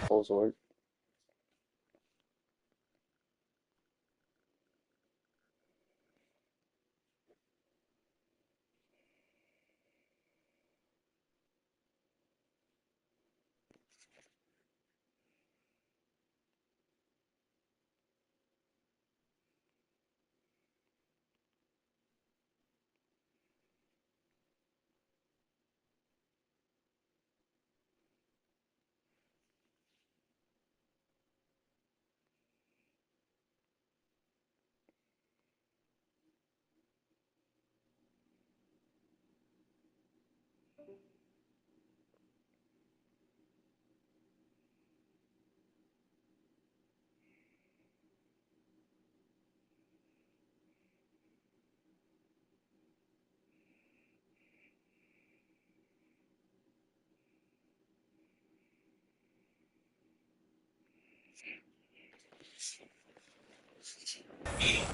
Close work.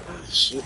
Ah, shit.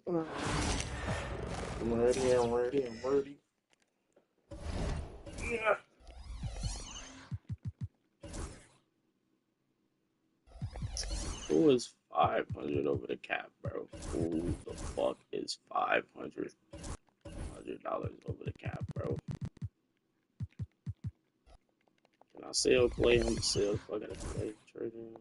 I'm ready, I'm ready, I'm ready. Yeah. Who is 500 over the cap, bro? Who the fuck is $500 over the cap, bro? Can I sell Clay? I'm gonna sell the fuck out of Clay. Trading.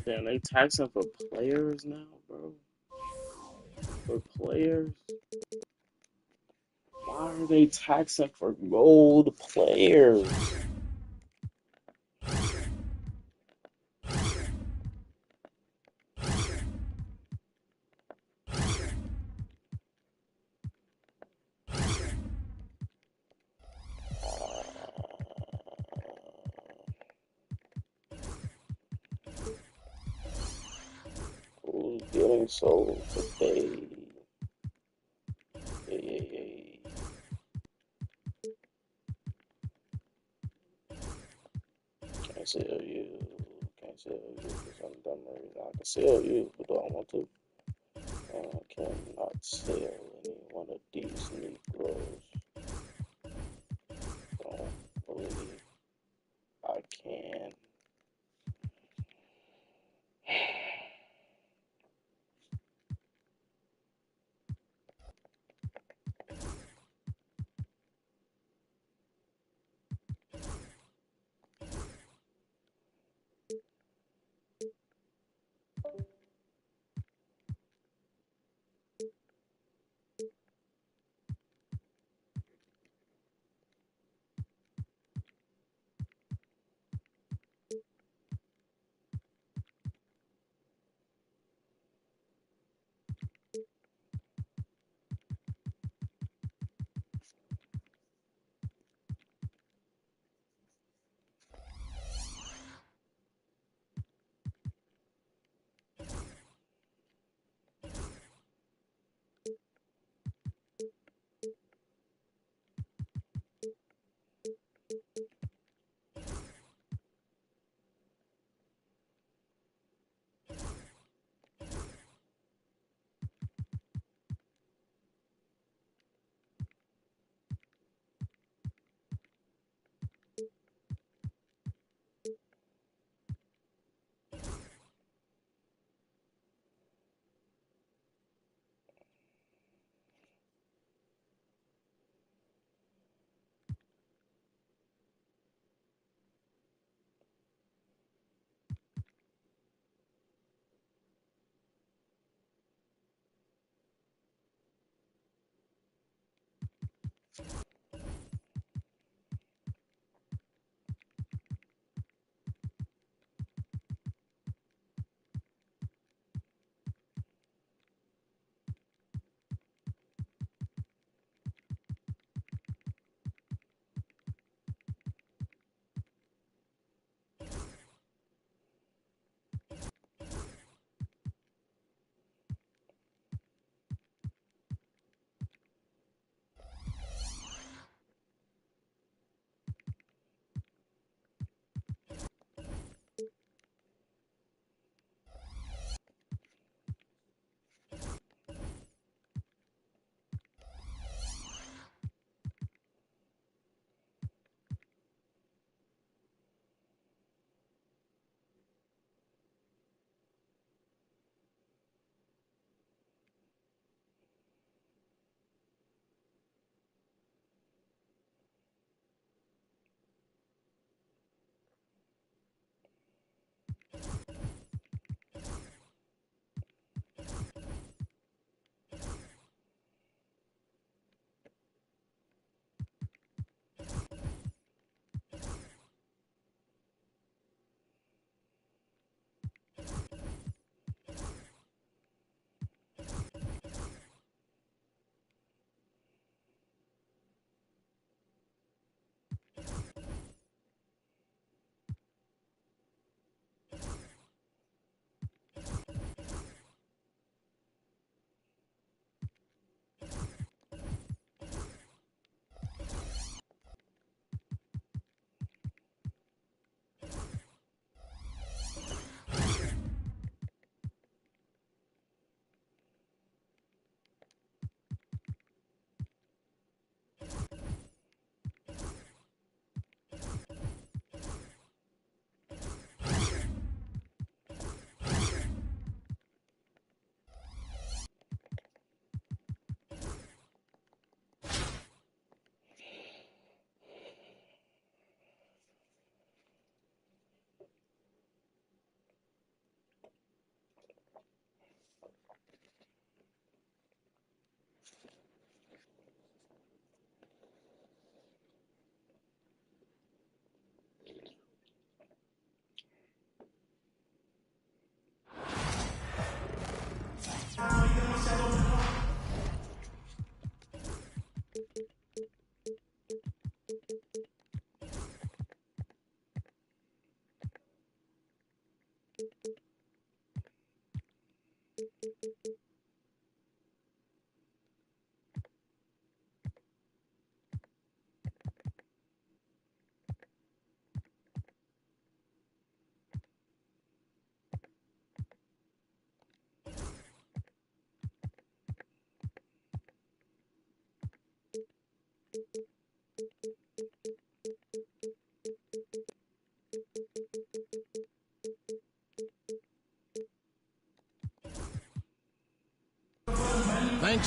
Damn, they taxing for players now, bro. For players? Why are they taxing for gold players? Who's getting sold today? Yeah, yeah, yeah. Can't sell you. Can't sell you for some dumb reason. I can sell you, but do I want to? I cannot sell any one of these Negroes. Don't believe I can.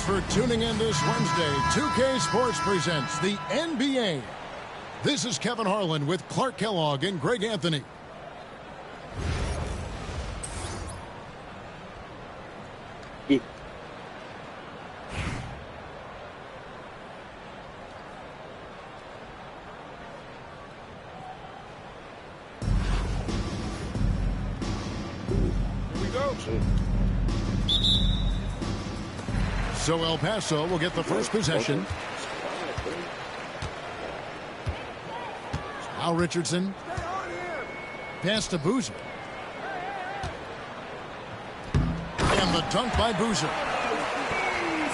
for tuning in this Wednesday. 2K Sports presents the NBA. This is Kevin Harlan with Clark Kellogg and Greg Anthony. So El Paso will get the first possession. Now Richardson. Pass to Boozer. And the dunk by Boozer.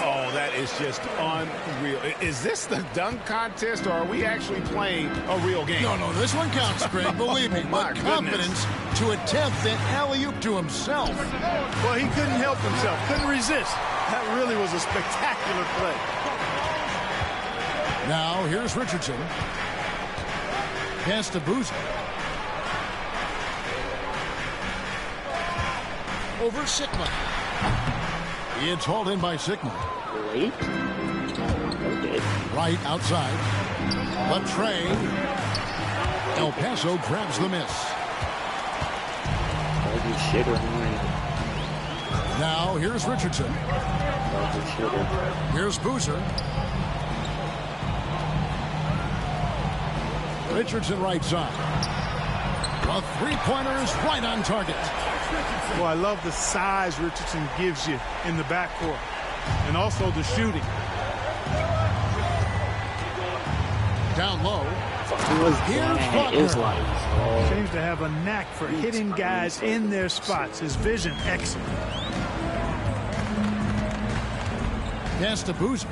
Oh, that is just unreal. Is this the dunk contest, or are we actually playing a real game? No, this one counts, Greg, believe me. My But confidence to attempt the alley-oop to himself. Well, he couldn't help himself, couldn't resist. That really was a spectacular play. Now, here's Richardson. Pass to Boozer. Over Sigma. It's hauled in by Sigma. Late? Okay. Right outside. The tray. El Paso grabs the miss. Maybe shitter mine. Now, here's Richardson. Here's Boozer. Richardson right side. A three-pointer is right on target. Well, I love the size Richardson gives you in the backcourt, and also the shooting. Down low. Here's Faulkner. Seems to have a knack for hitting guys in their spots. His vision, excellent. Pass to Boozer.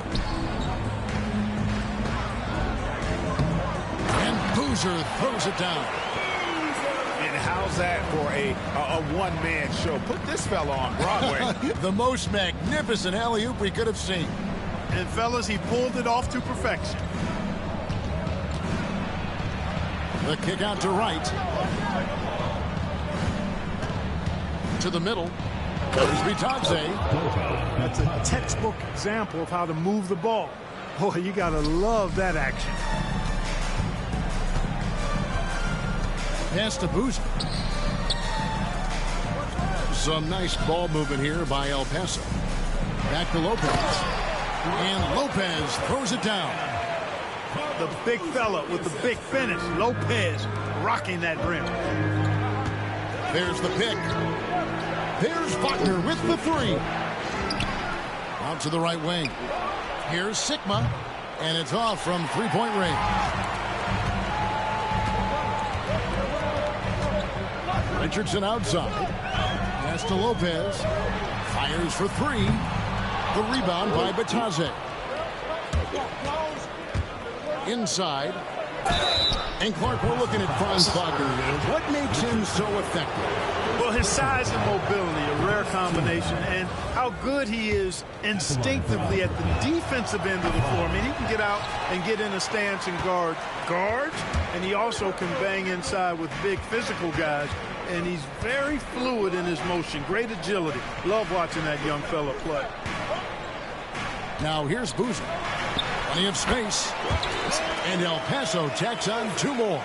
And Boozer throws it down. And how's that for a one-man show? Put this fella on Broadway. The most magnificent alley-oop we could have seen. And, fellas, he pulled it off to perfection. The kick out to right. To the middle. Goes Bitadze. That's a textbook example of how to move the ball. Boy, you got to love that action. Pass to Boozer. Some nice ball movement here by El Paso. Back to Lopez. And Lopez throws it down. The big fella with the big finish. Lopez rocking that rim. There's the pick. There's Faulkner with the three. Out to the right wing. Here's Sigma. And it's off from three-point range. Richardson outside. Pass to Lopez. Fires for three. The rebound by Bitadze. Inside. And Clark, we're looking at Franz Faulkner here. What makes him so effective? Well, his size and mobility, a rare combination, and how good he is instinctively at the defensive end of the floor. I mean, he can get out and get in a stance and guard guards, and he also can bang inside with big physical guys, and he's very fluid in his motion. Great agility. Love watching that young fella play. Now here's Boozer. Plenty of space. And El Paso tacks on two more.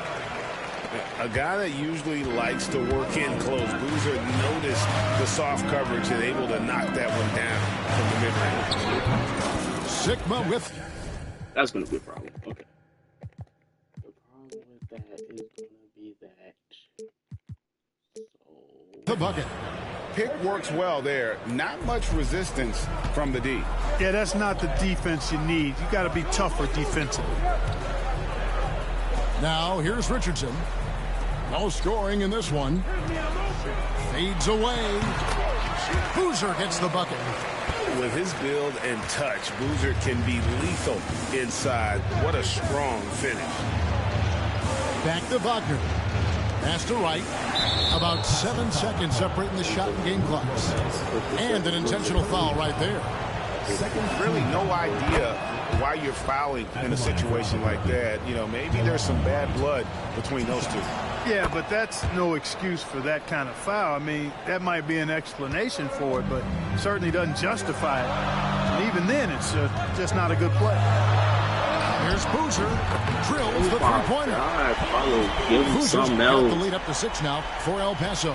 A guy that usually likes to work in close. Boozer noticed the soft coverage and able to knock that one down from the mid-range. Sigma with... That's going to be a problem. Okay. The problem with that is going to be that. The bucket. Pick works well there. Not much resistance from the D. Yeah, that's not the defense you need. You got to be tougher defensively. Now here's Richardson. No scoring in this one. Fades away. Boozer gets the bucket. With his build and touch, Boozer can be lethal inside. What a strong finish. Back to Wagner. Pass to right. About 7 seconds separating the shot and game clocks. And an intentional foul right there. Really no idea why you're fouling in a situation like that. You know, maybe there's some bad blood between those two. Yeah, but that's no excuse for that kind of foul. I mean, that might be an explanation for it, but certainly doesn't justify it. And even then, it's just not a good play. Here's Boozer. Drills the my three-pointer. God, follow, give him Boozer's something got the else. lead up to 6 now for El Paso.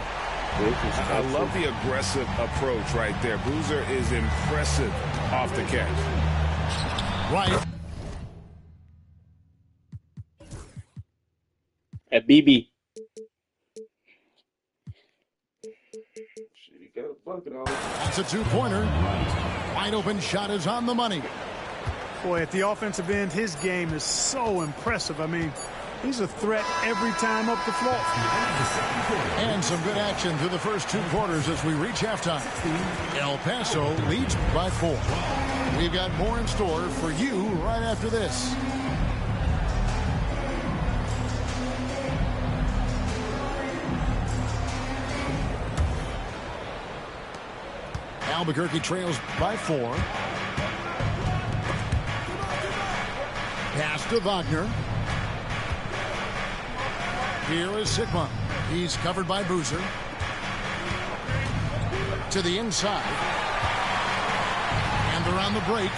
I love the aggressive approach right there. Boozer is impressive off the catch. Right. At BB. He got a bucket on. That's a two-pointer. Wide open shot is on the money. Boy, at the offensive end, his game is so impressive. I mean, he's a threat every time up the floor. And some good action through the first 2 quarters as we reach halftime. El Paso leads by 4. We've got more in store for you right after this. Albuquerque trails by 4. Pass to Wagner. Here is Sigma. He's covered by Boozer. To the inside. And they're on the break.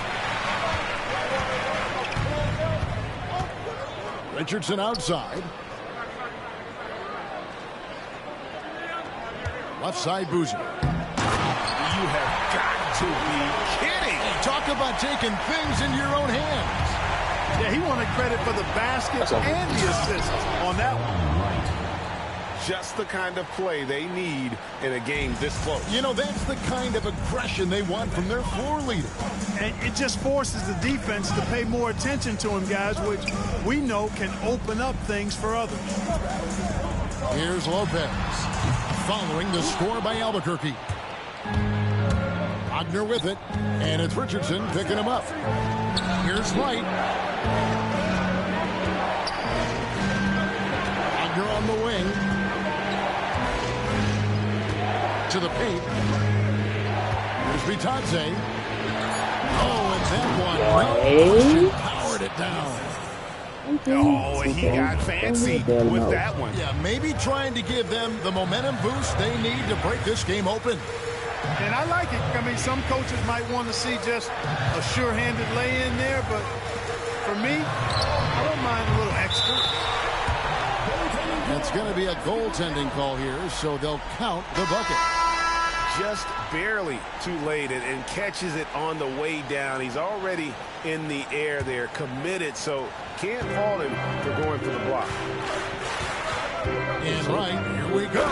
Richardson outside. Left side Boozer. You have got to be kidding. Talk about taking things in your own hands. Yeah, he wanted credit for the basket and the assist on that one. Just the kind of play they need in a game this close. You know, that's the kind of aggression they want from their floor leader. And it just forces the defense to pay more attention to him, guys, which we know can open up things for others. Here's Lopez. Following the score by Albuquerque. Wagner with it, and it's Richardson picking him up. Here's Wright. Wagner on the wing. To the paint. Here's Vitadze. Oh, and that one. No, powered it down. Oh, he got fancy with that one. Yeah, maybe trying to give them the momentum boost they need to break this game open. And I like it. I mean, some coaches might want to see just a sure-handed lay-in there, but for me, I don't mind a little extra. It's going to be a goaltending call here, so they'll count the bucket. Just barely too late and catches it on the way down. He's already in the air there, committed, so can't fault him for going for the block. And Wright, here we go.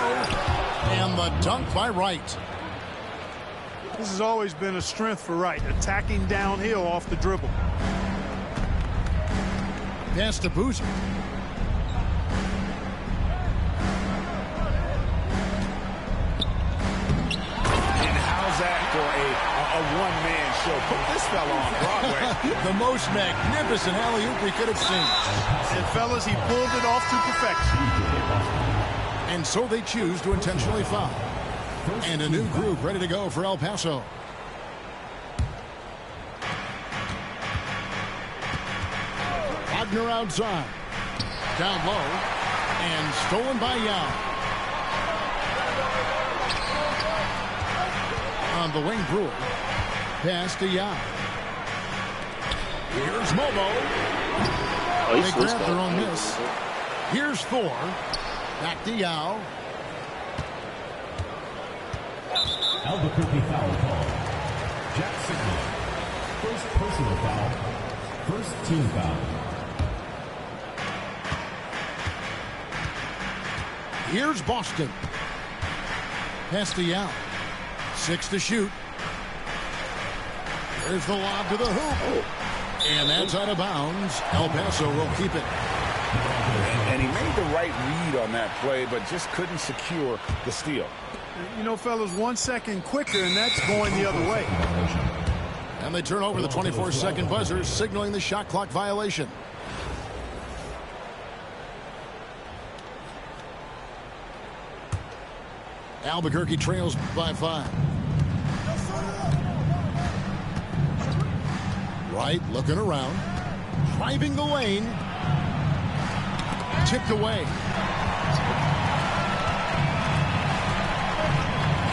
And the dunk by Wright. This has always been a strength for Wright, attacking downhill off the dribble. Pass to Boozer. And how's that for a one-man show? Put this fella on Broadway. The most magnificent alley-oop we could have seen. And fellas, he pulled it off to perfection. And so they choose to intentionally foul. And a new group ready to go for El Paso. Wagner outside. Down low. And stolen by Yao. On the wing, Brewer. Pass to Yao. Here's Mobo. They grab their own miss. Here's Thor. Back to Yao. Albuquerque foul call. Jack Sigma. First personal foul. First team foul. Here's Boston. Pass to Yao. 6 to shoot. There's the lob to the hoop. And that's out of bounds. El Paso will keep it. And he made the right read on that play, but just couldn't secure the steal. You know, fellas, 1 second quicker, and that's going the other way. And they turn over the 24-second buzzer, signaling the shot clock violation. Albuquerque trails by 5. Wright looking around. Driving the lane. Tipped away.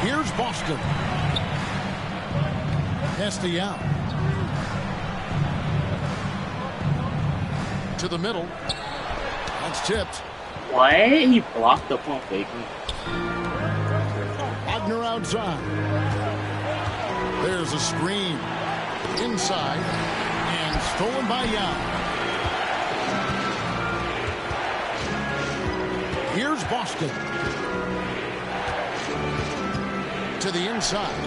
Here's Boston. Pass to Yao. To the middle. That's tipped. What? He blocked the pump fake. Wagner outside. There's a screen. Inside. And stolen by Yao. Here's Boston. To the inside.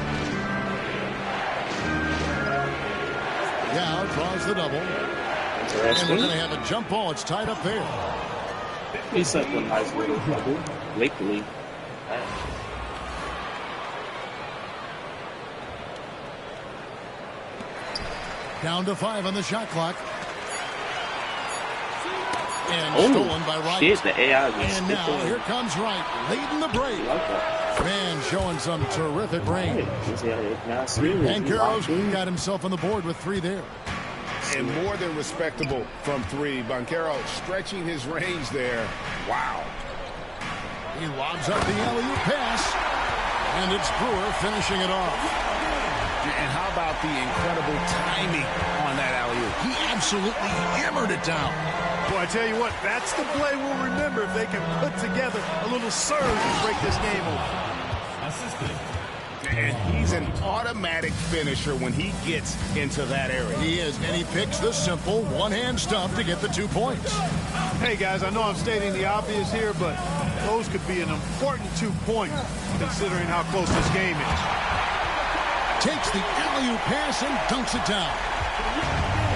Yao draws the double. And we're going to have a jump ball. It's tied up there. He's such a nice little double. Lately. Down to 5 on the shot clock. And stolen by Wright. Shit, the AI and now here comes Wright, leading the break. Man showing some terrific range. Banchero's got himself on the board with 3 there. And more than respectable from 3. Banchero stretching his range there. Wow. He lobs up the alley-oop pass. And it's Brewer finishing it off. And how about the incredible timing on that alley-oop? He absolutely hammered it down. Boy, I tell you what, that's the play we'll remember if they can put together a little surge and break this game open. Assistant. And he's an automatic finisher when he gets into that area. He is, and he picks the simple one-hand stuff to get the 2 points. Hey, guys, I know I'm stating the obvious here, but those could be an important 2 points considering how close this game is. Takes the alley-oop pass and dunks it down.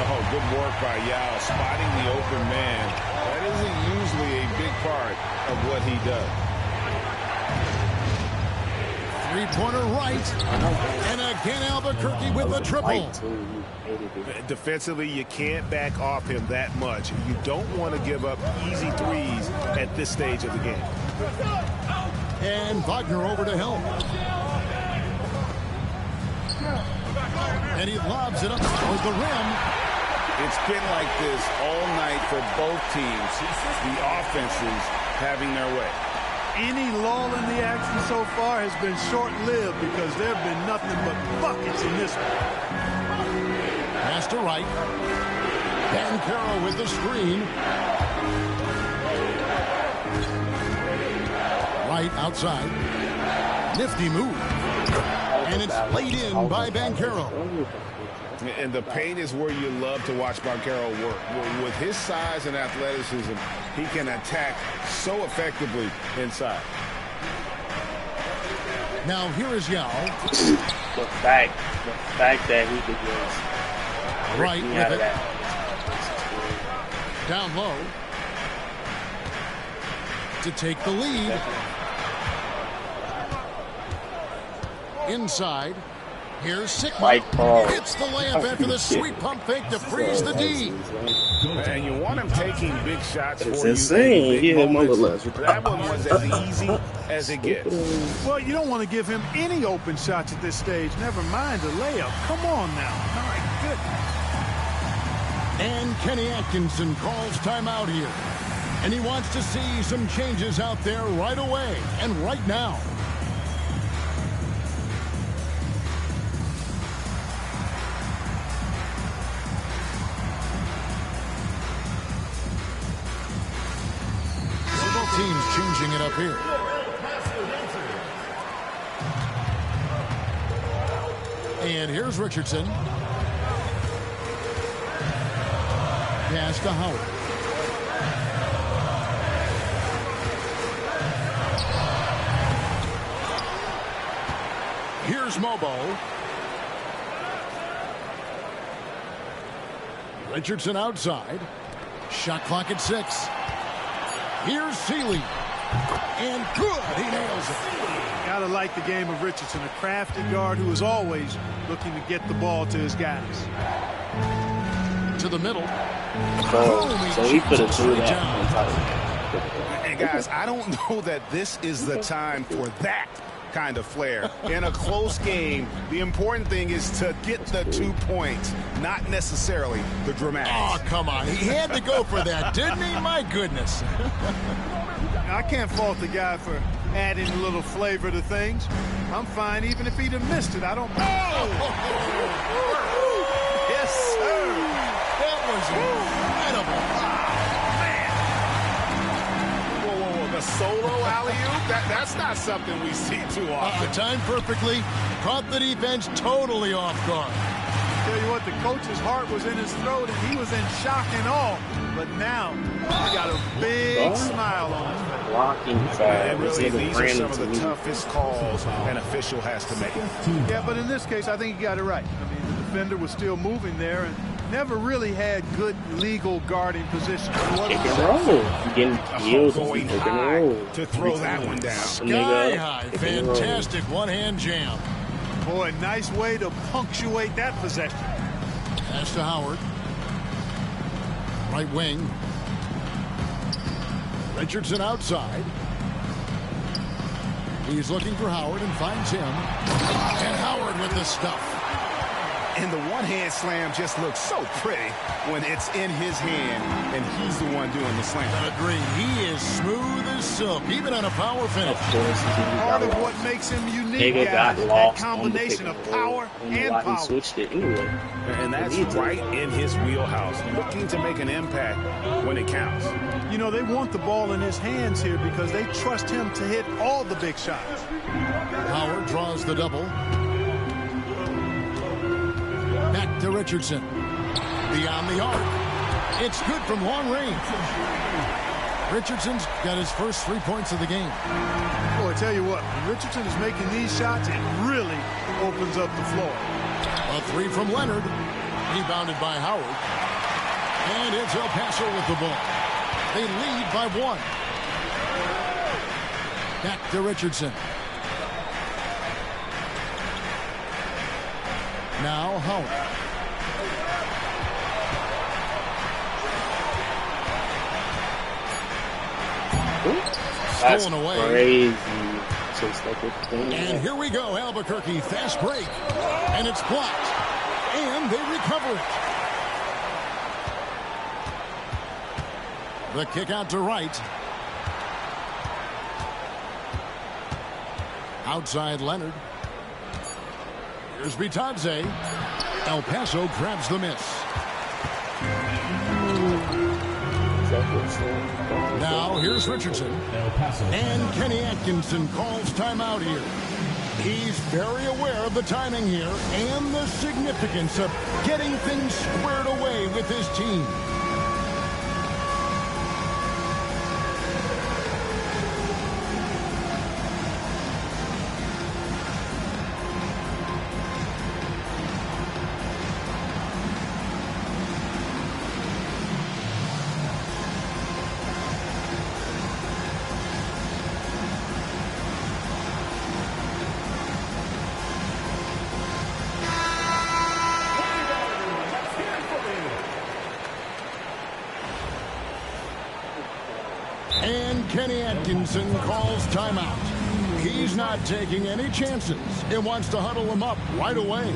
Oh, good work by Yao, spotting the open man. That isn't usually a big part of what he does. Three-pointer right. And again, Albuquerque with the triple. Defensively, you can't back off him that much. You don't want to give up easy threes at this stage of the game. And Wagner over to help. And he lobs it up towards the rim. It's been like this all night for both teams. The offenses having their way. Any lull in the action so far has been short-lived because there have been nothing but buckets in this one. Pass to Wright. Banchero with the screen. Wright outside. Nifty move. And it's laid in by Banchero. And the paint is where you love to watch Banchero work. With his size and athleticism, he can attack so effectively inside. Now here is Yao. The fact that he could just Right with it. Down low. To take the lead. Inside. Here's Sigma. It's the layup after the sweet pump fake to freeze the D. And you want him taking big shots It's for insane. you. Yeah, motherless. That one was as easy as it gets. Well, you don't want to give him any open shots at this stage. Never mind a layup. Come on now. My goodness. And Kenny Atkinson calls timeout here. And he wants to see some changes out there right away and right now. Teams changing it up here. And here's Richardson. Pass to Howard. Here's Mobo. Richardson outside. Shot clock at 6. Here's Seeley. And good. He nails it. Gotta like the game of Richardson, a crafty guard who is always looking to get the ball to his guys. To the middle. So he could have threw that. And guys, I don't know that this is the time for that kind of flair. In a close game, the important thing is to get the 2 points, not necessarily the dramatics. Oh, come on. He had to go for that, didn't he? My goodness. I can't fault the guy for adding a little flavor to things. I'm fine even if he'd have missed it. I don't mind. Yes, sir. That was incredible. That's not something we see too often. Timed perfectly. Caught the defense totally off guard. Tell you what, the coach's heart was in his throat, and he was in shock and awe. But now, he got a big smile on his face. Blocking And side. really, these are some of the toughest calls an official has to make. Yeah, but in this case, I think he got it right. I mean, the defender was still moving there and never really had good legal guarding position. Pick and roll. You getting killed. Going Pick and high roll. to throw that one down. Sky high. Fantastic one-hand jam. Boy, nice way to punctuate that possession. Pass to Howard. Right wing. Richardson outside. He's looking for Howard and finds him. And Howard with the stuff. And the one-hand slam just looks so pretty when it's in his hand and he's the one doing the slam. Agreed. He is smooth as silk, even on a power finish. Part of what makes him unique, Nigga got guys, is that lost combination on of the pick and roll. power And and why power. he switched it anyway. And that's right in his wheelhouse, looking to make an impact when it counts. You know, they want the ball in his hands here because they trust him to hit all the big shots. Howard draws the double. Back to Richardson. Beyond the arc. It's good from long range. Richardson's got his first 3 points of the game. Boy, I tell you what, when Richardson is making these shots, it really opens up the floor. A three from Leonard. Rebounded by Howard. And it's El Paso with the ball. They lead by 1. Back to Richardson. Now Howard. That's Stolen away. crazy. And here we go, Albuquerque. Fast break. And it's blocked. And they recover it. The kick out to right. Outside Leonard. Here's Bitadze. El Paso grabs the miss. Now here's Richardson. El Paso. And Kenny Atkinson calls timeout here. He's very aware of the timing here and the significance of getting things squared away with his team. And Kenny Atkinson calls timeout. He's not taking any chances. He wants to huddle them up right away.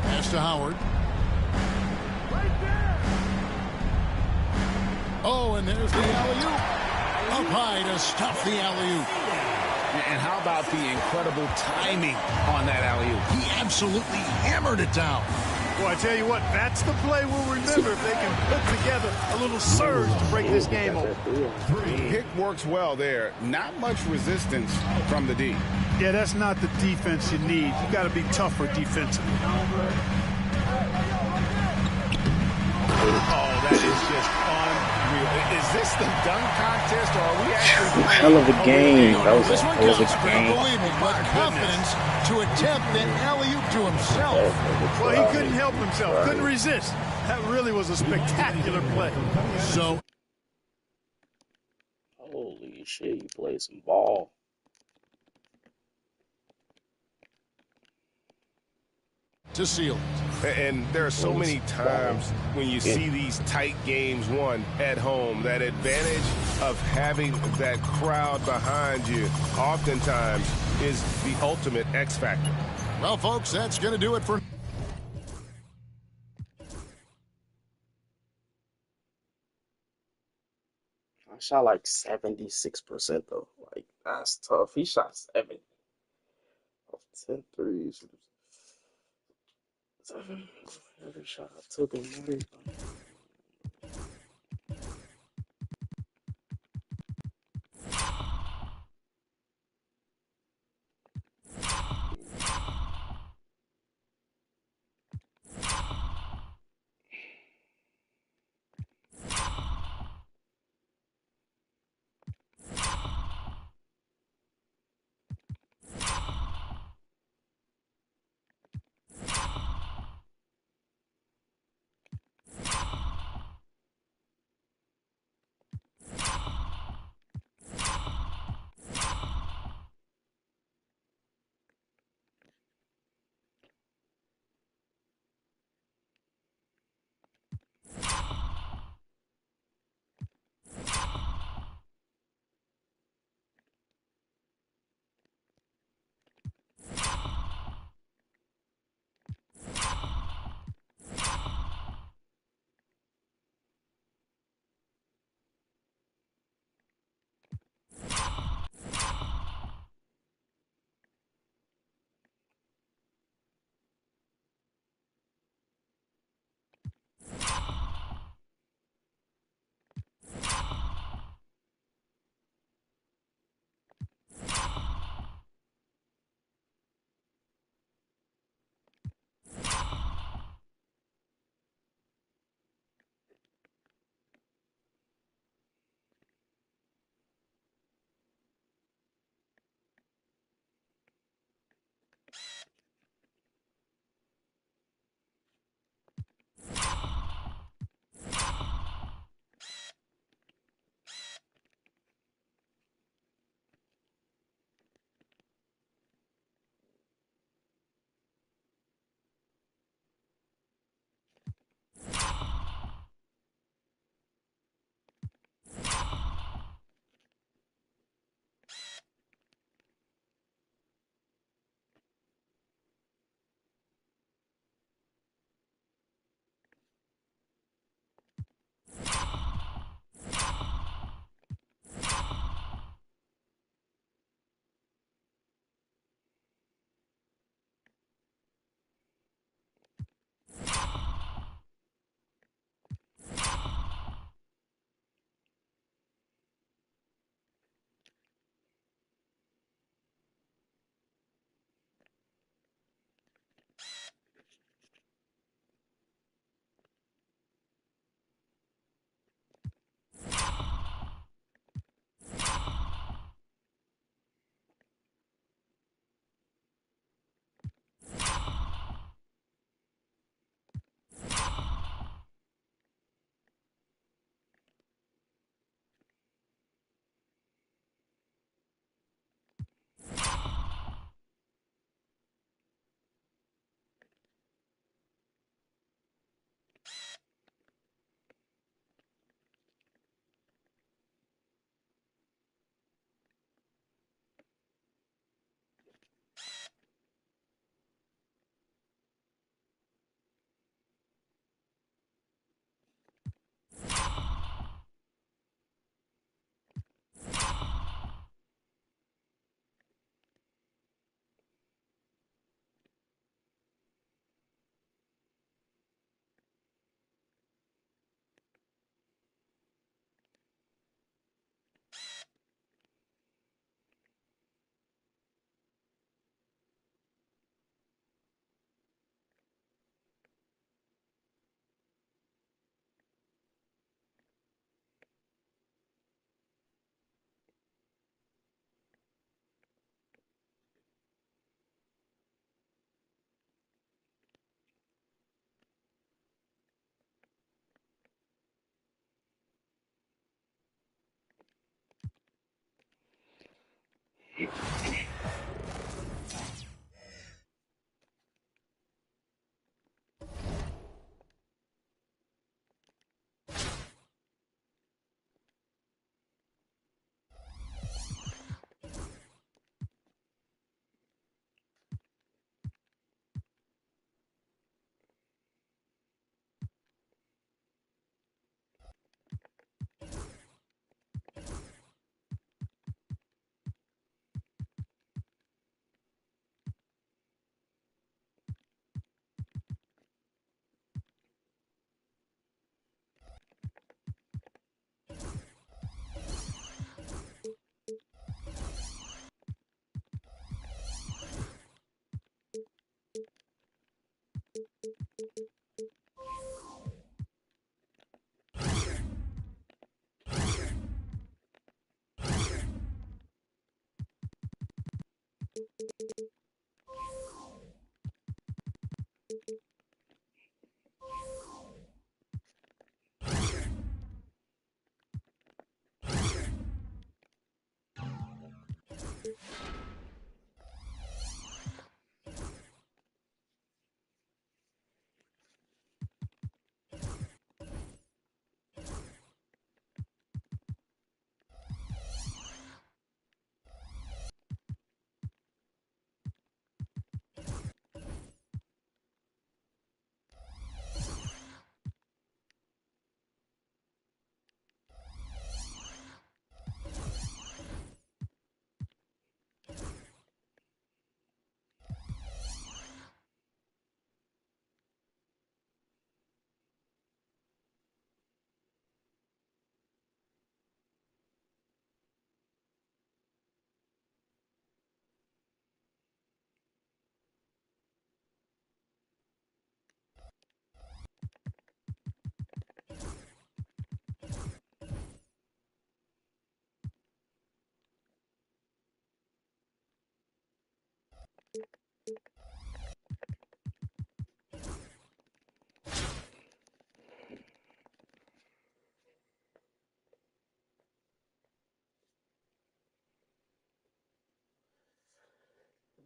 Pass to Howard. Oh, and there's the alley-oop. Up high to stop the alley-oop. And how about the incredible timing on that alley-oop? He absolutely hammered it down. Well, I tell you what, that's the play we'll remember if they can put together a little surge to break this game open. Pick works well there. Not much resistance from the D. Yeah, that's not the defense you need. You got to be tougher defensively. Oh, that is just unreal. Is this the dunk contest, or are we actually playing? Hell of a game. That was This a one hell of counts, a but game. believe me, with confidence to attempt an alley-oop to himself. Well, he couldn't help himself, couldn't resist. That really was a spectacular play. So Holy you shit, you play some ball. To seal it. And there are so many times when you see these tight games won at home, that advantage of having that crowd behind you oftentimes is the ultimate X factor. Well, folks, that's going to do it for... I shot like 76% though. Like, that's tough. He shot 7 of 10 threes. Every shot I took him.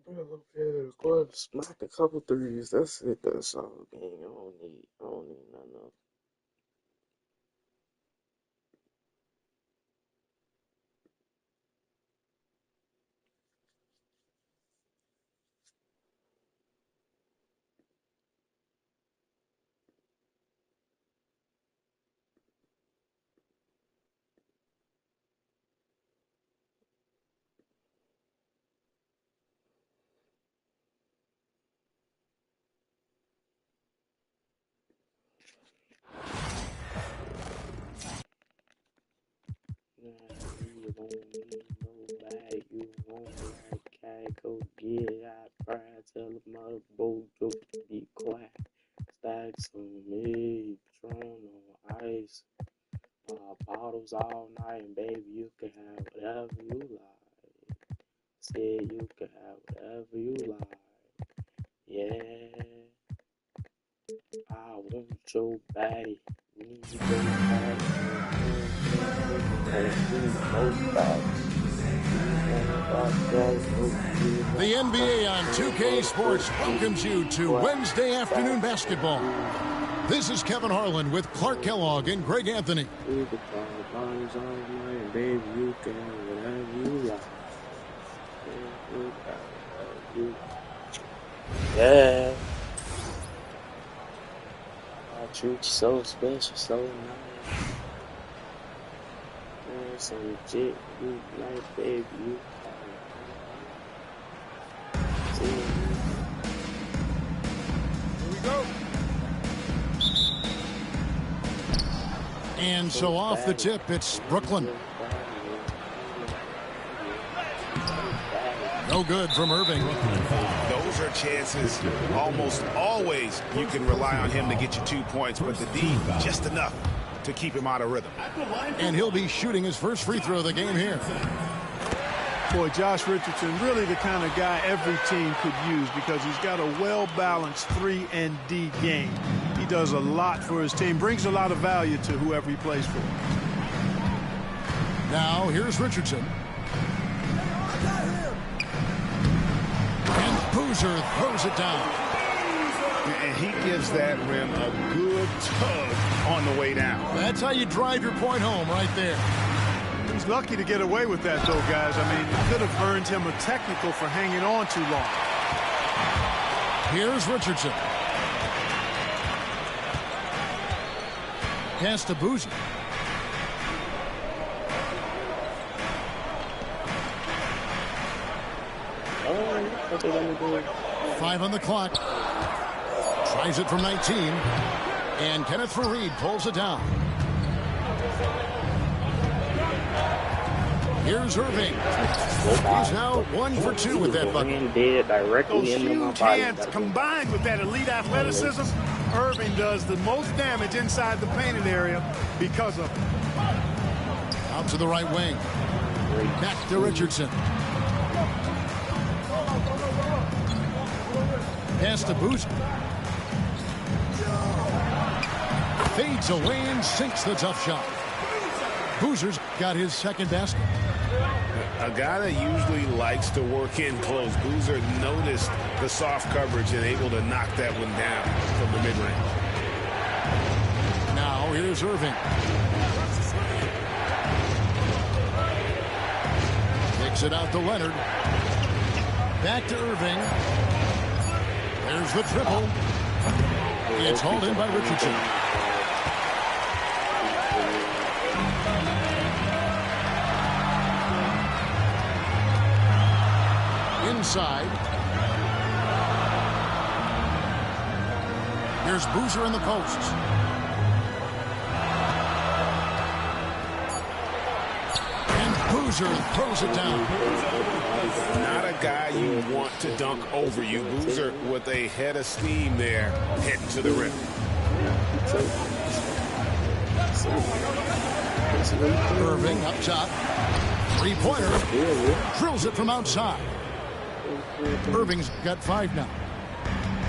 Bro, yeah, go ahead and smack a couple threes. That's it. That's all, gang. I don't need nothing else. You won't need nobody. You won't like cat. Go get it. I pride. Tell the mother boat to be quiet. Stacks on me. Patron on ice. Bottles all night. And baby, you can have whatever you like. Said you can have whatever you like. Yeah. I want your body. Need your body. The NBA on 2K Sports welcomes you to Wednesday afternoon basketball. This is Kevin Harlan with Clark Kellogg and Greg Anthony. You can call bottles all night, baby. You can have whatever you like. Yeah. I treat you so special, so nice. Man, so legit, you like, baby, you. See, Here we go. And so off the tip, it's Brooklyn. No good from Irving. Those are chances. Almost always you can rely on him to get you 2 points, but the D, just enough to keep him out of rhythm. And he'll be shooting his first free throw of the game here. Boy, Josh Richardson, really the kind of guy every team could use because he's got a well-balanced 3 and D game. He does a lot for his team, brings a lot of value to whoever he plays for. Now, here's Richardson. I got him. Boozer throws it down. And he gives that rim a good tug on the way down. That's how you drive your point home right there. He's lucky to get away with that, though, guys. I mean, it could have earned him a technical for hanging on too long. Here's Richardson. Pass to Boozer. Oh, 5 on the clock. Tries it from 19. And Kenneth Faried pulls it down. Here's Irving. He's now 1 for 2 with that bucket. Those huge hands combined with that elite athleticism, Irving does the most damage inside the painted area because of it. Out to the right wing. Back to Richardson. Pass to Boozer. Fades away and sinks the tough shot. Boozer's got his second basket. A guy that usually likes to work in close. Boozer noticed the soft coverage and able to knock that one down from the mid-range. Now here's Irving. Kicks it out to Leonard. Back to Irving. There's the triple. It's hauled in by Richardson. Inside. Here's Boozer in the posts. And Boozer throws it down. Not a guy you want to dunk over you. Boozer with a head of steam there, heading to the rim. Irving up top. Three-pointer. Drills it from outside. Irving's got 5 now.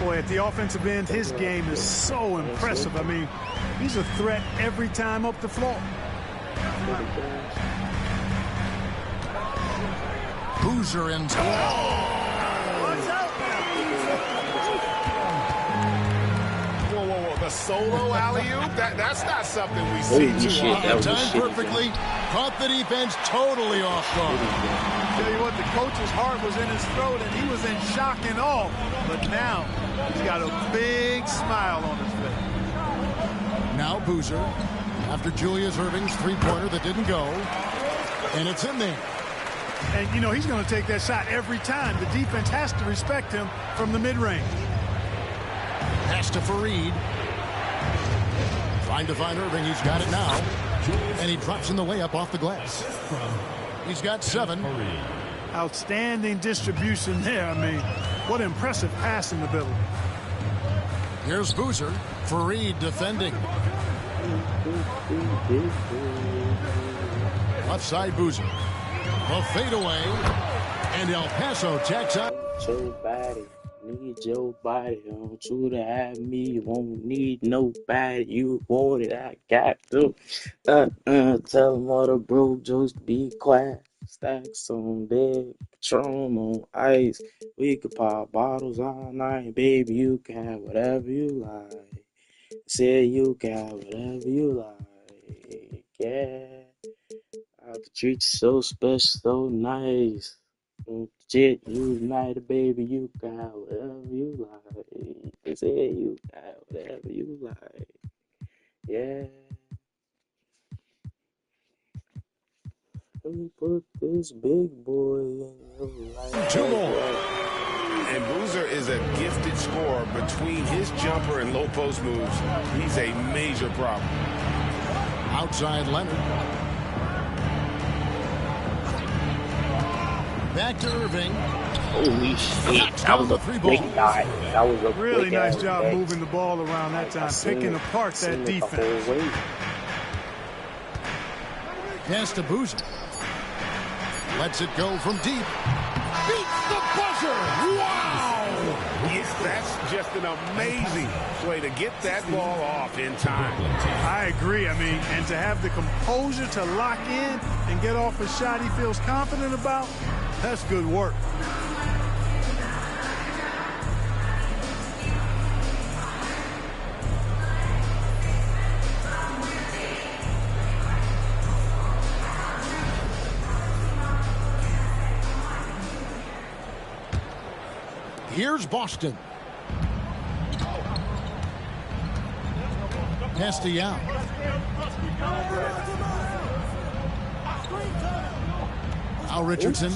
Boy, at the offensive end, his game is so impressive. I mean, he's a threat every time up the floor. Boozer in. Whoa. The solo alley-oop? That's not something we see too often. Timed perfectly. Caught the defense totally off guard. Tell you what, the coach's heart was in his throat, and he was in shock and awe. But now, he's got a big smile on his face. Now Boozer, after Julius Irving's three-pointer that didn't go, and it's in there. And, you know, he's going to take that shot every time. The defense has to respect him from the mid-range. Pass to Faried. Trying to find Irving. He's got it now. And he drops in the layup off the glass. He's got 7. Outstanding distribution there. I mean, what impressive passing ability. Here's Boozer. Faried defending. Left side Boozer. A fadeaway. And El Paso checks out. Your body, need your body. I want you to have me. You won't need nobody. You want it, I got to. Tell them all the bro, just be quiet. Stacks on deck, Patron on ice. We could pop bottles all night, baby. You can have whatever you like. Say you can have whatever you like. Yeah. I could treat you so special, so nice. Shit, you united, baby. You can have whatever you like. They say you can have whatever you like. Yeah. Let me put this big boy in your life. 2 more. And Boozer is a gifted scorer. Between his jumper and low post moves, he's a major problem. Outside Leonard. Back to Irving. Holy shit. That was a quick dive. That was a Really nice job day. moving the ball around that time, picking apart that defense. Pass to Boozer. Lets it go from deep. Beats the buzzer. Wow! Yes, that's just an amazing way to get that ball off in time. I agree. I mean, and to have the composure to lock in and get off a shot he feels confident about, that's good work. Here's Boston. Pass to Yao. Al Richardson.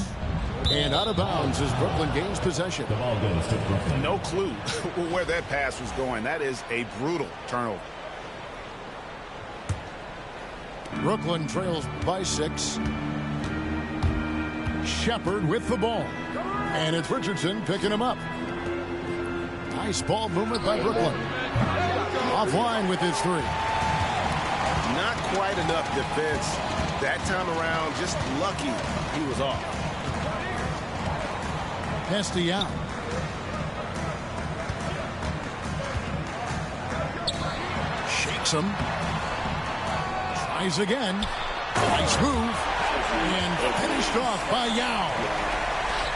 And out of bounds as Brooklyn gains possession. The ball goes to Brooklyn. No clue where that pass was going. That is a brutal turnover. Brooklyn trails by 6. Shepard with the ball. And it's Richardson picking him up. Nice ball movement by Brooklyn. Offline with his 3. Not quite enough defense that time around. Just lucky he was off. Pass to Yao. Shakes him. Tries again. Nice move. And finished off by Yao.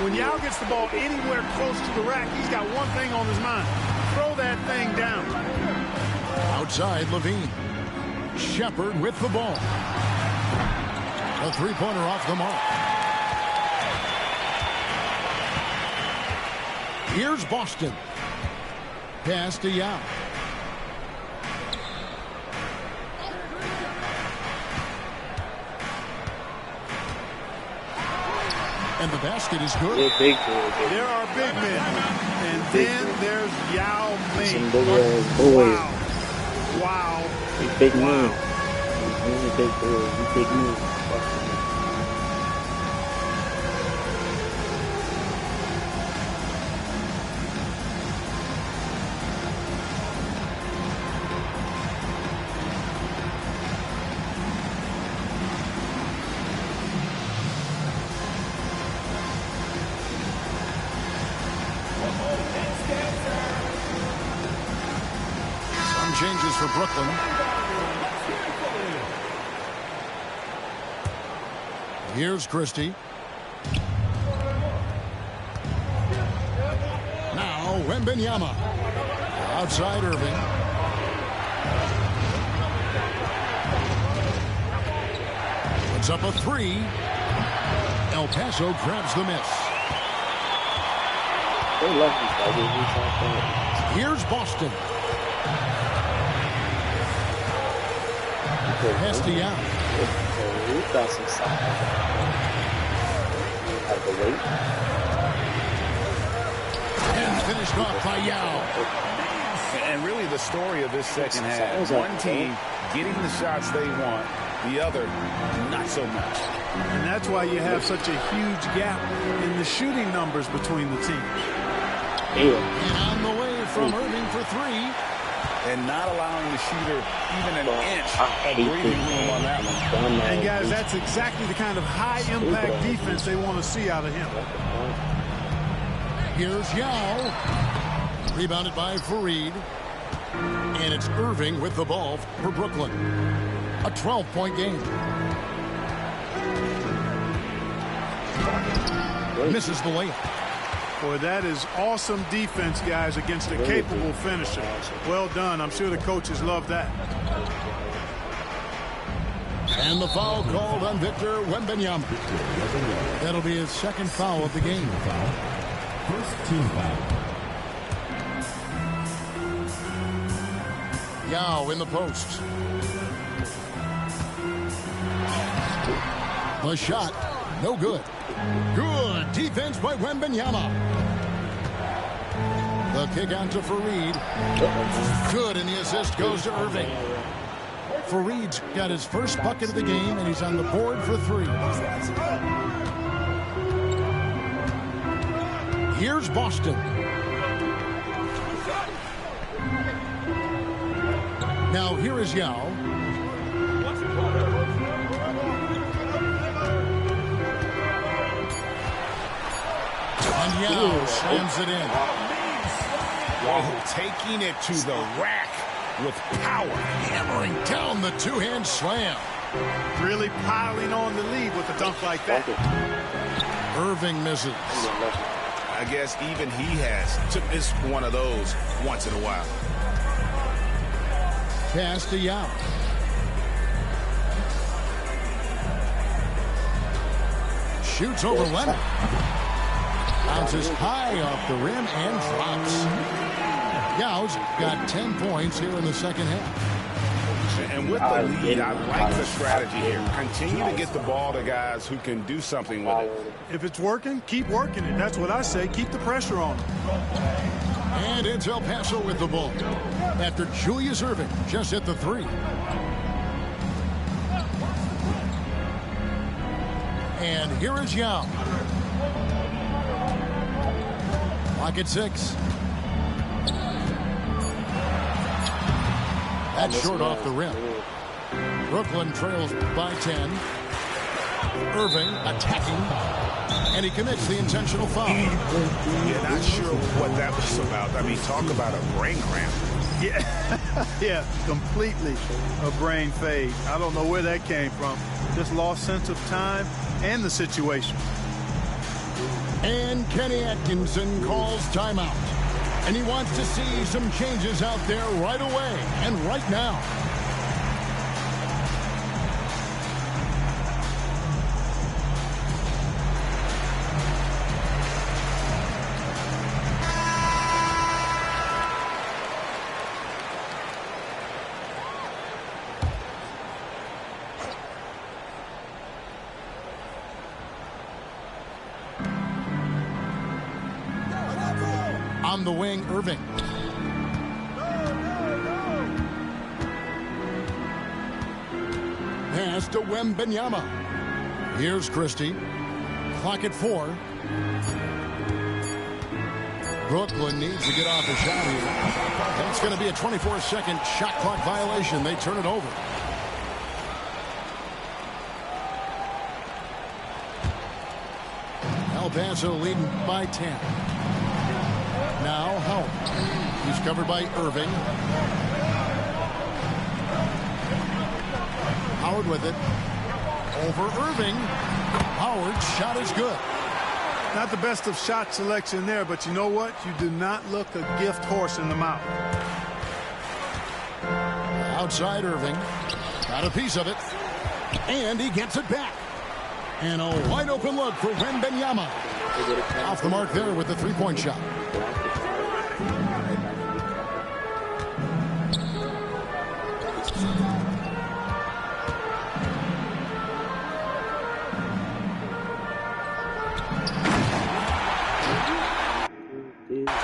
When Yao gets the ball anywhere close to the rack, he's got one thing on his mind. Throw that thing down. Outside, Levine. Shepard with the ball. A three-pointer off the mark. Here's Boston. Pass to Yao. And the basket is good. There are big men. And then there's Yao Ming. Boys. Wow. Big man. He's a big boy. He's big man. Changes for Brooklyn. Here's Christie. Now Wembanyama. Outside Irving. Puts up a 3. El Paso grabs the miss. Here's Boston. Pass to Yao. And finished off by Yao. And really the story of this second half. One team getting the shots they want, the other not so much. And that's why you have such a huge gap in the shooting numbers between the teams. And on the way from Irving for 3. And not allowing the shooter even an inch of breathing room on that one. And guys, that's exactly the kind of high-impact defense they want to see out of him. Here's Yao. Rebounded by Fareed. And it's Irving with the ball for Brooklyn. A 12-point game. Misses the layup. Boy, that is awesome defense, guys, against a capable finisher. Well done. I'm sure the coaches love that. And the foul called on Victor Wembanyama. That'll be his second foul of the game. First team foul. Yao in the post. The shot, no good. Good defense by Wembanyama. The kick out to Fareed. Good, and the assist goes to Irving. Fareed's got his first bucket of the game, and he's on the board for 3. Here's Boston. Now here is Yao. And Yao slams it in. Oh, taking it to the rack with power. Hammering down the two-hand slam. Really piling on the lead with a dunk like that. Irving misses. I guess even he has to miss one of those once in a while. Pass to Yao. Shoots over Leonard. Bounces high off the rim and drops. Yao's got 10 points here in the second half. And with the lead, I like the strategy here. Continue to get the ball to guys who can do something with it. If it's working, keep working it. That's what I say. Keep the pressure on them. And it's El Paso with the ball after Julius Erving just hit the three. And here is Yao. Clock at 6. That's short off the rim. Brooklyn trails by 10. Erving attacking. And he commits the intentional foul. Yeah, not sure what that was about. I mean, talk about a brain cramp. Yeah, yeah, completely a brain fade. I don't know where that came from. Just lost sense of time and the situation. And Kenny Atkinson calls timeout. And he wants to see some changes out there right away and right now. On the wing, Erving. Pass to Wembanyama. Here's Christie. Clock at 4. Brooklyn needs to get off a shot here. That's going to be a 24-second shot clock violation. They turn it over. El Paso leading by 10. Now Howard. He's covered by Erving. Howard with it. Over Erving. Howard's shot is good. Not the best of shot selection there, but you know what? You do not look a gift horse in the mouth. Outside Erving. Got a piece of it. And he gets it back. And a wide open look for Wembanyama. Off the mark there with the three-point shot.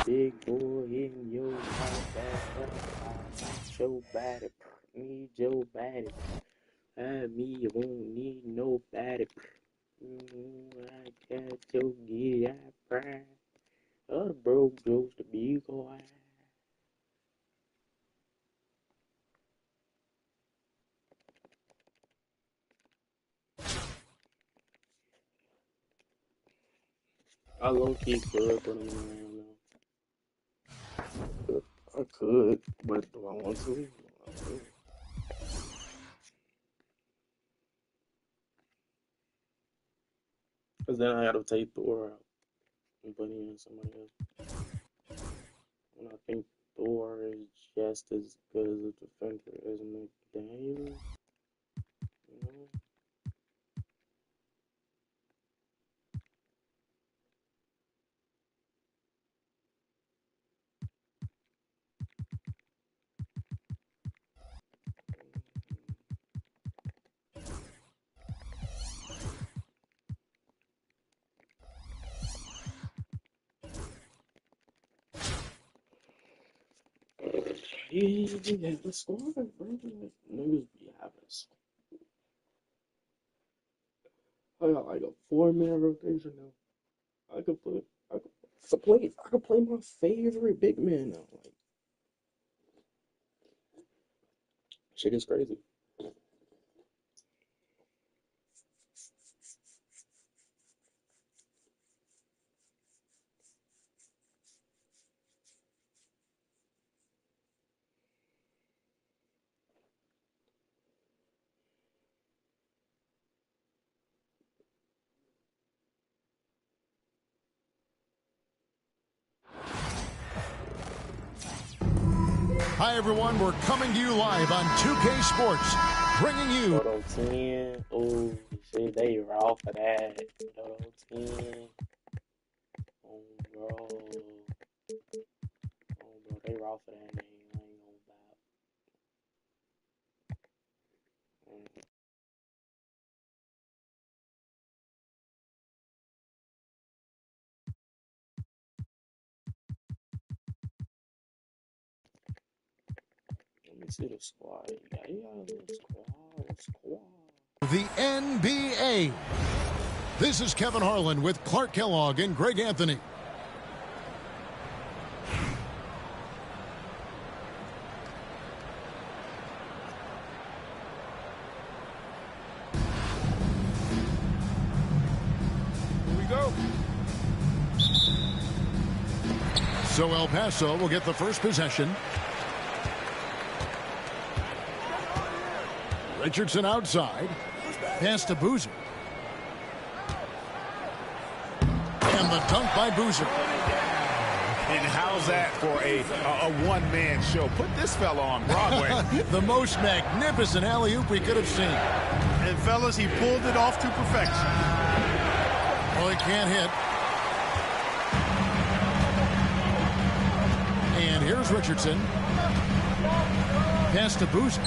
Big boy in your mouth, your body, need your body. Me, I won't need nobody. I can't so get I pride. Other broke jokes to be quiet. I low-key could put him around though. I could, but do I want to? Because then I gotta take Thor out and put in somebody else. And I think Thor is just as good as a defender as McDaniel. You know? Yeah, the scoring, bro. Niggas be having. I got like a 4-minute rotation now. I could play my favorite big man now. Like, shit is crazy. Hi, everyone. We're coming to you live on 2K Sports, bringing you... Dodo 10. Oh, shit, they raw for that. Dodo 10. bro. Oh, bro, they raw for that name. I ain't gonna bop. Let me see the squad. You got a little squad. The NBA. This is Kevin Harlan with Clark Kellogg and Greg Anthony. Here we go. So El Paso will get the first possession. Richardson outside. Pass to Boozer. And the dunk by Boozer. And how's that for a one-man show? Put this fella on Broadway. The most magnificent alley-oop we could have seen. And, fellas, he pulled it off to perfection. Well, he can't hit. And here's Richardson. Pass to Boozer.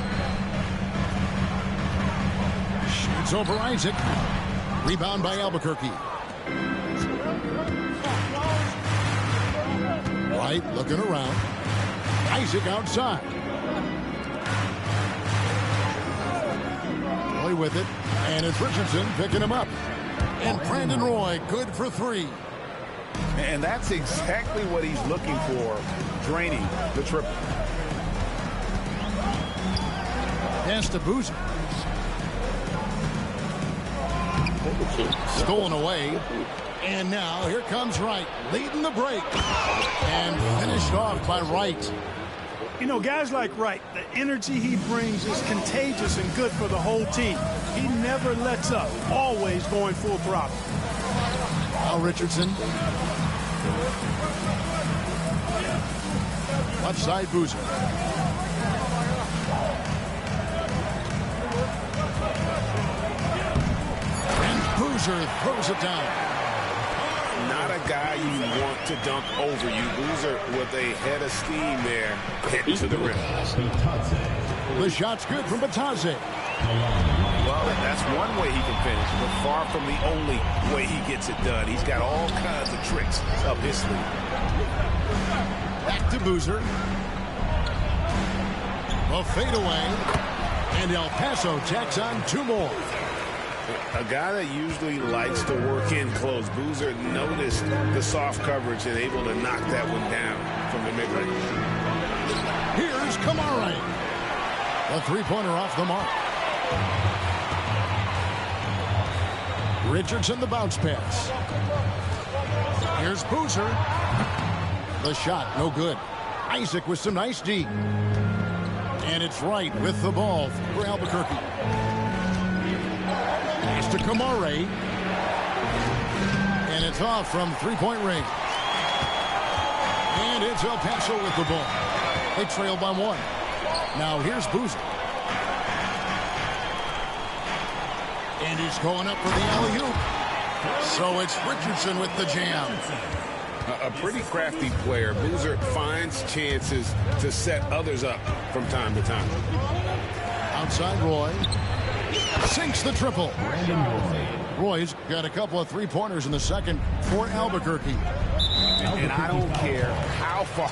Shoots over Isaac. Rebound by Albuquerque. Wright looking around. Isaac outside. Roy with it. And it's Richardson picking him up. And Brandon Roy good for three. And that's exactly what he's looking for, draining the triple. Pass to Boozer. Stolen away. And now here comes Wright, leading the break. And finished off by Wright. You know, guys like Wright, the energy he brings is contagious and good for the whole team. He never lets up, always going full throttle. Now Richardson. Left side Boozer. And Boozer throws it down. Not a guy you want to dunk over you. Boozer with a head of steam there. Hit to the rim. The shot's good from Batadze. Well, that's one way he can finish, but far from the only way he gets it done. He's got all kinds of tricks up his sleeve. Back to Boozer. A fadeaway. And El Paso tacks on two more. A guy that usually likes to work in close. Boozer noticed the soft coverage and able to knock that one down from the mid-range. Here's Kamare. A three-pointer off the mark. Richardson the bounce pass. Here's Boozer. The shot, no good. Isaac with some nice D. And it's Wright with the ball for Albuquerque. Pass to Kamare. And it's off from three-point range. And it's El Paso with the ball. They trail by one. Now here's Boozer. And he's going up for the alley-oop. So it's Richardson with the jam. A pretty crafty player. Boozer finds chances to set others up from time to time. Outside Roy. Sinks the triple. Roy's got a couple of three-pointers in the second for Albuquerque. And I don't care how far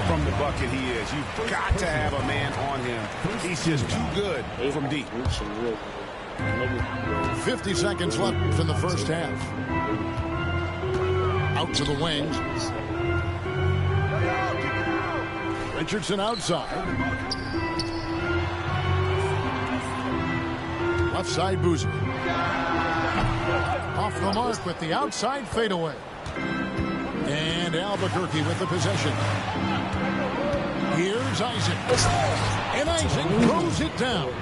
from the bucket he is. You've got to have a man on him. He's just too good from deep. 50 seconds left in the first half. Out to the wing. Richardson outside. Left side Boozer. Off the mark with the outside fadeaway. And Albuquerque with the possession. Here's Isaac. And Isaac throws it down.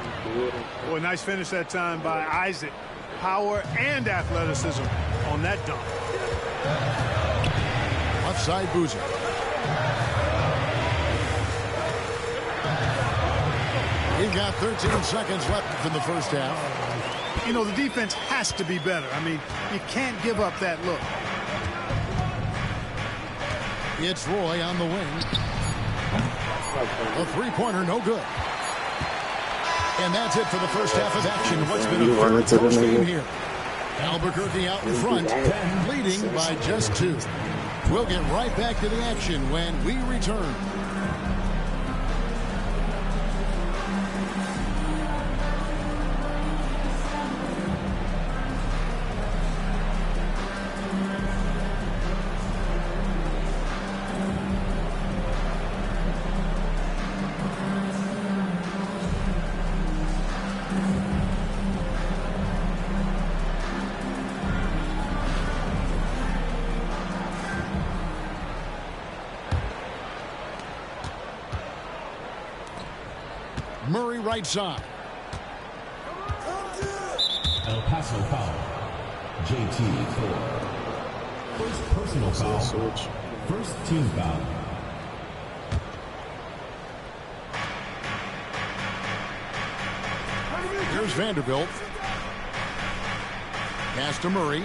Boy, nice finish that time by Isaac. Power and athleticism on that dunk. Left side Boozer. We've got 13 seconds left in the first half. You know, the defense has to be better. I mean, you can't give up that look. It's Roy on the wing. A three-pointer, no good. And that's it for the first half of action. What's been a very close game here. Albuquerque out in front, leading by just 2. We'll get right back to the action when we return. Murray right side. El Paso foul. JT Thor. First personal foul. First team foul. Here's Vanderbilt. Pass to Murray.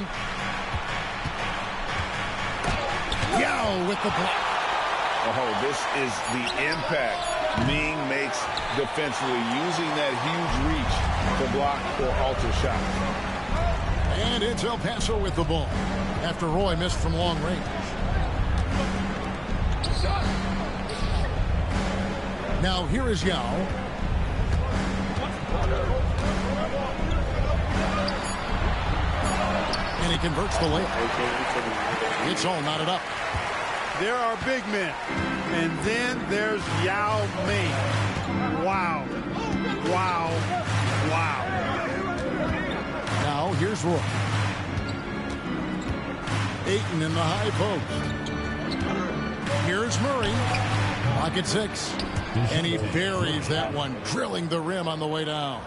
Yao with the block. Oh, this is the impact Ming makes defensively, using that huge reach to block or alter shots. And it's El Paso with the ball after Roy missed from long range. Now here is Yao. And he converts the layup. It's all knotted up. There are big men. And then there's Yao Ming. Wow. Wow. Wow. Now here's Roy. Ayton in the high post. Here's Murray. Pocket 6. And he buries that one, drilling the rim on the way down.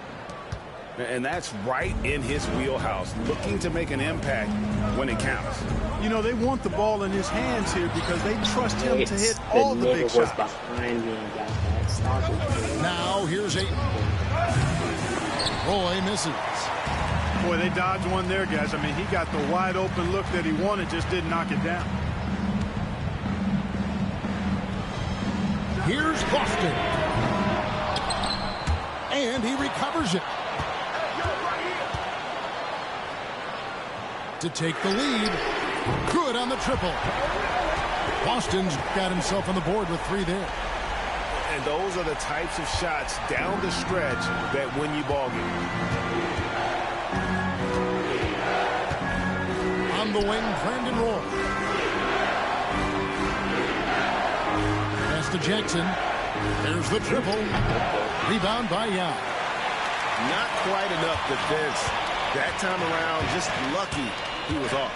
And that's right in his wheelhouse, looking to make an impact when it counts. You know, they want the ball in his hands here because they trust him to hit all the big shots. Now here's Ayton. Roy misses. Boy, they dodged one there, guys. I mean, he got the wide open look that he wanted, just didn't knock it down. Here's Boston. And he recovers it. To take the lead. Good on the triple. Boston's got himself on the board with 3 there. And those are the types of shots down the stretch that win you ball games. On the wing, Brandon Roy. Pass to Jackson. There's the triple. Rebound by Yao. Not quite enough defense that time around. Just lucky he was off.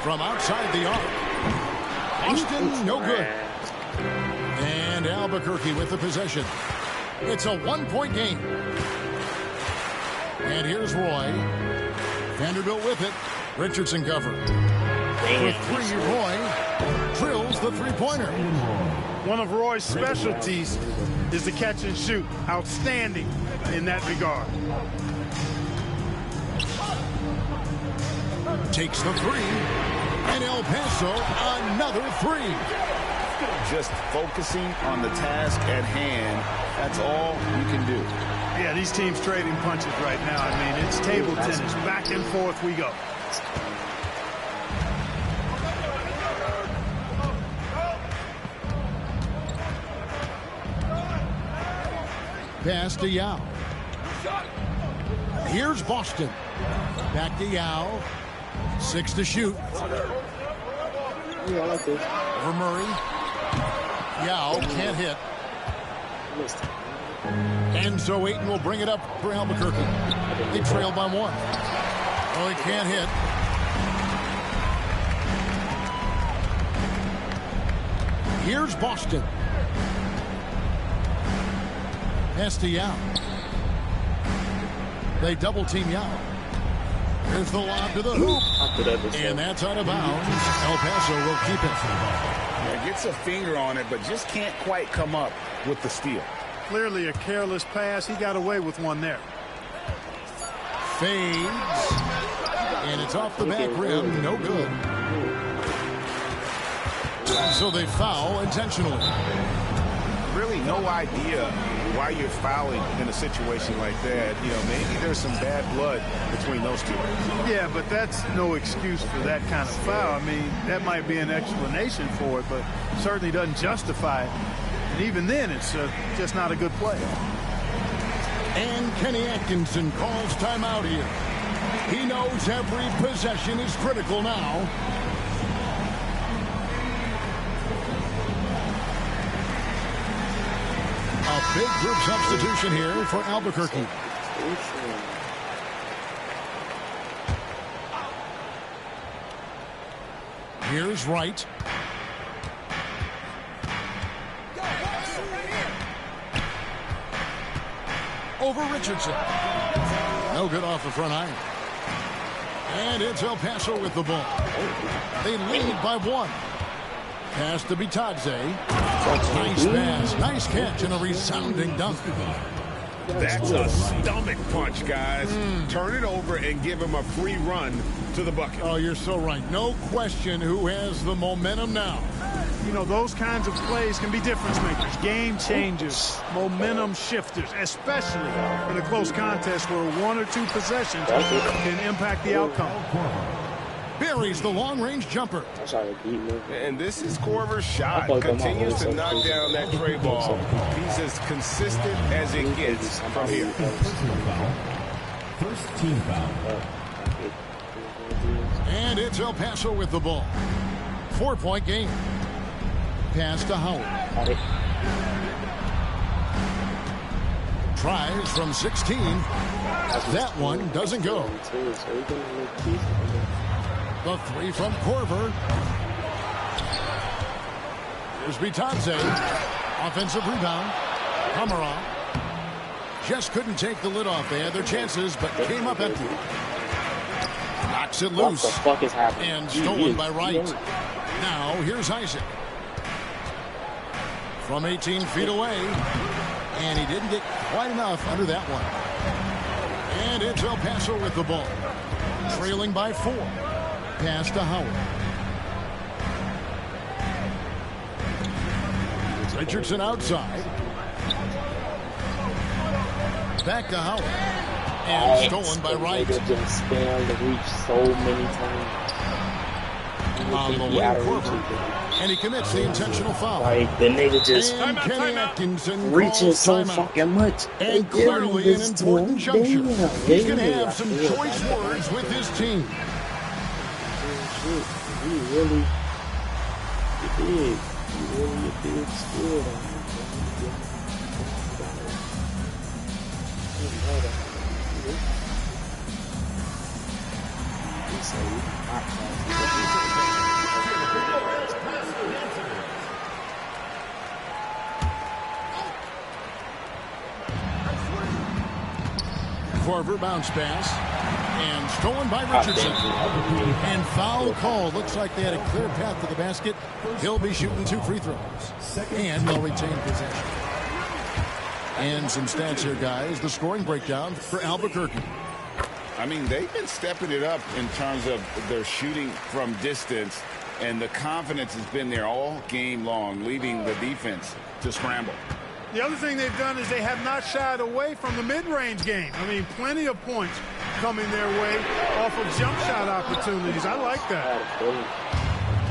From outside the arc. Boston, no good. And Albuquerque with the possession. It's a 1-point game. And here's Roy. Vanderbilt with it. Richardson cover. For 3, Roy drills the three-pointer. One of Roy's specialties is the catch and shoot. Outstanding in that regard. Takes the 3. And El Paso, another 3. Just focusing on the task at hand. That's all you can do. Yeah, these teams trading punches right now. I mean, it's table tennis. Back and forth we go. Pass to Yao. Here's Boston. Back to Yao. 6 to shoot. Over Murray. Yao can't hit. And so Ayton will bring it up for Albuquerque. They trail by 1. Oh, he can't hit. Here's Boston. Pass to Yao. They double team Yao. Here's the lob to the hoop. And that's out of bounds. El Paso will keep it. Yeah, gets a finger on it, but just can't quite come up with the steal. Clearly a careless pass. He got away with one there. Fades. And it's off the back rim. No good. So they foul intentionally. Really no idea why you're fouling in a situation like that. You know, maybe there's some bad blood between those two. Yeah, but that's no excuse for that kind of foul. I mean, that might be an explanation for it, but certainly doesn't justify it. And even then, it's just not a good play. And Kenny Atkinson calls timeout here. He knows every possession is critical now. A big group substitution here for Albuquerque. Here's Wright. Over Richardson. No good off the front iron. And it's El Paso with the ball. They lead by 1. Pass to Bitadze. Nice pass, nice catch, and a resounding dunk. That's a stomach punch, guys. Turn it over and give him a free run to the bucket. Oh, you're so right. No question who has the momentum now. You know, those kinds of plays can be difference makers, game changers, momentum shifters, especially in a close contest where 1 or 2 possessions can impact the outcome. Buries the long-range jumper. And this is Korver's shot. Continues to knock down that tray ball. He's as consistent as it gets from here. Personal foul. First team foul. And it's El Paso with the ball. 4-point game. Pass to Howard. Tries from 16. That one doesn't go. The 3 from Korver. Here's Bitadze. Offensive rebound. Kamara. Just couldn't take the lid off. They had their chances, but came up empty. Knocks it loose. What the fuck is happening? And stolen by Wright. Now, here's Isaac. From 18 feet away. And he didn't get quite enough under that one. And it's El Paso with the ball. Trailing by 4. Pass to Howard. Richardson outside. Back to Howard. And stolen by Wright. Spam the reach so many times. On the way, Korver. And he commits the intentional foul. Like, the nigga just And Kenny Atkinson reaching calls so timeout. fucking much. And clearly an important juncture. He's going to have some choice words with his team. He really did. He really did steal that. Korver bounce pass. And stolen by Richardson. And foul call. Looks like they had a clear path to the basket. He'll be shooting 2 free throws. And they'll retain possession. And some stats here, guys. The scoring breakdown for Albuquerque. I mean, they've been stepping it up in terms of their shooting from distance, and the confidence has been there all game long, leaving the defense to scramble. The other thing they've done is they have not shied away from the mid-range game. I mean, plenty of points coming their way off of jump shot opportunities. I like that.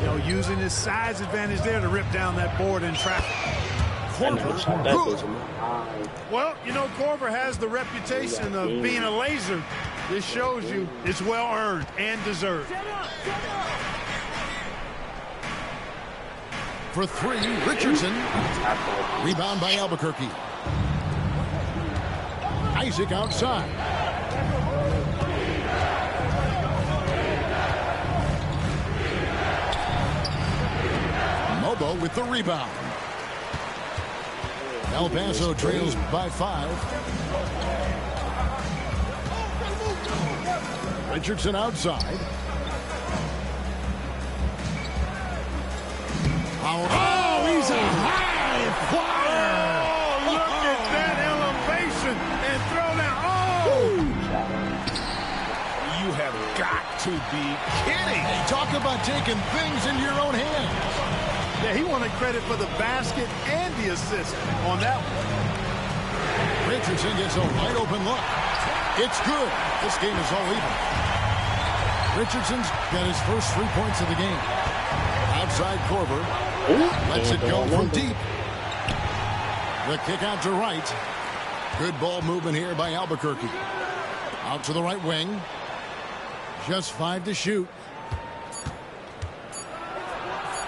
You know, using his size advantage there to rip down that board in traffic. Korver. Well, you know, Korver has the reputation of being a laser. This shows you it's well earned and deserved. For 3, Richardson. Rebound by Albuquerque. Isaac outside. Mobo with the rebound. El Paso trails by 5. Richardson outside. Oh, he's a high flyer. Oh, look at that elevation and throw down. Oh! You have got to taking things into your own hands. Yeah, he wanted credit for the basket and the assist on that one. Richardson gets a wide open look. It's good. This game is all even. Richardson's got his first 3 points of the game. Outside Korver. Lets it go from deep. The kick out to right. Good ball movement here by Albuquerque. Out to the right wing. Just 5 to shoot.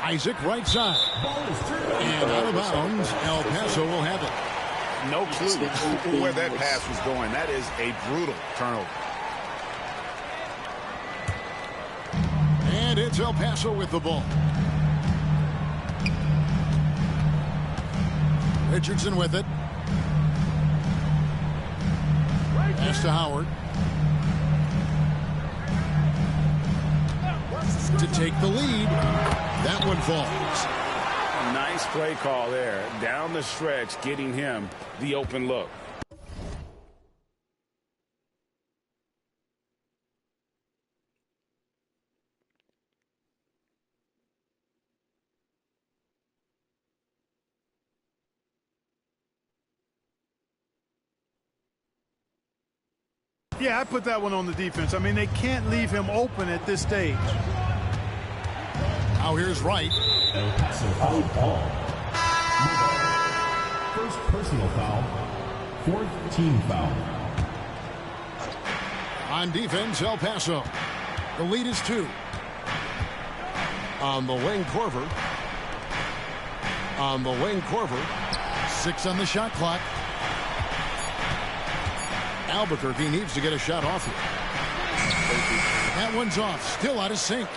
Isaac right side. And out of bounds. El Paso will have it. No clue where that pass was going. That is a brutal turnover. And it's El Paso with the ball. Richardson with it. Pass to Howard. To take the lead. That one falls. Nice play call there. Down the stretch, getting him the open look. Yeah, I put that one on the defense. I mean, they can't leave him open at this stage. Now here's Wright. El Paso foul ball. First personal foul. Fourth team foul. On defense, El Paso. The lead is 2. On the wing, Korver. On the wing, Korver. 6 on the shot clock. Albuquerque needs to get a shot off here. That one's off. Still out of sync.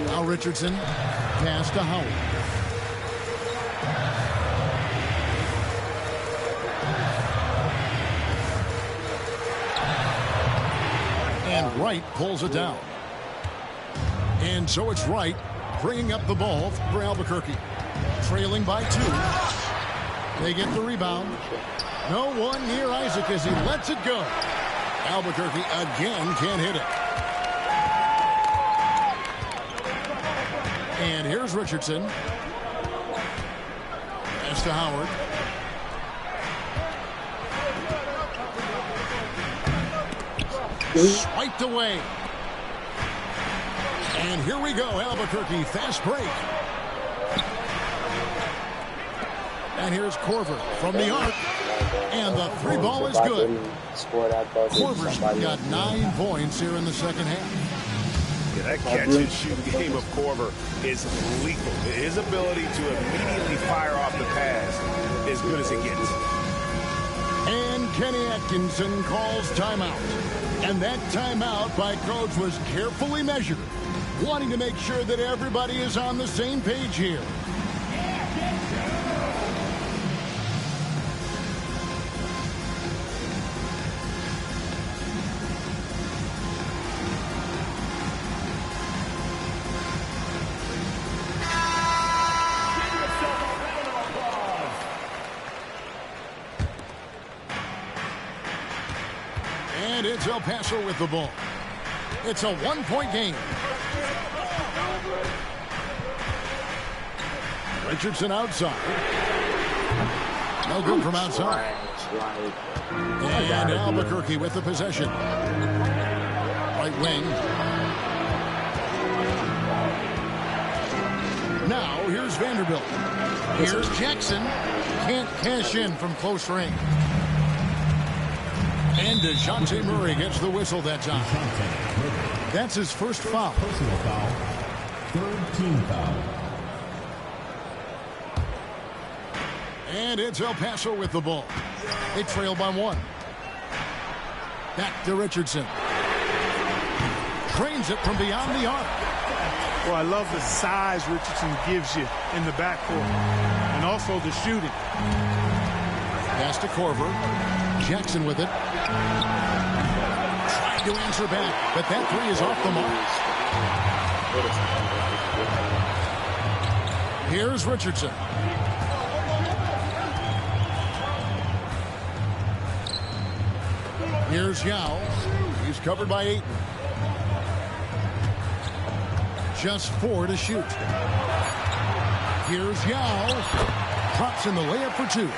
Now Richardson. Pass to Howard. And Wright pulls it down. And so it's Wright bringing up the ball for Albuquerque. Trailing by 2. They get the rebound. No one near Isaac as he lets it go. Albuquerque again can't hit it. And here's Richardson. Pass to Howard. Swiped away. And here we go, Albuquerque. Fast break. And here's Korver from the arc. And the 3 ball is good. Korver's got 9 points here in the second half. Yeah, that catch and shoot game of Korver is lethal. His ability to immediately fire off the pass as good as it gets. And Kenny Atkinson calls timeout. And that timeout by Coach was carefully measured, wanting to make sure that everybody is on the same page here. And it's El Paso with the ball. It's a 1-point game. Richardson outside. No good from outside. And Albuquerque with the possession. Right wing. Now here's Vanderbilt. Here's Jackson. Can't cash in from close range. And DeJounte Murray gets the whistle that time. That's his first foul. Personal foul. Third team foul. And it's El Paso with the ball. They trail by 1. Back to Richardson. Trains it from beyond the arc. Well, I love the size Richardson gives you in the backcourt. And also the shooting. Pass to Korver. Jackson with it. Trying to answer back, but that 3 is off the mark. Here's Richardson. Here's Yao. He's covered by 8. Just 4 to shoot. Here's Yao. Drops in the layup for 2. And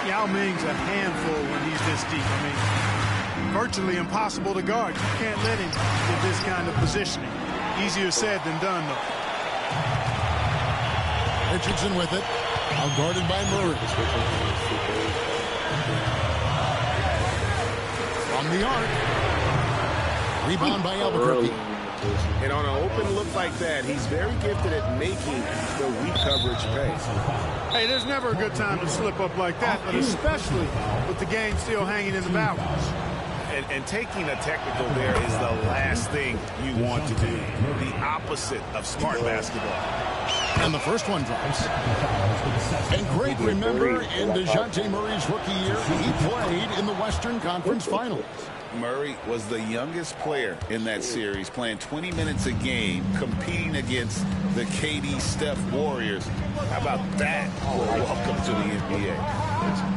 Yao Ming's a handful when he's this deep. I mean, virtually impossible to guard. You can't let him get this kind of positioning. Easier said than done, though. Richardson with it. Now guarded by Murray. From the arc. Rebound by Albuquerque. And on an open look like that, he's very gifted at making the weak coverage pay. Hey, there's never a good time to slip up like that, but especially with the game still hanging in the balance. And taking a technical there is the last thing you want to do. The opposite of smart basketball. And the first one drops. And great, remember, in DeJounte Murray's rookie year, he played in the Western Conference Finals. Murray was the youngest player in that series, playing 20 minutes a game, competing against the KD Steph Warriors. How about that? Welcome to the NBA.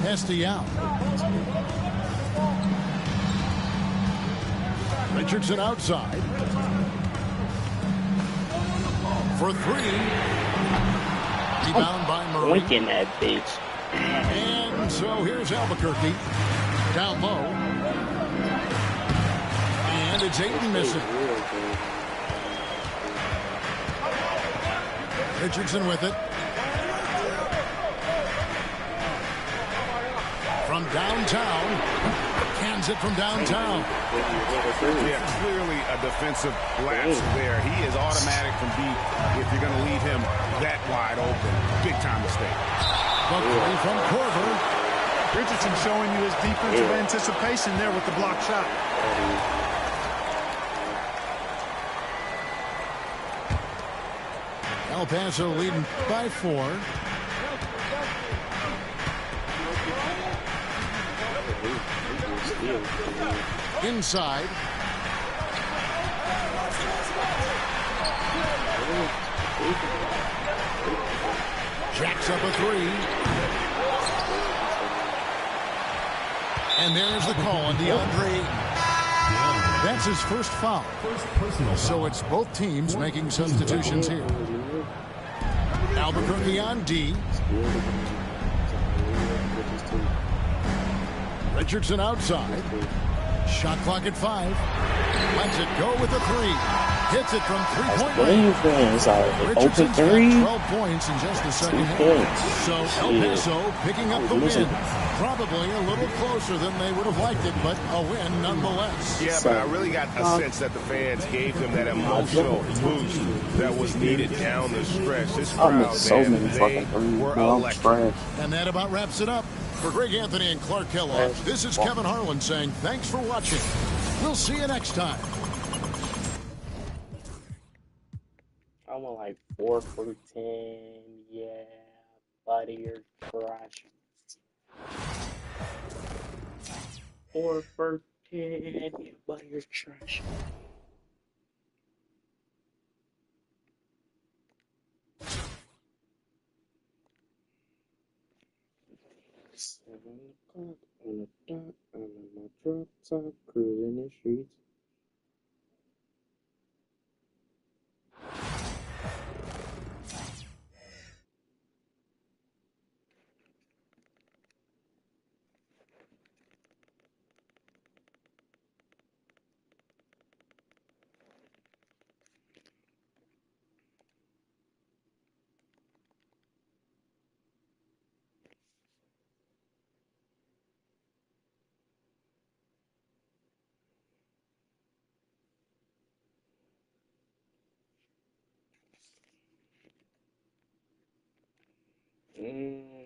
Hesty out. Richardson outside. For 3. Rebound by Murray. Winking that bitch. And so here's Albuquerque. Down low. And it's Ayton missing. Richardson with it. From downtown. Cans it from downtown. Yeah, clearly a defensive lapse there. He is automatic from deep if you're going to leave him that wide open. Big time mistake. The 3 from Korver. Richardson showing you his defensive anticipation there with the block shot. El Paso leading by 4. Inside. Jacks up a 3. And there's the call on DeAndre. That's his first foul. So it's both teams making substitutions here. Albuquerque on D. Richardson outside. Shot clock at 5. Lets it go with a 3. Hits it from 3-point range. Open 3. 12 points in just the second half. So El Paso picking up the win. Probably a little closer than they would have liked it, but a win nonetheless. Yeah, but I really got a sense that the fans gave them that emotional boost that was needed down the stretch. This crowd, they were electric. And that about wraps it up. For Greg Anthony and Clark Kellogg, this is Kevin Harlan saying thanks for watching. We'll see you next time. I went like 4 for 10. Yeah, buddy, you're trash. 4 for 10. Buddy, you're trash. Seven o'clock on the dot. I'm in my drop top, cruising the streets.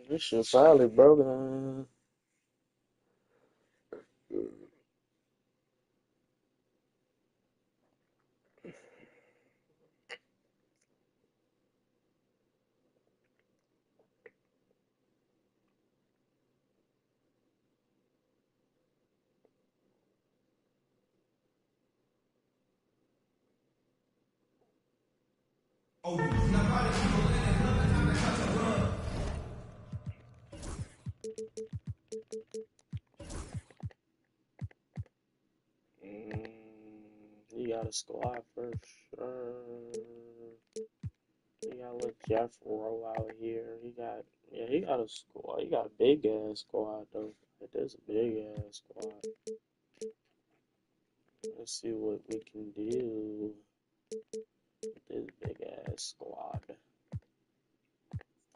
This shit finally broken. squad for sure. He got little Jeff Rowe out here. He got a squad. He got a big ass squad though. Like, there's a big ass squad. Let's see what we can do with this big ass squad.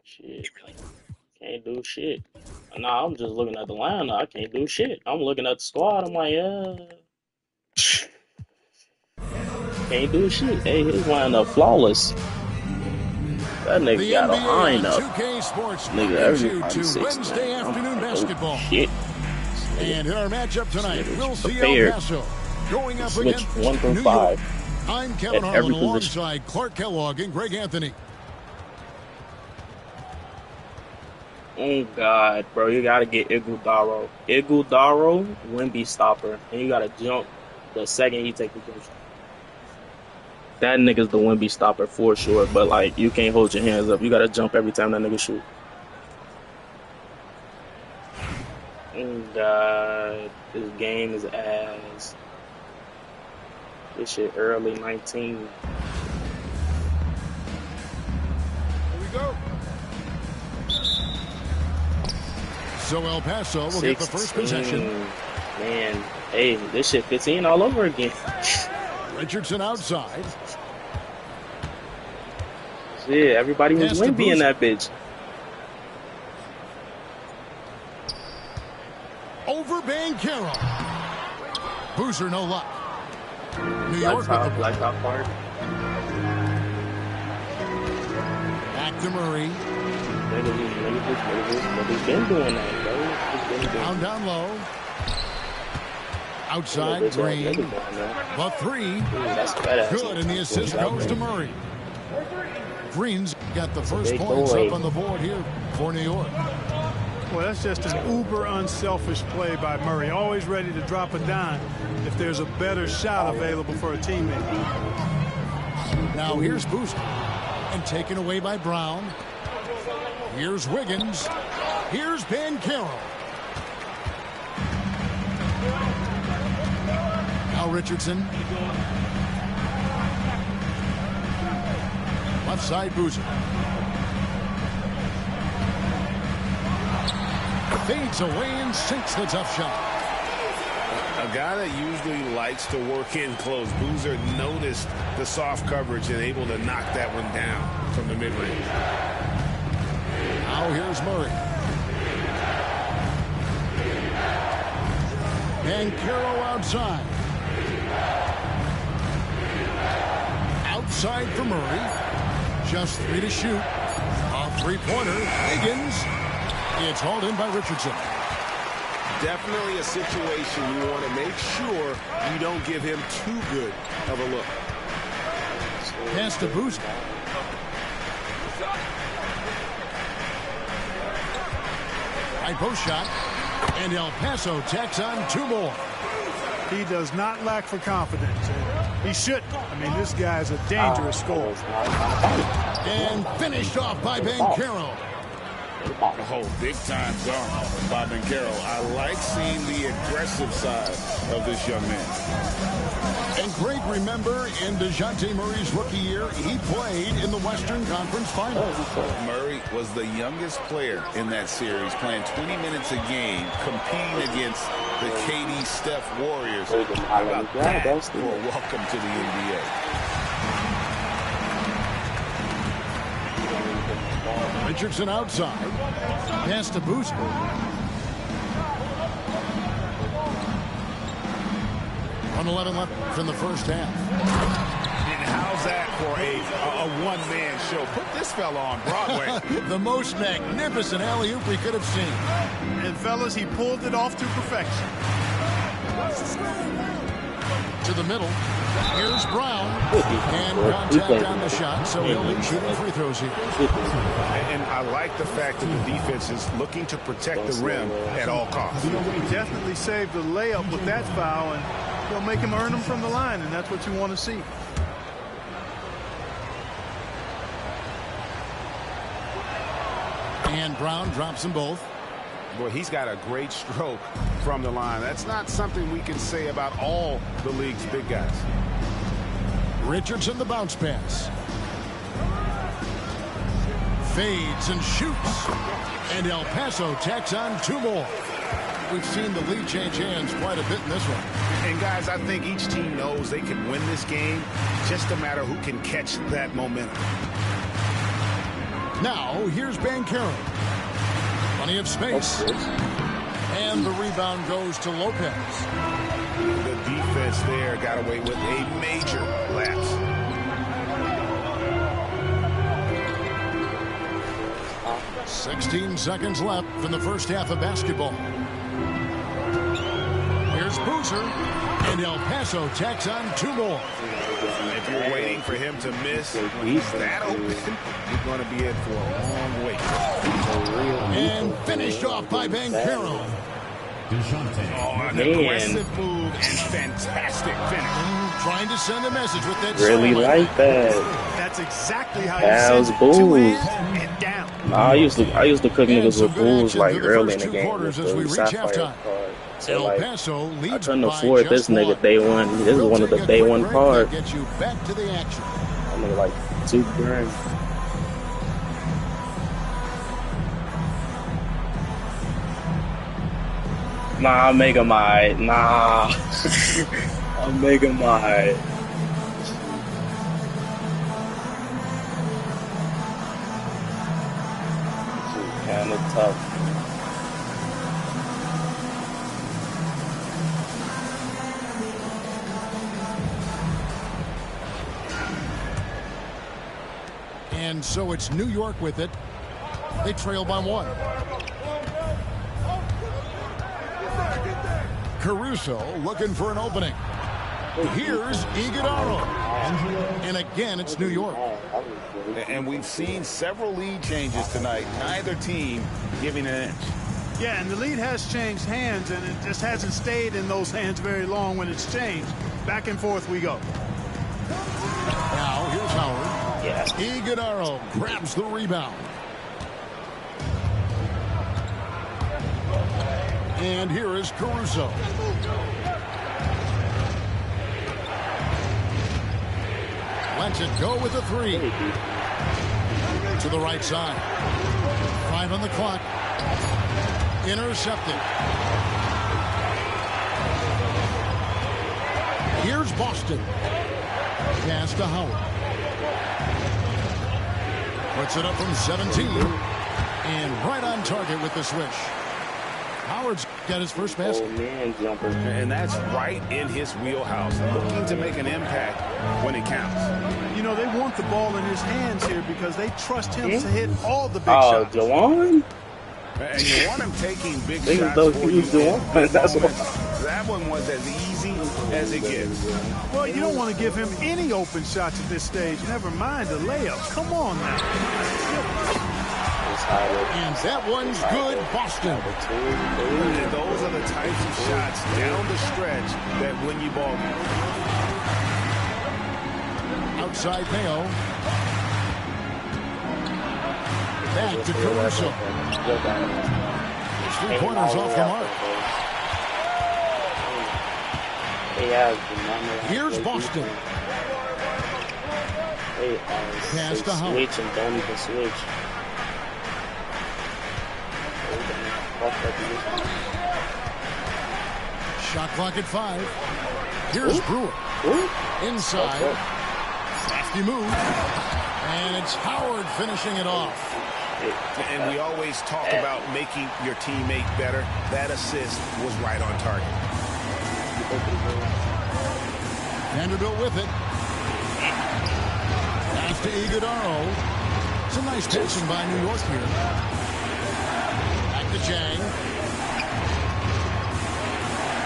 Shit. Can't do shit. Nah, I'm just looking at the lineup. I can't do shit. I'm looking at the squad. I'm like, yeah. Can't do shit. Hey, his lineup flawless. That nigga The got a NBA lineup. 2K Sports Nigga, brings you everybody to 6 Wednesday man. afternoon basketball. Oh, shit. And in our matchup tonight, Niggas we'll see El prepared. Paso going up Switch against 1 through New 5. York. I'm Kevin At every Harlan position. alongside Clark Kellogg and Greg Anthony. Oh, God, bro. You got to get Iguodaro. Iguodaro, Wemby stopper. And you got to jump the second he take the position. That nigga's the Wemby stopper for sure. But, like, you can't hold your hands up. You got to jump every time that nigga shoot. Oh, God. This game is ass. This shit early 19. Here we go. So El Paso will get the first 16. possession. Man, hey, this shit 15 all over again. Richardson outside. Shit, everybody was Pass to Wemby in Boozer. that bitch. Over Banchero. Boozer, no luck. New York with the Black top part. back to Murray. Niggas been doing that, bro. Niggas been doing Down, down low. Outside, Niggas Green. doing that. The three. Ooh, that's badass. Good, and the assist goes to Murray. Green's got the first big points boy. up on the board here for New York. Well, that's just an uber unselfish play by Murray. Always ready to drop a dime if there's a better shot available for a teammate. Now here's Boozer. And taken away by Brown. Here's Wiggins. Here's Banchero. Now Richardson. Left side Boozer. Fades away and sinks the tough shot. A guy that usually likes to work in close. Boozer noticed the soft coverage and able to knock that one down from the mid-range. Now here's Murray. Banchero outside. Outside for Murray. Just 3 to shoot. A three-pointer. Wiggins. It's hauled in by Richardson. Definitely a situation you want to make sure you don't give him too good of a look. Pass to Boozer. Right post shot. And El Paso tacks on 2 more. He does not lack for confidence. He shouldn't. I mean, this guy's a dangerous scorer. And finished off by Banchero. Oh, big time dunk by Banchero. I like seeing the aggressive side of this young man. And Greg, remember, in DeJounte Murray's rookie year, he played in the Western Conference Finals. Murray was the youngest player in that series, playing 20 minutes a game, competing against the KD Steph Warriors. How about that for a welcome to the NBA? Richardson outside. Pass to Boozer. On 11 left in the first half. And how's that for a one-man show? Put this fella on Broadway. The most magnificent alley-oop we could have seen. And, fellas, he pulled it off to perfection. To the middle. Here's Brown. And contact on the shot, so he'll be shooting free throws here. And I like the fact that the defense is looking to protect the rim at all costs. He definitely saved the layup with that foul, and he'll make him earn them from the line, and that's what you want to see. And Brown drops them both. Boy, he's got a great stroke from the line. That's not something we can say about all the league's big guys. Richardson the bounce pass. Fades and shoots. And El Paso tacks on 2 more. We've seen the lead change hands quite a bit in this one. And guys, I think each team knows they can win this game. Just a matter who can catch that momentum. Now, here's Banchero. Plenty of space. And the rebound goes to Lopez. The defense there got away with a major lapse. Uh, 16 seconds left in the first half of basketball. Here's Boozer. And El Paso tacks on 2 more. If you're waiting for him to miss when he's that open, you're going to be in for a long wait. And finished off by Banchero. Oh, an aggressive move and fantastic finish. Trying to send a message with that. Really like that. That's exactly how That you was send it. 2 Bulls. hands and down. Nah, I used to cook niggas with Bulls like to the early first in the 2 game quarters with as we the reach Sapphire halftime. card. So El like, Paso leads I couldn't by afford this just 1. nigga day one. This is one of the We'll day take a one quick break cards. that gets you back to the action. I mean, like $2 grand. Nah, I'm making my nah. I'm making my. Kind of tough. And so it's New York with it. They trail by 1. Caruso looking for an opening. Here's Iguodala. And again, it's New York. And we've seen several lead changes tonight. Neither team giving an inch. Yeah, and the lead has changed hands, and it just hasn't stayed in those hands very long when it's changed. Back and forth we go. Now, here's Howard. Yeah. Iguodala grabs the rebound. And here is Caruso. Lets it go with a 3. To the right side. 5 on the clock. Intercepted. Here's Boston. Pass to Howard. Puts it up from 17. And right on target with the swish. Howard's got his first basket. Oh man, jumper. And that's right in his wheelhouse. Looking to make an impact when it counts. You know, they want the ball in his hands here because they trust him to hit all the big Oh, shots. Jawan? And you want him taking big Think shots those for he you. was doing. That's what. That one was as easy as it gets. Well, you don't want to give him any open shots at this stage. Never mind the layup. Come on now. And that one's good, Boston. And those are the types of shots down the stretch that win you ball games. Outside Mayo. Back to Caruso. 3 pointers off the mark. Here's Boston. Pass to Howard. Switch and don't even switch. Shot clock at 5. Here's Brewer. Inside. Safety move. And it's Howard finishing it off. And we always talk about making your teammate better. That assist was right on target. Vanderbilt with it. Pass to Iguodala. Some nice passing by New York here. Back to Chang.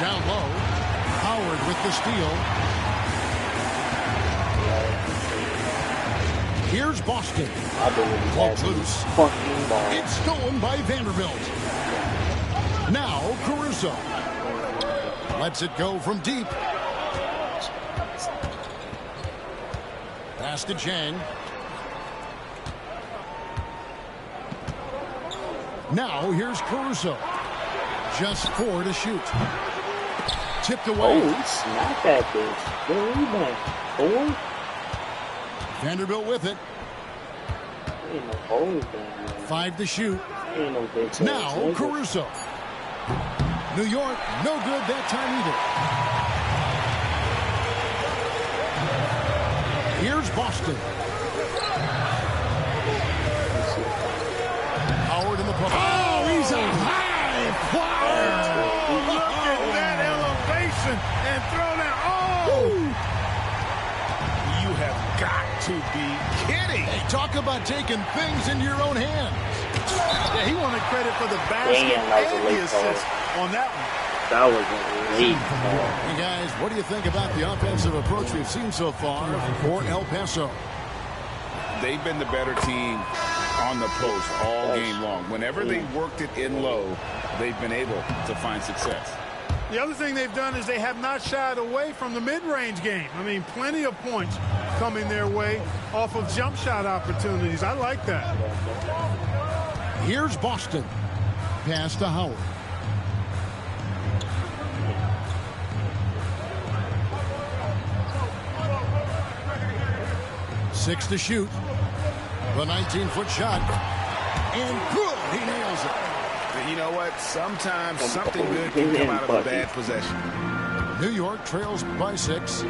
Down low. Howard with the steal. Here's Boston. Walks loose. It's stolen by Vanderbilt. Now Caruso. Lets it go from deep. Pass to Chang. Now here's Caruso. Just 4 to shoot. Tipped away. Oh, he smacked that bitch. Good rebound. 4? Vanderbilt with it. Ain't no holes down there. 5 to shoot. Ain't no big time. Now Caruso. New York, no good that time either. Here's Boston. Howard in the post. Oh, he's a high flyer. Look at that elevation and throw that. Oh! You have got to be kidding. Hey, talk about taking things into your own hands. Yeah, he wanted credit for the basket Damn, that was a and the late assist on that one. That was a late call. Hey, guys, what do you think about the offensive approach we've seen so far for El Paso? They've been the better team on the post all game long. Whenever they worked it in low, they've been able to find success. The other thing they've done is they have not shied away from the mid-range game. I mean, plenty of points coming their way off of jump shot opportunities. I like that. Here's Boston. Pass to Howard. Six to shoot. The 19-foot shot. And good. He nails it. But you know what? Sometimes something good can come out of a bad possession. New York trails by 6.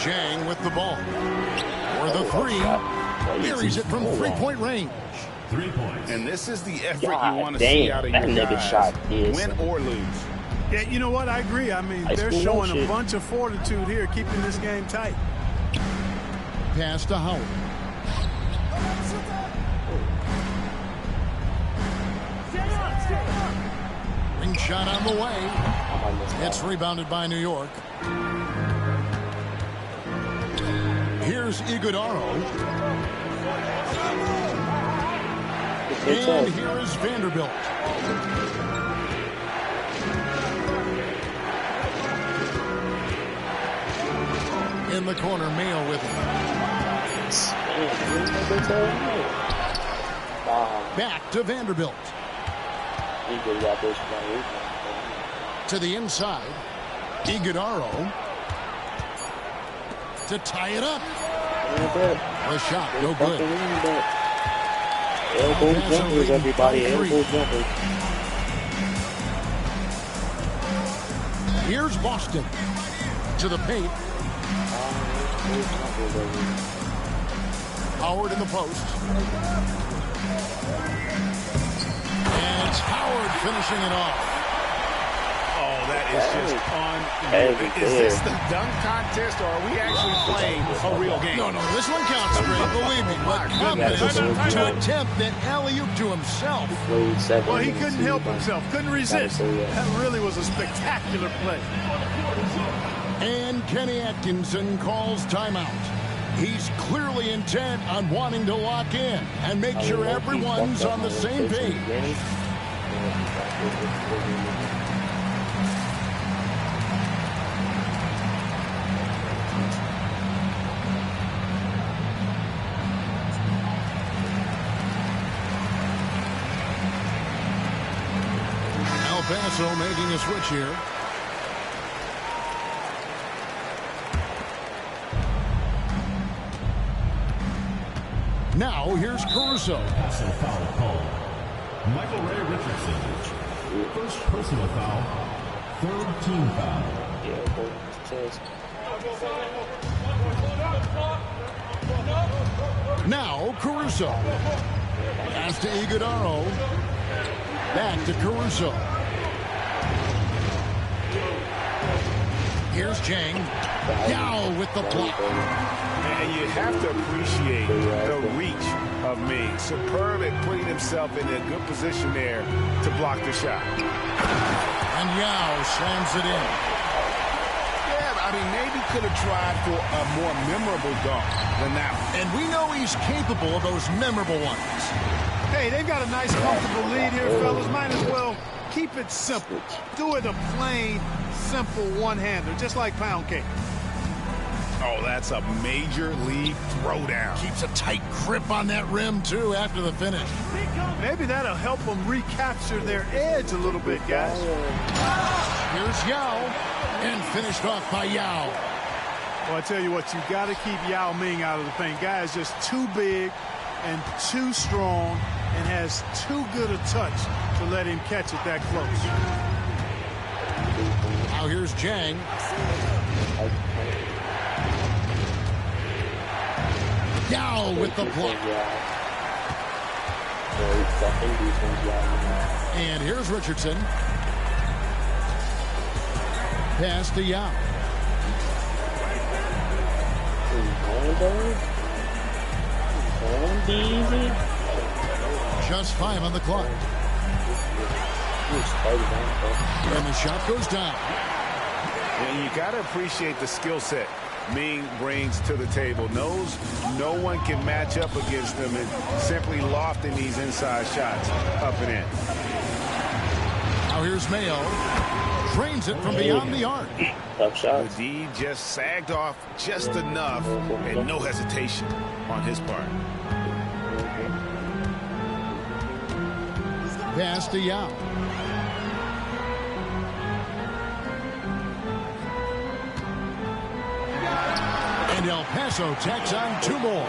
Chang with the ball. For the 3. Carries it from three-point range. 3 points. And this is the effort God you want to damn, see out of your that nigga guys, shot is- win or lose. Yeah, you know what? I agree. I mean, High they're school showing a shit. bunch of fortitude here, keeping this game tight. Pass to Howard. Ring shot on the way. It's rebounded by New York. Here's Iguodaro. And here is Vanderbilt. In the corner, Mayo with it. Back to Vanderbilt. To the inside. Iguodaro. To tie it up. The shot, no good. Elbow jumpers, everybody. Elbow jumpers. Here's Boston. To the paint. Howard in the post. And it's Howard finishing it off. Oh, that is just unbelievable. Is this the dunk contest, or are we actually playing a real game? No, this one counts, Greg, believe me. But confidence to attempt that alley-oop to himself. Well, he couldn't help himself, couldn't resist. That really was a spectacular play. And Kenny Atkinson calls timeout. He's clearly intent on wanting to lock in and make sure everyone's on the same page. El Paso making a switch here. Now, here's Caruso. Personal foul called. Michael Ray Richardson. First personal foul. Third team foul. Now, Caruso. Pass to Iguodaro. Back to Caruso. Here's Chang. Yao with the block. And you have to appreciate the reach of Ming. Superb at putting himself in a good position there to block the shot. And Yao slams it in. Yeah, I mean, maybe could have tried for a more memorable dunk than that one. And we know he's capable of those memorable ones. Hey, they've got a nice, comfortable lead here, fellas. Might as well keep it simple. Do it a plain, simple one-hander, just like pound cake. Oh, that's a major league throwdown. Keeps a tight grip on that rim, too, after the finish. Maybe that'll help them recapture their edge a little bit, guys. Here's Yao. And finished off by Yao. Well, I tell you what, you got to keep Yao Ming out of the paint. Guy is just too big and too strong and has too good a touch to let him catch it that close. Now here's Jang. Yao with the block. And here's Richardson. Pass to Yao. Just 5 on the clock. And the shot goes down. And you got to appreciate the skill set Ming brings to the table. Knows no one can match up against him and simply lofting these inside shots up and in. Now here's Mayo. Drains it from beyond the arc. Tough shot. The D just sagged off just enough and no hesitation on his part. Pass to Yao. And El Paso tacks on 2 more.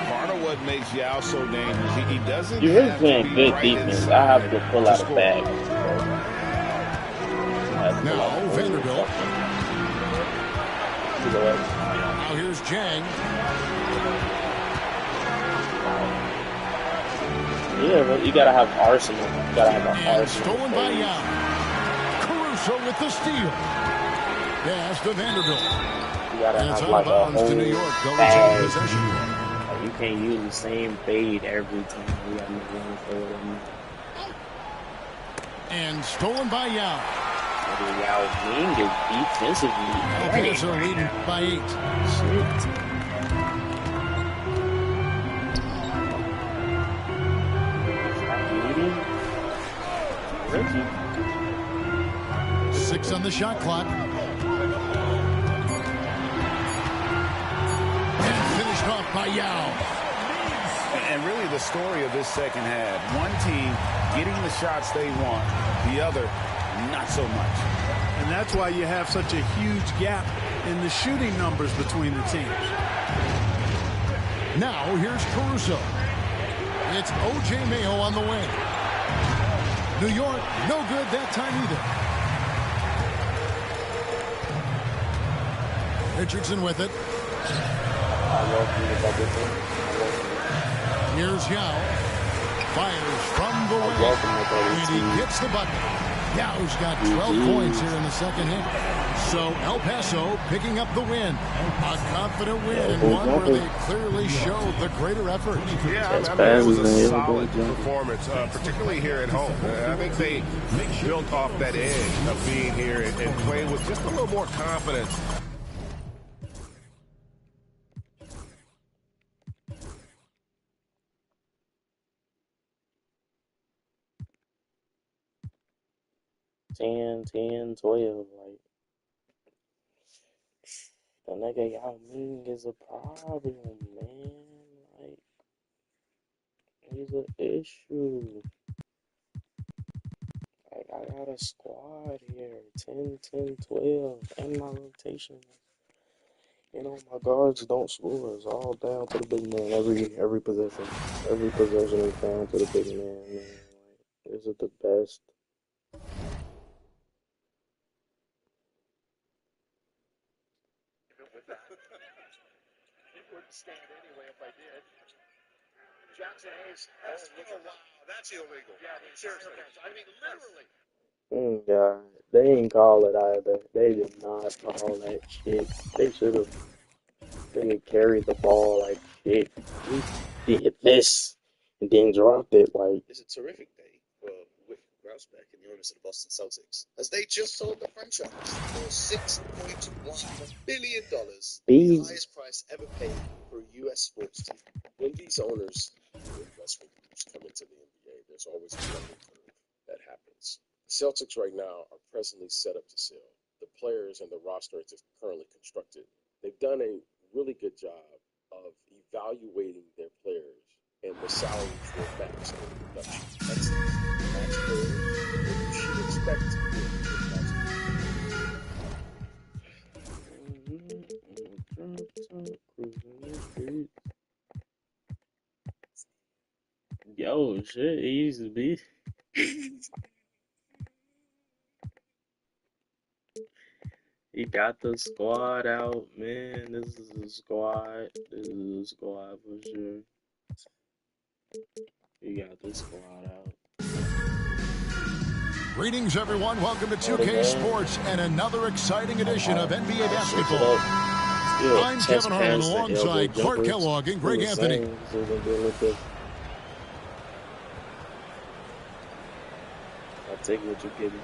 Part of what makes Yao so dangerous, he doesn't You're really have playing to be good right defense. inside I have to pull out a score. bag. Now Vanderbilt. Now here's Jang. Yeah, but you gotta have arsenal. You gotta have an And arsenal. stolen by Yao. Caruso with the steal. Pass to Vanderbilt. You gotta And it's have out like of a bounds whole to New York. They'll bag. retain possession. Like, you can't use the same fade every time. You gotta make one fade. And stolen by Yao. Yao Ming is defensively. El Paso leading by 8. Shit. 6 on the shot clock. And finished off by Yao. And really the story of this second half, one team getting the shots they want, the other not so much. And that's why you have such a huge gap in the shooting numbers between the teams. Now here's Caruso. It's O.J. Mayo on the wing. New York, no good that time either. Richardson with it. Here's Yao. Fires from the wing. And he hits the bucket. Yao's got 12 points here in the second half. So El Paso picking up the win. A confident win and one where they clearly showed the greater effort. Yeah, I mean, it was a solid performance, particularly here at home. I think they built off that edge of being here and playing with just a little more confidence. Ten, 12, like the nigga Yao Ming is a problem, man. Like he's an issue. Like I got a squad here, 10, 12, and my rotation. You know, my guards don't score. It's all down to the big man every possession. Every possession is down to the big man, man. Like, this is the best. Stand anyway if I did. Jackson Hayes. Oh, wow. That's illegal. Yeah, seriously. I mean, literally. Yeah, they ain't call it either. They did not call that shit. They should have. They carried the ball like shit. He did this and then dropped it like. It's a terrific day for Wyc Grousbeck and the owners of the Boston Celtics, as they just sold the franchise for $6.1 billion, the highest price ever paid for a U.S. sports team. When these owners or investment groups come into the NBA, there's always a learning curve that happens. The Celtics right now are presently set up to sell. The players and the roster as it's currently constructed, they've done a really good job of evaluating their players and the salaries will match their production. That's what you should expect. Yo, shit, it used to be. He got the squad out, man. This is a squad. This is a squad for sure. He got the squad out. Greetings, everyone. Welcome to 2K Sports and another exciting edition of NBA basketball. I'm Kevin Harlan alongside Clark Kellogg and Greg Anthony. I'll take what you give me.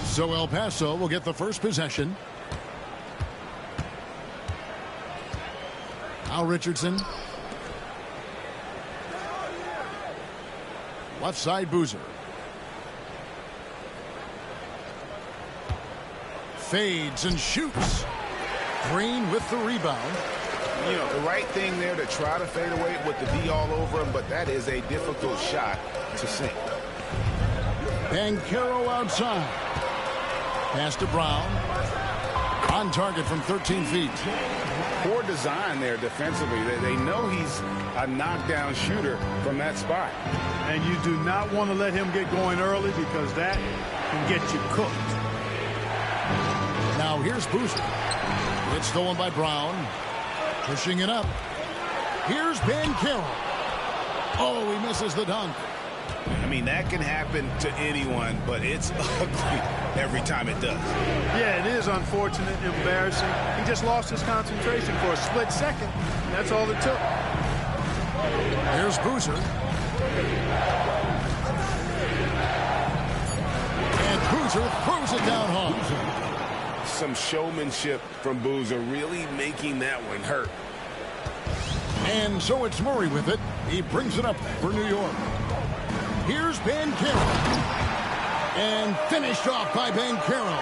So El Paso will get the first possession. Al Richardson. Left side Boozer. Fades and shoots. Green with the rebound. You know, the right thing there to try to fade away with the D all over him, but that is a difficult shot to sink. Banchero outside. Pass to Brown. On target from 13 feet. Poor design there defensively. They know he's a knockdown shooter from that spot. And you do not want to let him get going early because that can get you cooked. Now here's Boozer. It's stolen by Brown. Pushing it up. Here's Banchero. Oh, he misses the dunk. I mean, that can happen to anyone, but it's ugly every time it does. Yeah, it is unfortunate, embarrassing. He just lost his concentration for a split second. That's all it took. Here's Boozer. And Boozer throws it down hard. Some showmanship from Boozer, really making that one hurt. And so it's Murray with it. He brings it up for New York. Here's Banchero. And finished off by Banchero.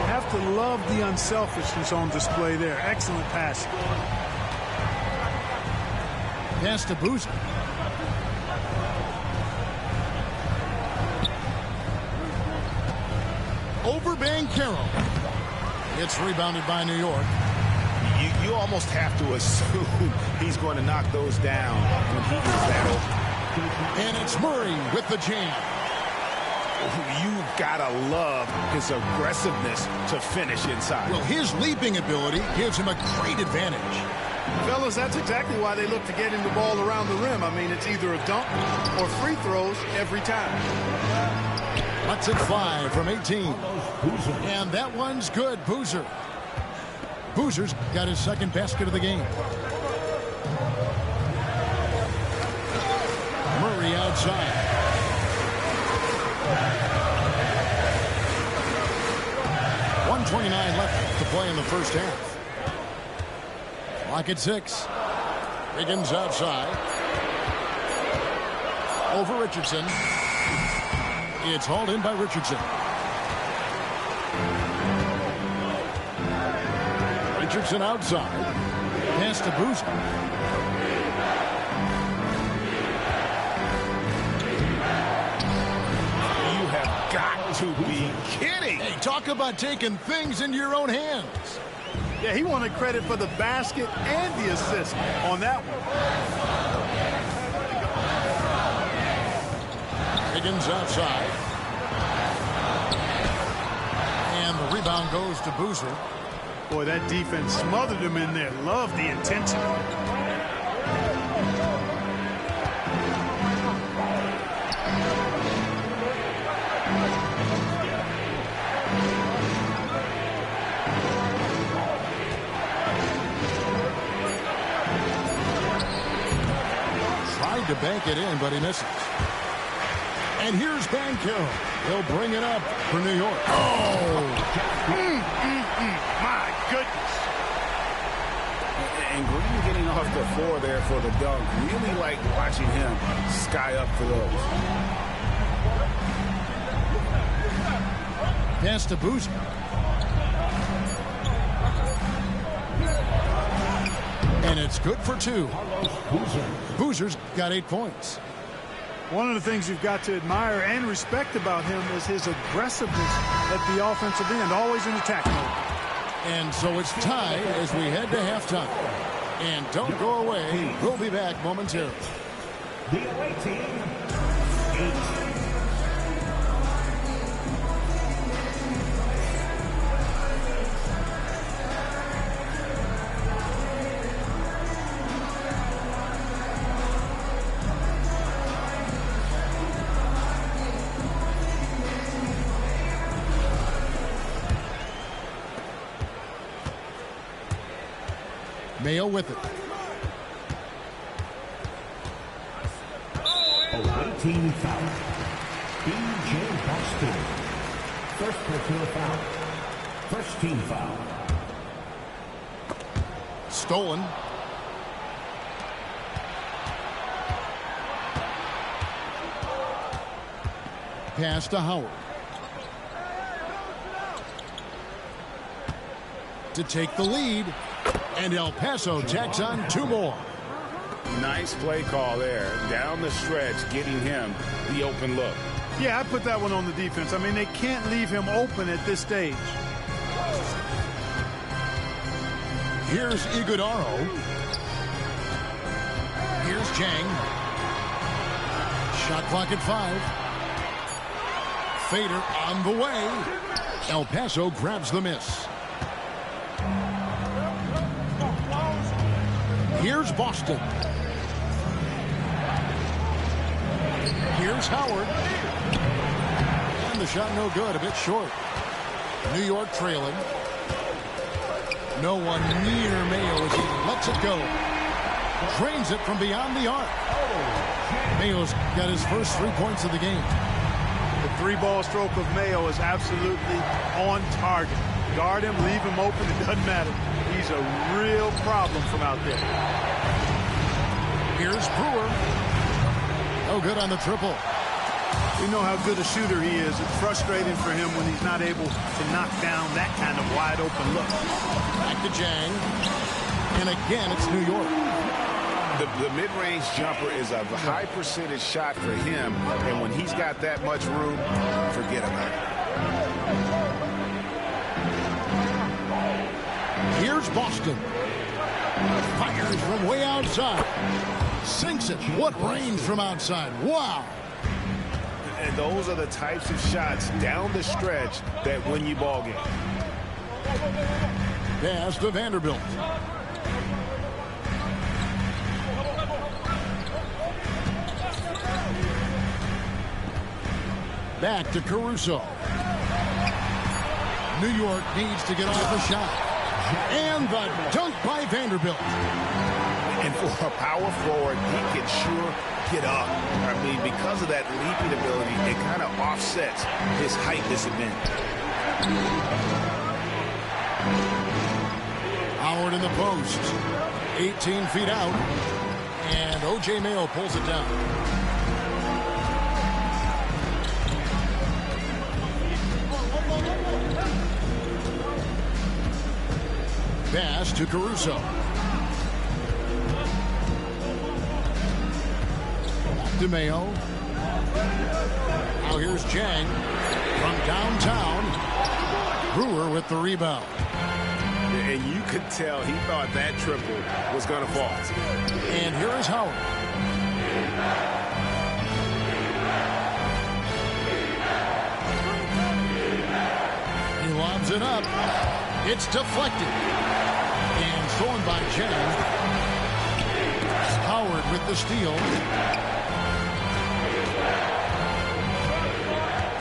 You have to love the unselfishness on display there. Excellent pass. Pass to Boozer. Over Banchero. It's rebounded by New York. You almost have to assume he's going to knock those down when he is that open. And it's Murray with the jam. You've got to love his aggressiveness to finish inside. Well, his leaping ability gives him a great advantage. Fellas, that's exactly why they look to get him the ball around the rim. I mean, it's either a dunk or free throws every time. Let's it fly from 18. And that one's good, Boozer. Boozer's got his second basket of the game. Murray outside. .129 left to play in the first half. Clock at 6. Higgins outside. Over Richardson. It's hauled in by Richardson. Richardson outside. Pass to Boozer. You have got to be kidding. Hey, talk about taking things into your own hands. Yeah, he wanted credit for the basket and the assist on that one. Higgins outside. And the rebound goes to Boozer. Boy, that defense smothered him in there. Love the intensity. Tried to bank it in, but he misses. And here's Banchero. He'll bring it up for New York. Oh! My goodness. And Green getting off the floor there for the dunk. Really like watching him sky up for those. Pass to Boozer. And it's good for 2. Boozer's got 8 points. One of the things you've got to admire and respect about him is his aggressiveness at the offensive end, always in attack mode. And so it's tied as we head to halftime. And don't go away. We'll be back momentarily. The away team, 8. Mayo with it. Away team foul. B.J. Boston. First personal foul. First team foul. Stolen. Pass to Howard. To take the lead. And El Paso tacks on 2 more. Nice play call there. Down the stretch, getting him the open look. Yeah, I put that one on the defense. I mean, they can't leave him open at this stage. Here's Iguodaro. Here's Jang. Shot clock at 5. Fader on the way. El Paso grabs the miss. Here's Boston. Here's Howard. And the shot no good, a bit short. New York trailing. No one near Mayo as he lets it go. Drains it from beyond the arc. Mayo's got his first 3 points of the game. The 3-ball stroke of Mayo is absolutely on target. Guard him, leave him open, it doesn't matter. He's a real problem from out there. Here's Brewer. No good on the triple. We know how good a shooter he is. It's frustrating for him when he's not able to knock down that kind of wide open look. Back to Jang. And again, it's New York. The mid-range jumper is a high percentage shot for him. And when he's got that much room, forget about it. Here's Boston. Fires from way outside. Sinks it. What range from outside. Wow. And those are the types of shots down the stretch that win you ball game. Pass to Vanderbilt. Back to Caruso. New York needs to get off the shot. And the dunk by Vanderbilt. And for a power forward, he can sure get up. I mean, because of that leaping ability, it kind of offsets his height disadvantage. Howard in the post. 18 feet out. And O.J. Mayo pulls it down. Pass to Caruso. Back to Mayo. Now here's Jang from downtown. Brewer with the rebound. And you could tell he thought that triple was going to fall. And here is Howard. He lobs it up. It's deflected. And stolen by Jang. Howard with the steal.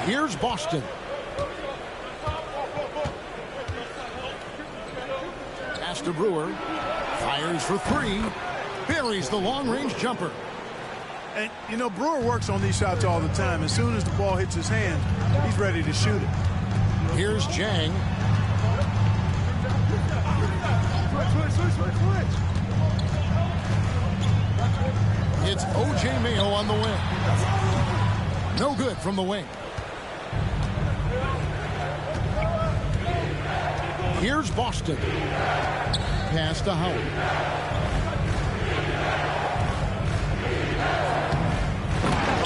Here's Boston. Pass to Brewer. Fires for 3. Buries the long-range jumper. And, you know, Brewer works on these shots all the time. As soon as the ball hits his hand, he's ready to shoot it. Here's Jang. It's O.J. Mayo on the wing. No good from the wing. Here's Boston. Pass to Howard.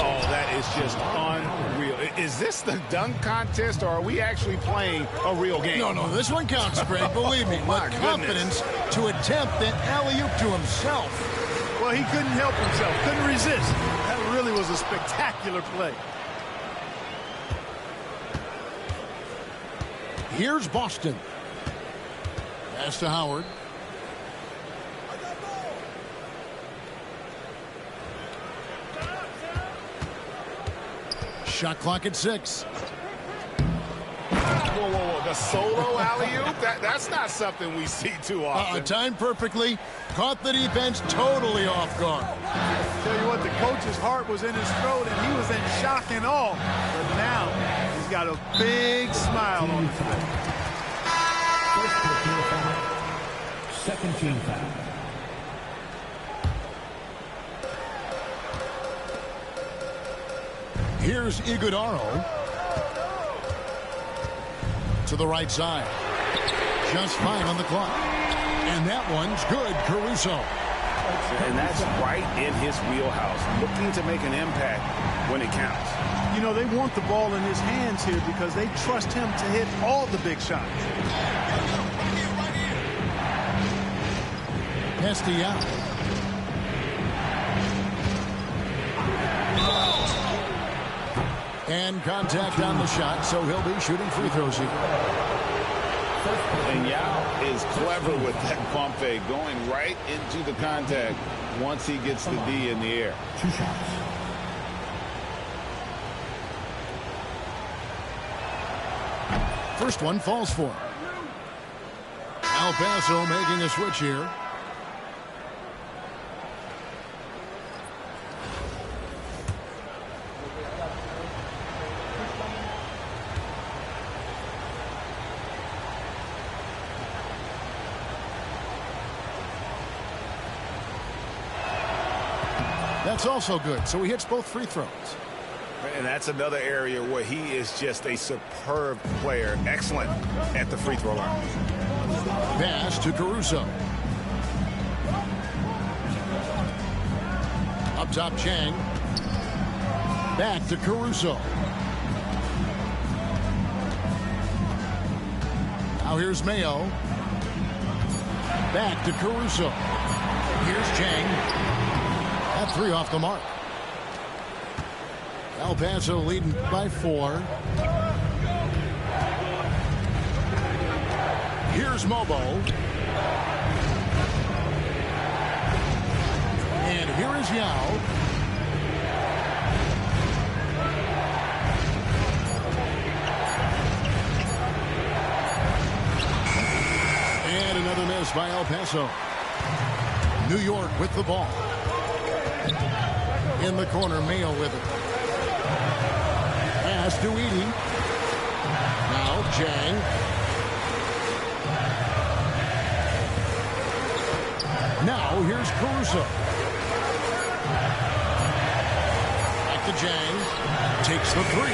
Oh, that is just unreal. Is this the dunk contest, or are we actually playing a real game? No, this one counts, Greg. Believe me. My With confidence to attempt an alley-oop to himself. Well, he couldn't help himself. Couldn't resist. That really was a spectacular play. Here's Boston. Pass to Howard. Shot clock at 6. Whoa. The solo alley-oop? That's not something we see too often. Timed perfectly. Caught the defense totally off guard. Tell you what, the coach's heart was in his throat, and he was in shock and awe. But now, he's got a big smile on his face. First personal foul. Second team foul. Here's Iguodaro. To the right side. Just fine on the clock. And that one's good, Caruso. And that's right in his wheelhouse, looking to make an impact when it counts. You know, they want the ball in his hands here because they trust him to hit all the big shots. Castillo. And contact on the shot, so he'll be shooting free throws here. And Yao is clever with that pump fake, going right into the contact once he gets the D in the air. 2 shots. First one falls for him. El Paso making a switch here. That's also good, so he hits both free throws. And that's another area where he is just a superb player. Excellent at the free throw line. Pass to Caruso. Up top, Chang. Back to Caruso. Now here's Mayo. Back to Caruso. Here's Chang. That 3 off the mark. El Paso leading by 4. Here's Mobo. And here is Yao. And another miss by El Paso. New York with the ball. In the corner, Mayo with it. Pass to Edey. Now Chang. Now here's Caruso. Back to Chang. Takes the 3.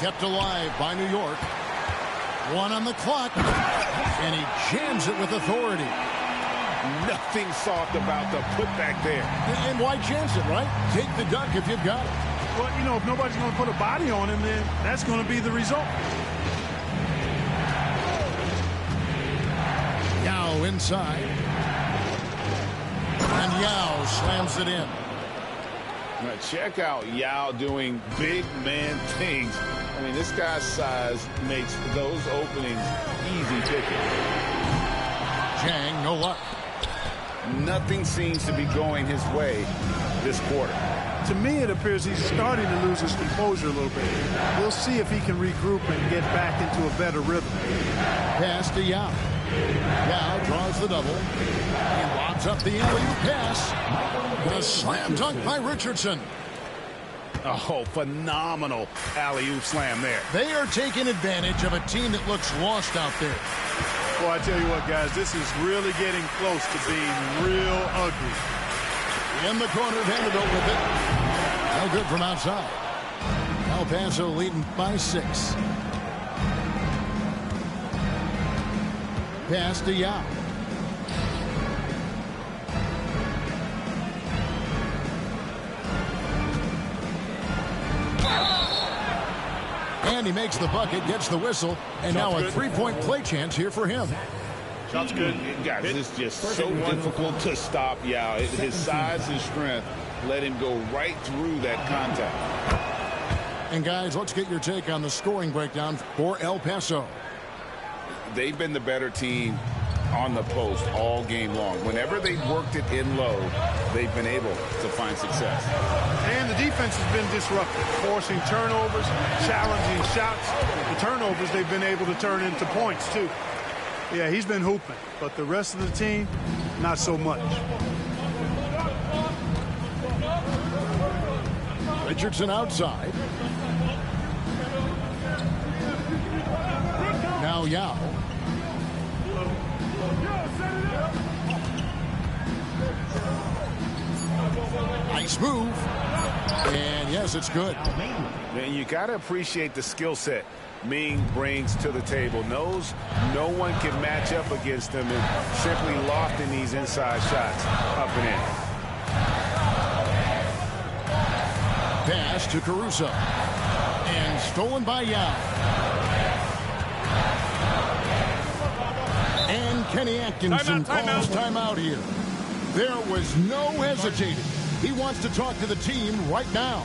Kept alive by New York. 1 on the clock. And he jams it with authority. Nothing soft about the putback there. And why chance it, right? Take the dunk if you've got it. Well, you know, if nobody's going to put a body on him, then that's going to be the result. Yao inside. And Yao slams it in. Now check out Yao doing big man things. I mean, this guy's size makes those openings easy picking. Chang, no luck. Nothing seems to be going his way this quarter. To me, it appears he's starting to lose his composure a little bit. We'll see if he can regroup and get back into a better rhythm. Pass to Yao. Yao draws the double. He lobs up the alley-oop pass. The slam dunk by Richardson. Oh, phenomenal alley-oop slam there. They are taking advantage of a team that looks lost out there. Well, I tell you what, guys, this is really getting close to being real ugly. In the corner, Vanderbilt with it. No good from outside. El Paso leading by 6. Pass to Yao. And he makes the bucket, gets the whistle, and now a three-point play chance here for him. Shot's good. Guys, it's just so difficult to stop Yao. His size and strength let him go right through that contact. And guys, let's get your take on the scoring breakdown for El Paso. They've been the better team on the post all game long. Whenever they've worked it in low, they've been able to find success. And the defense has been disruptive, forcing turnovers, challenging shots. The turnovers they've been able to turn into points, too. Yeah, he's been hooping, but the rest of the team, not so much. Richardson outside. Now Yao. Nice move. And yes, it's good. And you got to appreciate the skill set Ming brings to the table. Knows no one can match up against him and simply lofting these inside shots up and in. Pass to Caruso. And stolen by Yao. And Kenny Atkinson calls timeout here. There was no hesitating. He wants to talk to the team right now.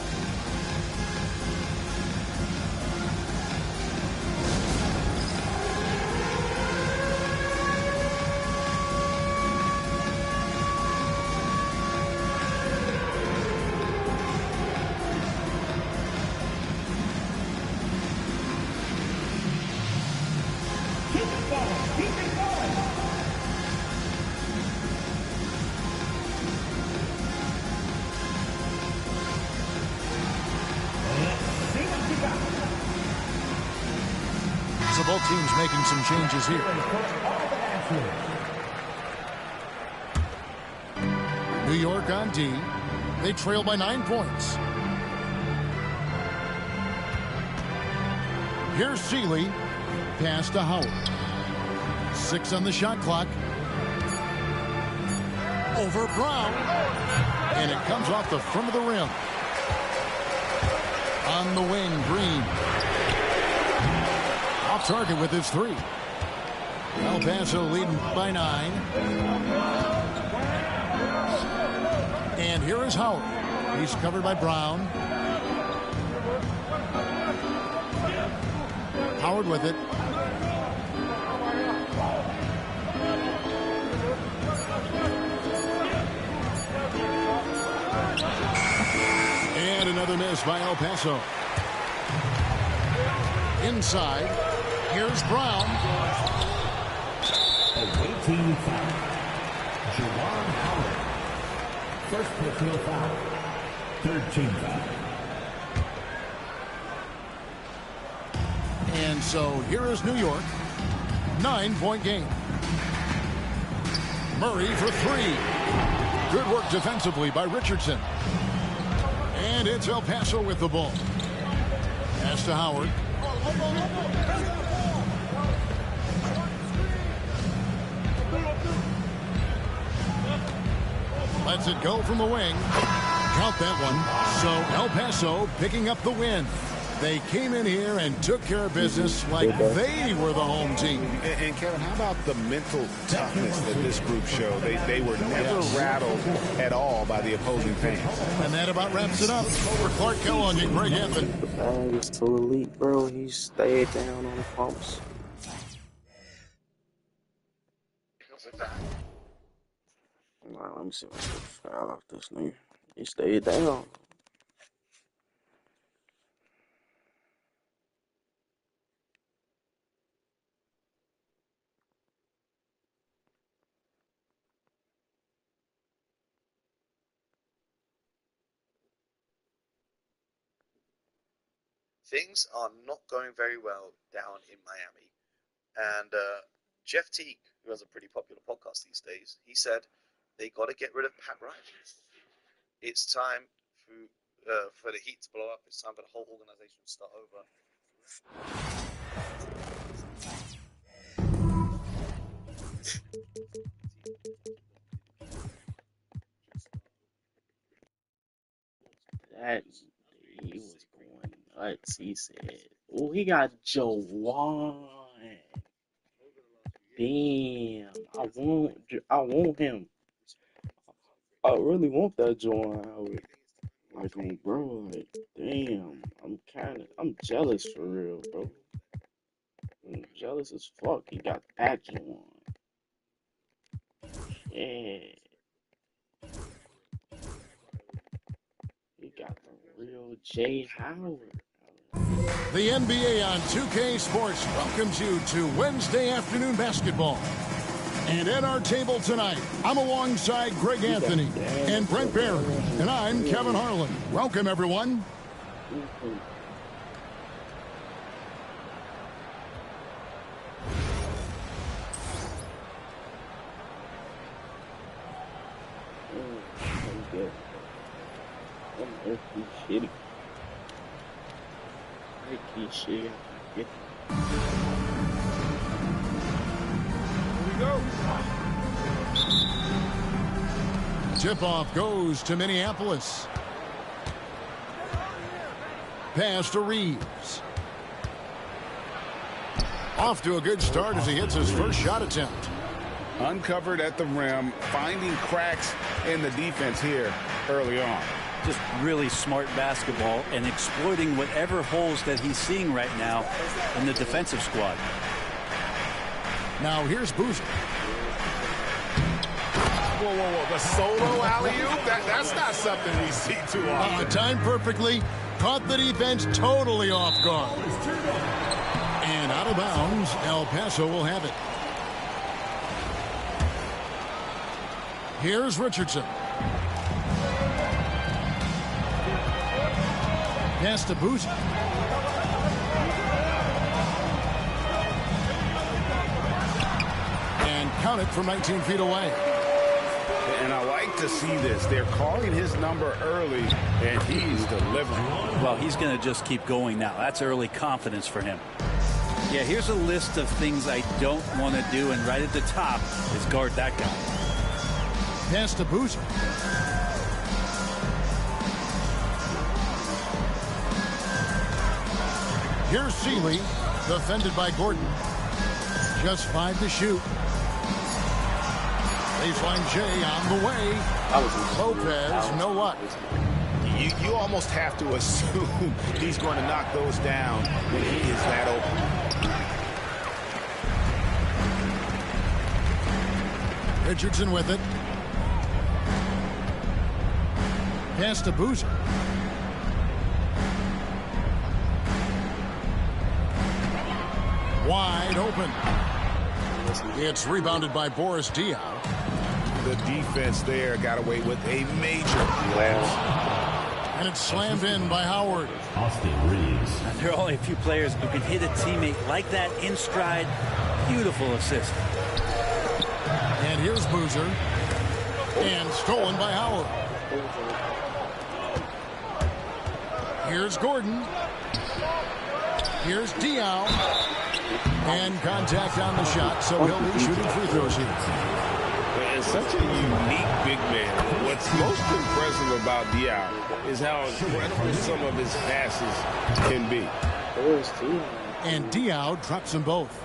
So both teams making some changes here. New York on D. They trail by 9 points. Here's Seeley. Pass to Howard. 6 on the shot clock. Over Brown. And it comes off the front of the rim. On the wing, Green. Off target with his 3. El Paso leading by 9. And here is Howard. He's covered by Brown. Howard with it. And another miss by El Paso. Inside, here's Brown. Awaiting foul. Juwan Howard. First personal foul. Third team foul. And so here is New York. 9-point game. Murray for 3. Good work defensively by Richardson. And it's El Paso with the ball. Pass to Howard. Lets it go from the wing. Count that one. So El Paso picking up the win. They came in here and took care of business like they were the home team. And Kevin, how about the mental toughness that this group showed? They were never rattled at all by the opposing fans. And that about wraps it up for Clark Kellogg and Greg Anthony. The bag is too elite, bro. He stayed down on the pumps. Nah, let me see what's the foul off this nigga. He stayed down. Things are not going very well down in Miami. And Jeff Teague, who has a pretty popular podcast these days, he said they got to get rid of Pat Riley. It's time for the Heat to blow up. It's time for the whole organization to start over. that he was going nuts. He said, "Oh, he got Jawan. Damn, I want him. I really want that Jawan Howard. Like, bro, like, damn, I'm jealous for real, bro. I'm jealous as fuck. He got that Jawan. Yeah, he got the real Jay Howard. The NBA on 2K Sports welcomes you to Wednesday afternoon basketball. And at our table tonight, I'm alongside Greg Anthony and Brent Barry, and I'm Kevin Harlan. Welcome, everyone. Shitty. Shit. Here we go. Tip-off goes to Minneapolis. Pass to Reeves. Off to a good start as he hits his first shot attempt. Uncovered at the rim, finding cracks in the defense here early on. Just really smart basketball and exploiting whatever holes that he's seeing right now in the defensive squad. Now here's Boozer. Whoa. The solo alley-oop? That's not something we see too often. Timed perfectly. Caught the defense totally off guard. And out of bounds, El Paso will have it. Here's Richardson. Pass to Boozer. And count it from 19 feet away. And I like to see this. They're calling his number early, and he's delivering. Well, he's going to just keep going now. That's early confidence for him. Yeah, here's a list of things I don't want to do, and right at the top is guard that guy. Pass to Boozer. Here's Seeley, defended by Gordon. Just 5 to shoot. Baseline J on the way. Lopez, no luck. You almost have to assume he's going to knock those down when he is that open. Richardson with it. Pass to Boozer. Wide open. It's rebounded by Boris Diaw. The defense there got away with a major collapse. And it's slammed in by Howard. Austin Reeves. There are only a few players who can hit a teammate like that in stride. Beautiful assist. And here's Boozer. And stolen by Howard. Here's Gordon. Here's Diaw. And contact on the shot, so he'll be shooting free throws here. And such a unique big man. What's most impressive about Diaw is how incredible some of his passes can be. And Diaw drops them both.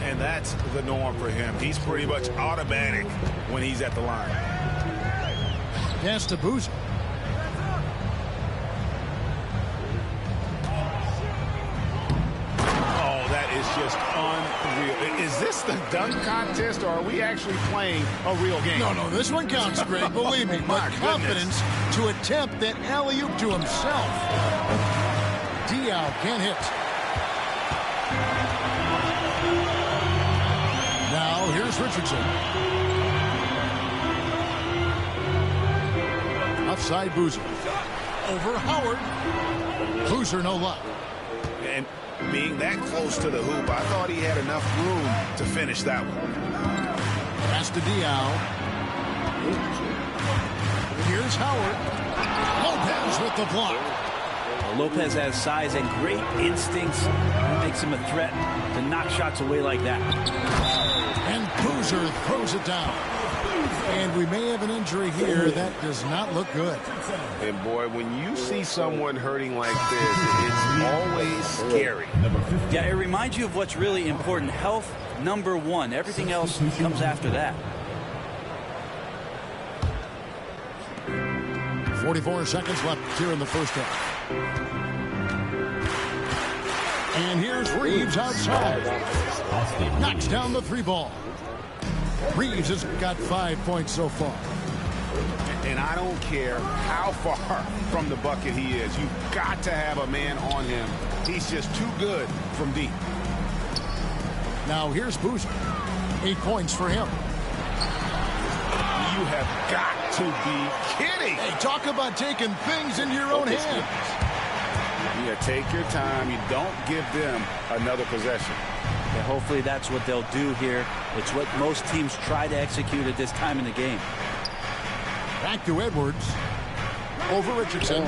And that's the norm for him. He's pretty much automatic when he's at the line. Pass to Boozer. Just unreal. Is this the dunk contest, or are we actually playing a real game? No, this one counts, Greg, believe me. But confidence to attempt that alley-oop to himself. Diaw can't hit. Now, here's Richardson. Offside Boozer. Over Howard. Boozer, no luck. And being that close to the hoop, I thought he had enough room to finish that one. Pass to Diaw. Here's Howard. Lopez with the block. Well, Lopez has size and great instincts. It makes him a threat to knock shots away like that. And Boozer throws it down. And we may have an injury here. That does not look good. And boy, when you see someone hurting like this, it's always scary. Yeah, it reminds you of what's really important. Health, number one. Everything else comes after that. 44 seconds left here in the first half. And here's Reeves outside. Knocks down the 3 ball. Reeves has got 5 points so far. And I don't care how far from the bucket he is. You've got to have a man on him. He's just too good from deep. Now here's Boozer. 8 points for him. You have got to be kidding. Hey, talk about taking things in your own hands. Yeah, take your time. You don't give them another possession. Yeah, hopefully that's what they'll do here. It's what most teams try to execute at this time in the game. Back to Edwards. Over Richardson.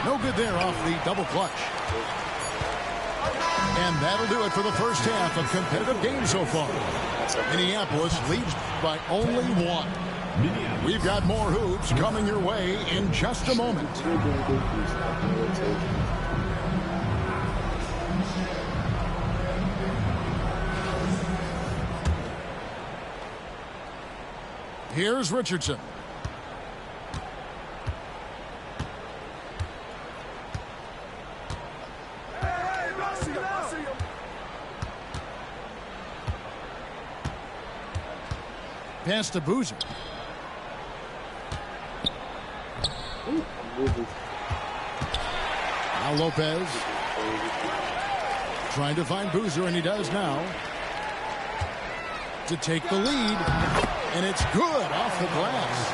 No good there off the double clutch. And that'll do it for the first half. A competitive game so far. Minneapolis leads by only 1. We've got more hoops coming your way in just a moment. Here's Richardson. Pass to Boozer. Now Lopez trying to find Boozer, and he does now, to take the lead, and it's good off the glass.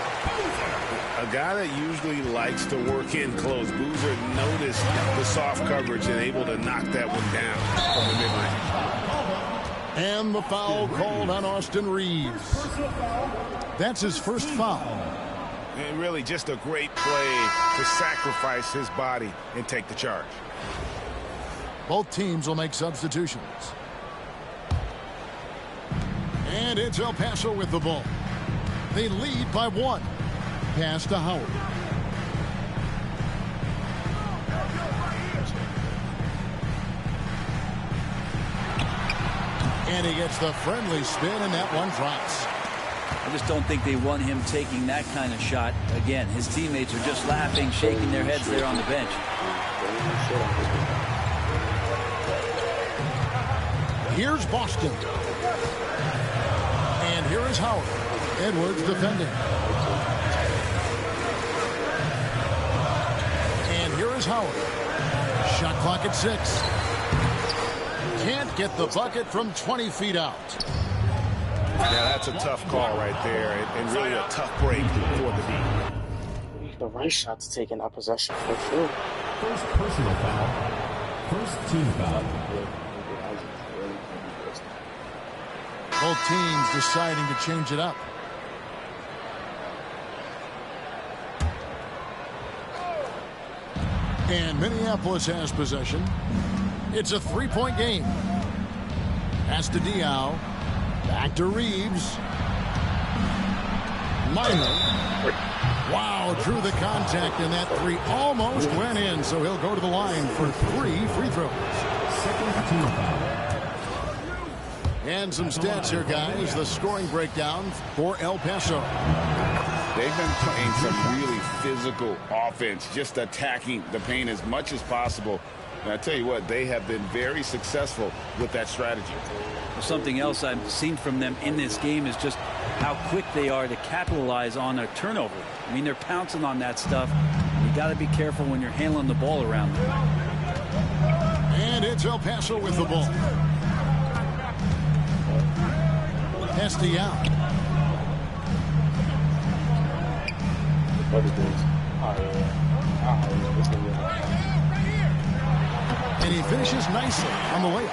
A guy that usually likes to work in close. Boozer noticed the soft coverage and able to knock that one down from the mid-range. And the foul called on Austin Reeves. That's his first foul. And really just a great play to sacrifice his body and take the charge. Both teams will make substitutions. And it's El Paso with the ball. They lead by 1. Pass to Howard. And he gets the friendly spin, and that one drops. I just don't think they want him taking that kind of shot. Again, his teammates are just laughing, shaking their heads there on the bench. Here's Boston. And here is Howard. Edwards defending. And here is Howard. Shot clock at 6. Can't get the bucket from 20 feet out. Yeah, that's a tough call right there, and really a tough break for the D. The right shot to take in that possession for sure. First personal foul. First team foul. Both teams deciding to change it up. And Minneapolis has possession. It's a 3-point game. Pass to Diaw. Back to Reeves. Minor. Wow, drew the contact, and that 3 almost went in, so he'll go to the line for 3 free throws. Second team foul. And some stats here, guys. The scoring breakdown for El Paso. They've been playing some really physical offense, just attacking the paint as much as possible. And I tell you what, they have been very successful with that strategy. Something else I've seen from them in this game is just how quick they are to capitalize on a turnover. I mean, they're pouncing on that stuff. You got to be careful when you're handling the ball around them. And it's El Paso with the ball. Pass to Diaw. And he finishes nicely on the layup.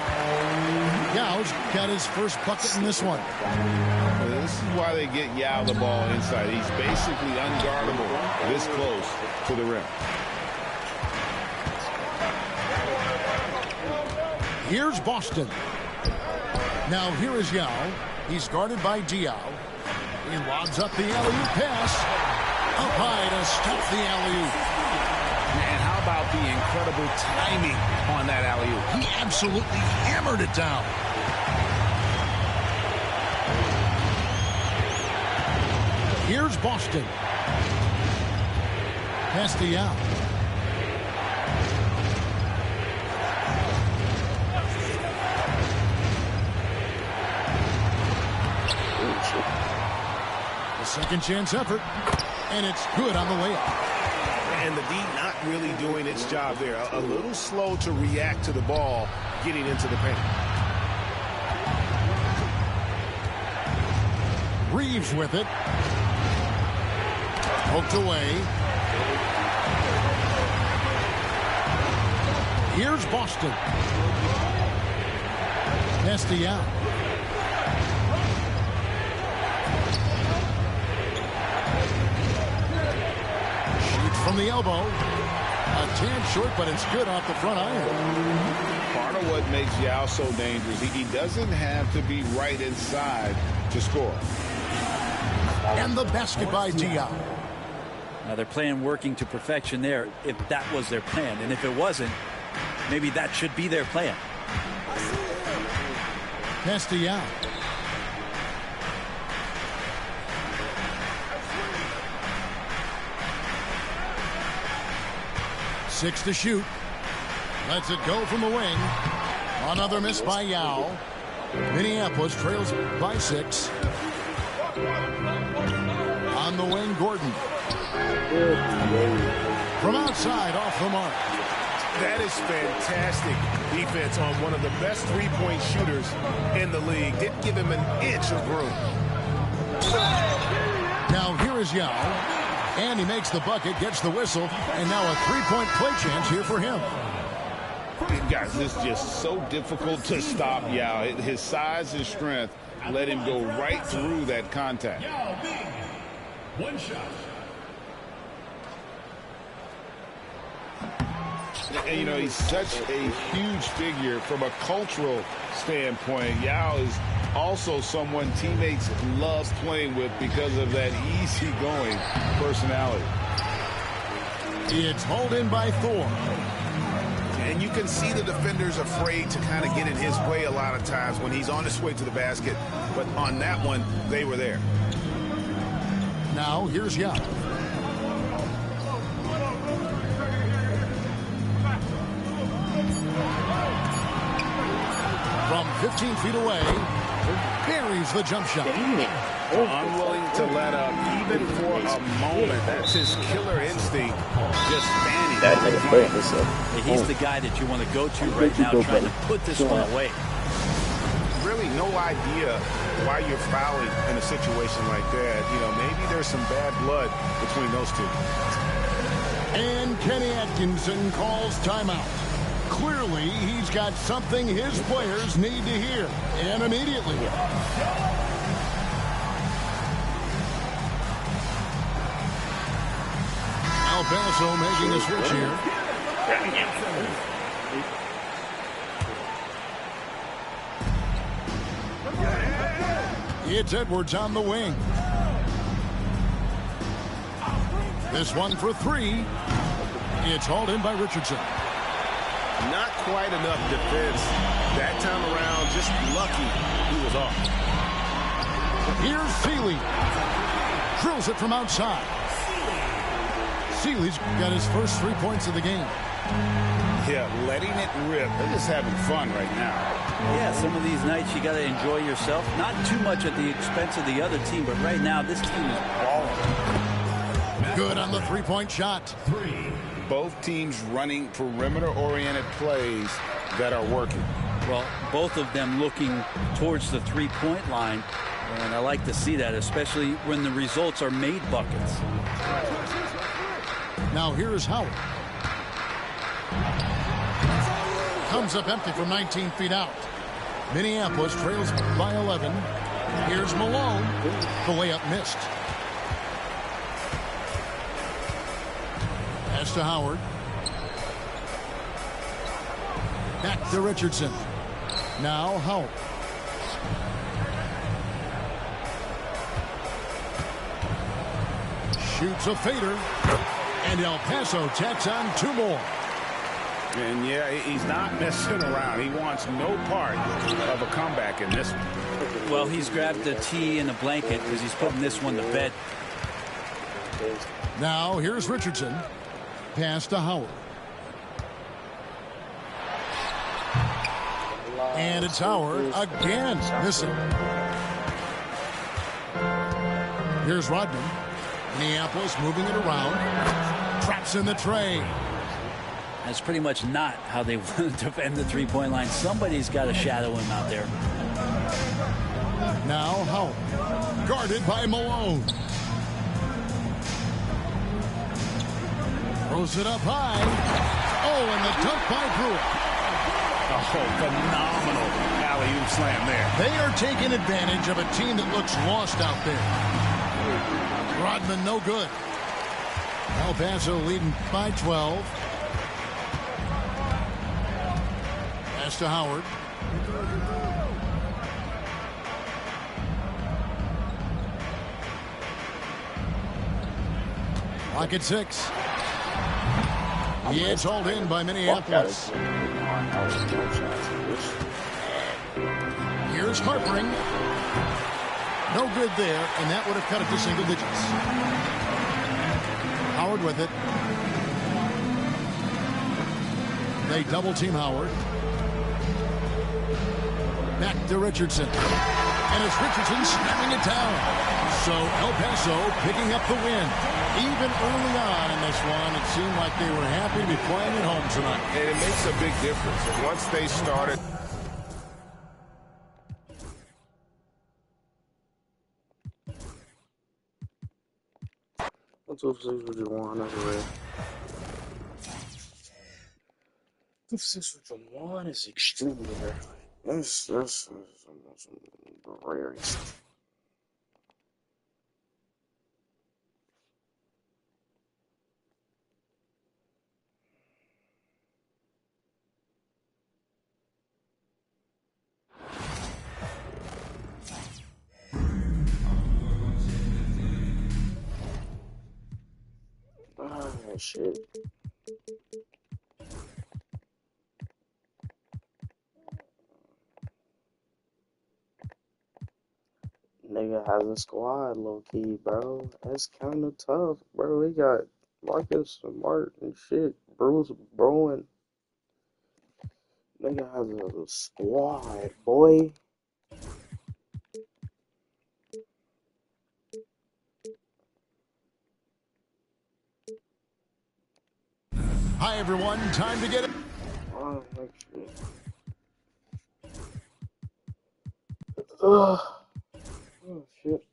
Yaw's got his first bucket in this one. This is why they get Yao the ball inside. He's basically unguardable this close to the rim. Here's Boston. Now here is Yao. He's guarded by Diaw. He lobs up the alley-oop pass. Up high to stop the alley-oop. And how about the incredible timing on that alley-oop? He absolutely hammered it down. Here's Boston. Pass Diaw. A second chance effort, and it's good on the layup. And the D not really doing its job there. A little slow to react to the ball getting into the paint. Reeves with it. Poked away. Here's Boston. Nasty out. Shoots from the elbow. A tad short, but it's good off the front iron. Part of what makes Yao so dangerous, he doesn't have to be right inside to score. And the basket by Diaw. Now they're playing working to perfection there if that was their plan. And if it wasn't, maybe that should be their plan. Pass Diaw. Six to shoot. Lets it go from the wing. Another miss by Yao. Minneapolis trails by 6. On the wing, Gordon. From outside, off the mark. That is fantastic defense on one of the best three-point shooters in the league. Didn't give him an inch of room. Now here is Yao. And he makes the bucket, gets the whistle, and now a three-point play chance here for him. Guys, this is just so difficult to stop Yao. His size and strength let him go right through that contact. One shot. And, you know, he's such a huge figure from a cultural standpoint. Yao is also someone teammates love playing with because of that easygoing personality. It's hauled in by Thor. And you can see the defenders afraid to kind of get in his way a lot of times when he's on his way to the basket. But on that one, they were there. Now here's Yao. From 15 feet away, buries the jump shot. Unwilling to let up even for a moment. That's his killer instinct. Just standing. He's the guy that you want to go to right now trying to put this one away. Really no idea why you're fouling in a situation like that. You know, maybe there's some bad blood between those two. And Kenny Atkinson calls timeout. Clearly, he's got something his players need to hear, and immediately. El Paso making a switch here. It's Edwards on the wing. This one for 3. It's hauled in by Richardson. Not quite enough defense that time around. Just lucky he was off. Here's Seeley. Drills it from outside. Seeley's got his first 3 points of the game. Yeah, letting it rip. They're just having fun right now. Yeah, some of these nights you got to enjoy yourself. Not too much at the expense of the other team, but right now this team is balling. Good on the 3-point shot. Both teams running perimeter-oriented plays that are working. Well, both of them looking towards the 3-point line, and I like to see that, especially when the results are made buckets. Now here is Howard. Comes up empty from 19 feet out. Minneapolis trails by 11. Here's Malone. The layup missed. Pass to Howard. Back to Richardson. Now Howard. shoots a fader. And El Paso tacks on 2 more. And yeah, he's not messing around. He wants no part of a comeback in this one. Well, he's grabbed the tee and a blanket because he's putting this one to bed. Now here's Richardson. Pass to Howard. And it's Howard again. Missing. Here's Rodman. Minneapolis moving it around. Traps in the tray. That's pretty much not how they want to defend the three-point line. Somebody's got to shadow him out there. Now Howard. Guarded by Malone. Throws it up high. Oh, and the dunk by Brewer. Oh, phenomenal alley-oop slam there. They are taking advantage of a team that looks lost out there. Rodman no good. El Paso leading by 12. Pass to Howard. Lock at 6. It's hauled in by Minneapolis. Here's Harpering. No good there, and that would have cut it to single digits. Howard with it. They double team Howard. Back to Richardson. And it's Richardson slamming it down. So El Paso picking up the win. Even early on in this one, it seemed like they were happy to be playing at home tonight. And it makes a big difference. Once they started. What's up, 6 with your one over there? 6 with your one is extremely rare. That's some rare stuff. Oh, shit. Nigga has a squad, low-key, bro. That's kind of tough, bro. He got Marcus Smart and shit. Bruce Bowen. Nigga has a squad, boy. Hi, everyone. Time to get it. Oh, my shit. Oh, shit.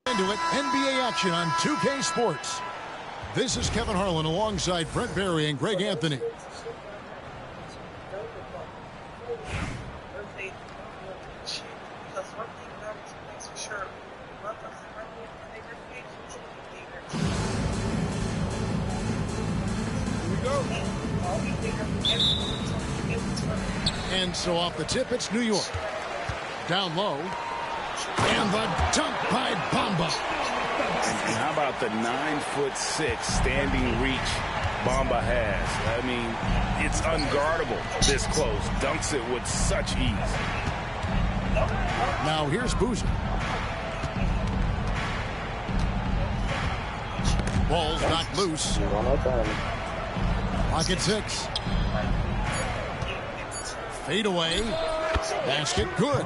Into it, NBA action on 2K Sports. This is Kevin Harlan alongside Brent Barry and Greg Anthony. And so off the tip, it's New York. Down low. And the dunk by Bamba. And how about the 9'6" standing reach Bamba has? I mean, it's unguardable this close. Dunks it with such ease. Now here's Boozer. Ball's knocked loose. Lock at 6. Fade away. Basket good.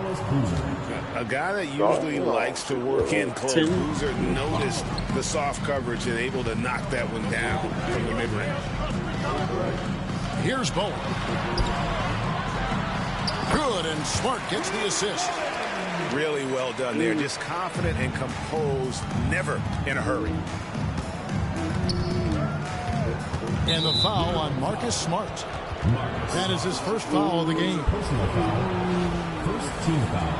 A guy that usually likes to work in close. Boozer noticed the soft coverage and able to knock that one down from the mid-range. Here's Bowen. Good, and Smart gets the assist. Really well done there. Just confident and composed, never in a hurry. And the foul on Marcus Smart. That is his first foul of the game. Personal foul. First team foul.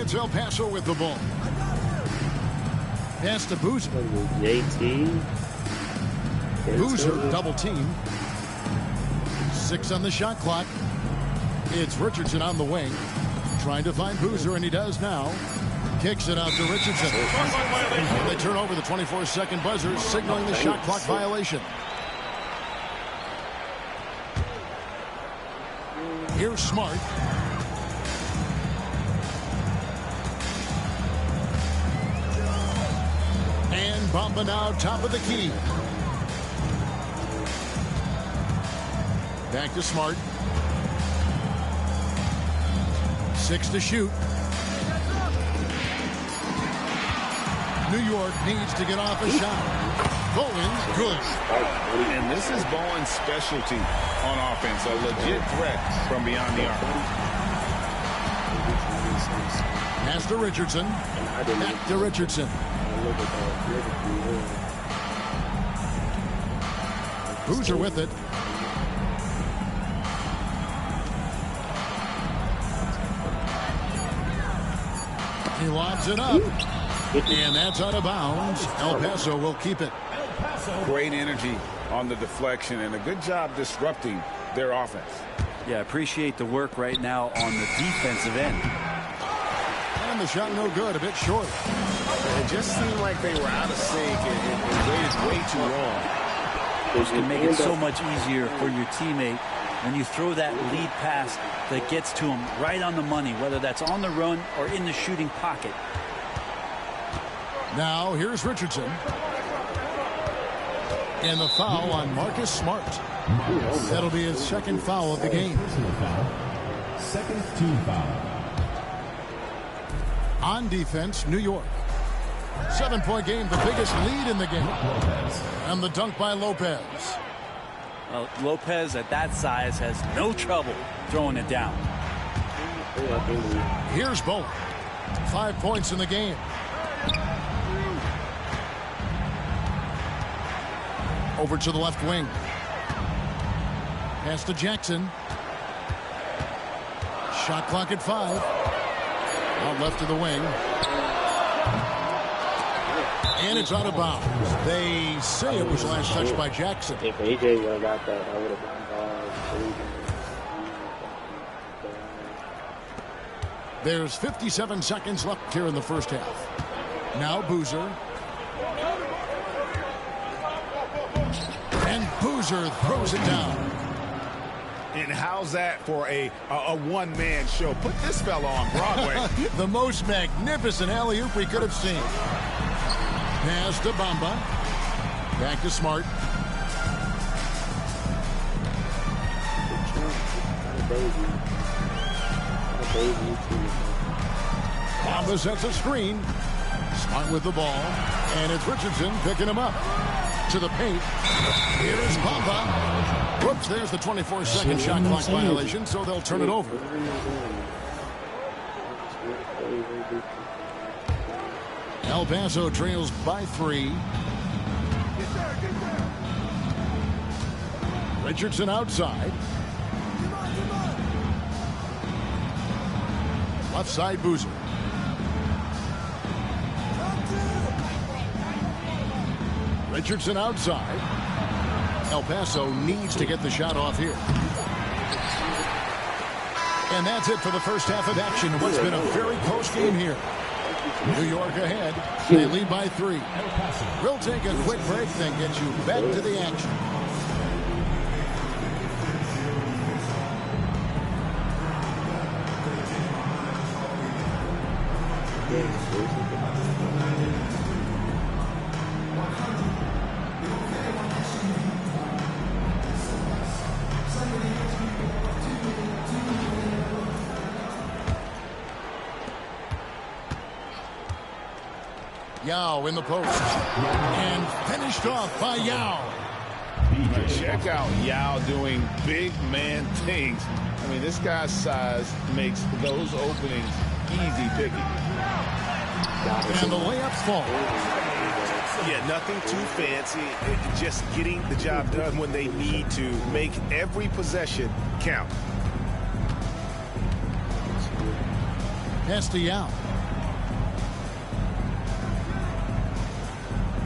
It's El Paso with the ball. Pass to Boozer. JT. Boozer double team. 6 on the shot clock. It's Richardson on the wing. Trying to find Boozer, and he does now. Kicks it out to Richardson. And they turn over the 24-second buzzer, signaling the shot clock violation. Here's Smart. And Bamba now top of the key. Back to Smart. 6 to shoot. New York needs to get off a shot. Bowen, good. And this is Bowen's specialty on offense. A legit threat from beyond the arc. Pass to Richardson. Back to Richardson. Boozer with it. He lobs it up. And that's out of bounds. El Paso will keep it. Great energy on the deflection and a good job disrupting their offense. Yeah, appreciate the work right now on the defensive end. And the shot no good, a bit short. It just seemed like they were out of sync and waited way too long. Which can make it so much easier for your teammate when you throw that lead pass that gets to him right on the money, whether that's on the run or in the shooting pocket. Now here's Richardson. And the foul on Marcus Smart. That'll be his second foul of the game. Second team foul. On defense, New York. 7-point game, the biggest lead in the game. And the dunk by Lopez. Well, Lopez at that size has no trouble throwing it down. Here's Bowen. 5 points in the game. Over to the left wing. Pass to Jackson. Shot clock at 5. Out left of the wing. And it's out of bounds. They say it was last touched by Jackson. If AJ would have got that, I would have been ball. There's 57 seconds left here in the first half. Now Boozer. And Boozer throws it down. And how's that for a one-man show? Put this fella on Broadway. The most magnificent alley-oop we could have seen. Pass to Bamba. Back to Smart. Bamba sets a screen. Smart with the ball. And it's Richardson picking him up. To the paint. Here's Bamba. Whoops, there's the 24-second shot clock violation, so they'll turn it over. El Paso trails by 3. Richardson outside. Left side, Boozer. Richardson outside. El Paso needs to get the shot off here. And that's it for the first half of action. What's been a very close game here. New York ahead. They lead by 3. We'll take a quick break, then get you back to the action. Yao in the post. And finished off by Yao. Check out Yao doing big man things. I mean, this guy's size makes those openings easy picking. And the layup falls. Yeah, nothing too fancy. Just getting the job done when they need to. Make every possession count. Pass to Yao.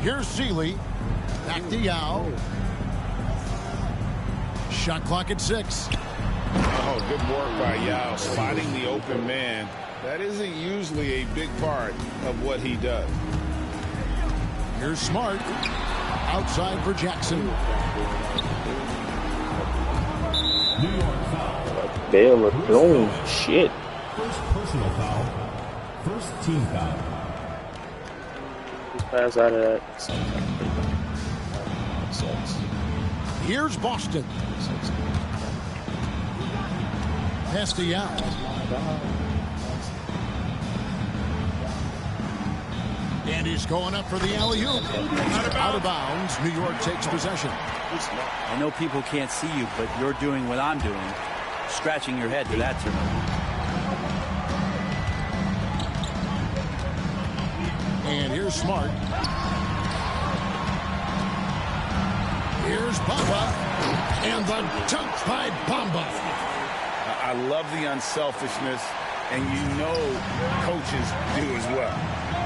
Here's Seeley. Back to Yao. Shot clock at 6. Oh, good work by Yao, spotting the open man. That isn't usually a big part of what he does. Here's Smart. Outside for Jackson. New York foul. Baylor doing shit. First personal foul. First team foul. Just pass out of that. Sucks. Here's Boston. Pass to Yao. And he's going up for the alley-oop. Out of bounds. New York takes possession. I know people can't see you, but you're doing what I'm doing. Scratching your head to that turnover. And here's Smart. Here's Bamba. And the dunk by Bamba. I love the unselfishness, and you know coaches do as well.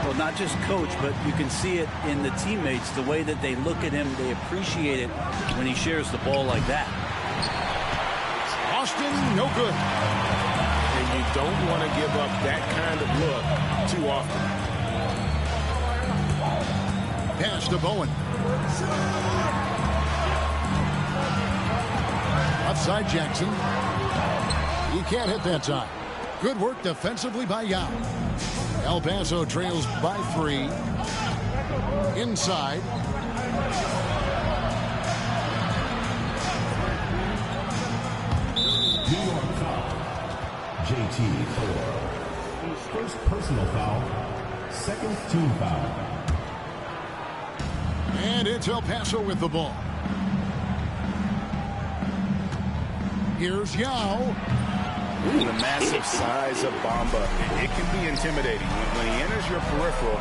Well, not just coach, but you can see it in the teammates, the way that they look at him. They appreciate it when he shares the ball like that. Austin, no good. And you don't want to give up that kind of look too often. Pass to Bowen. Outside Jackson. He can't hit that time. Good work defensively by Yao. El Paso trails by 3. Inside. New York foul. JT 4. First personal foul. Second team foul. And it's El Paso with the ball. Here's Yao. The massive size of Bamba, it can be intimidating. When he enters your peripheral,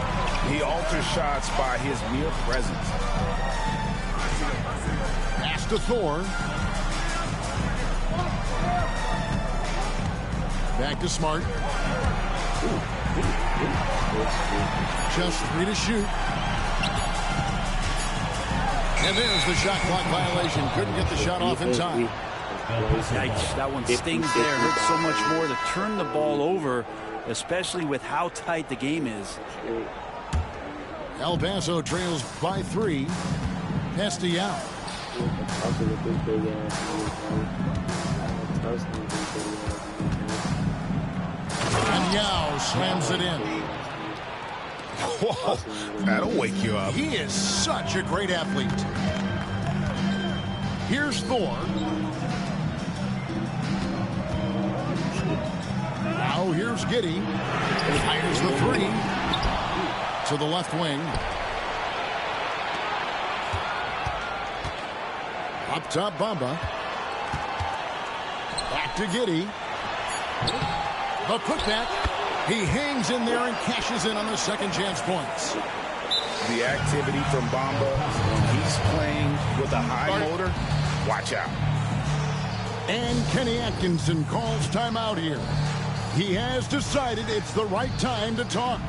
he alters shots by his mere presence. Pass to Thor. Back to Smart. Just 3 to shoot. And there's the shot clock violation. Couldn't get the shot off in time. Yikes, that one stings there. Hurts so much more to turn the ball over, especially with how tight the game is. El Paso trails by 3. Pass to Yao. And Yao slams it in. Whoa, that'll wake you up. He is such a great athlete. Here's Thor. Now here's Giddey. Fires the 3 to the left wing. Up top, Bamba. Back to Giddey. The putback. He hangs in there and cashes in on the second chance points. The activity from Bamba, when he's playing with a high motor, watch out. And Kenny Atkinson calls timeout here. He has decided it's the right time to talk.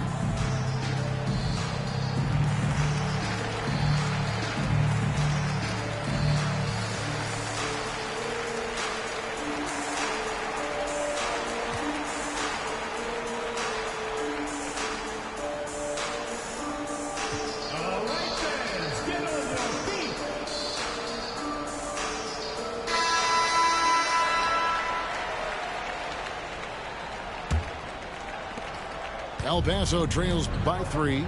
El Paso trails by 3.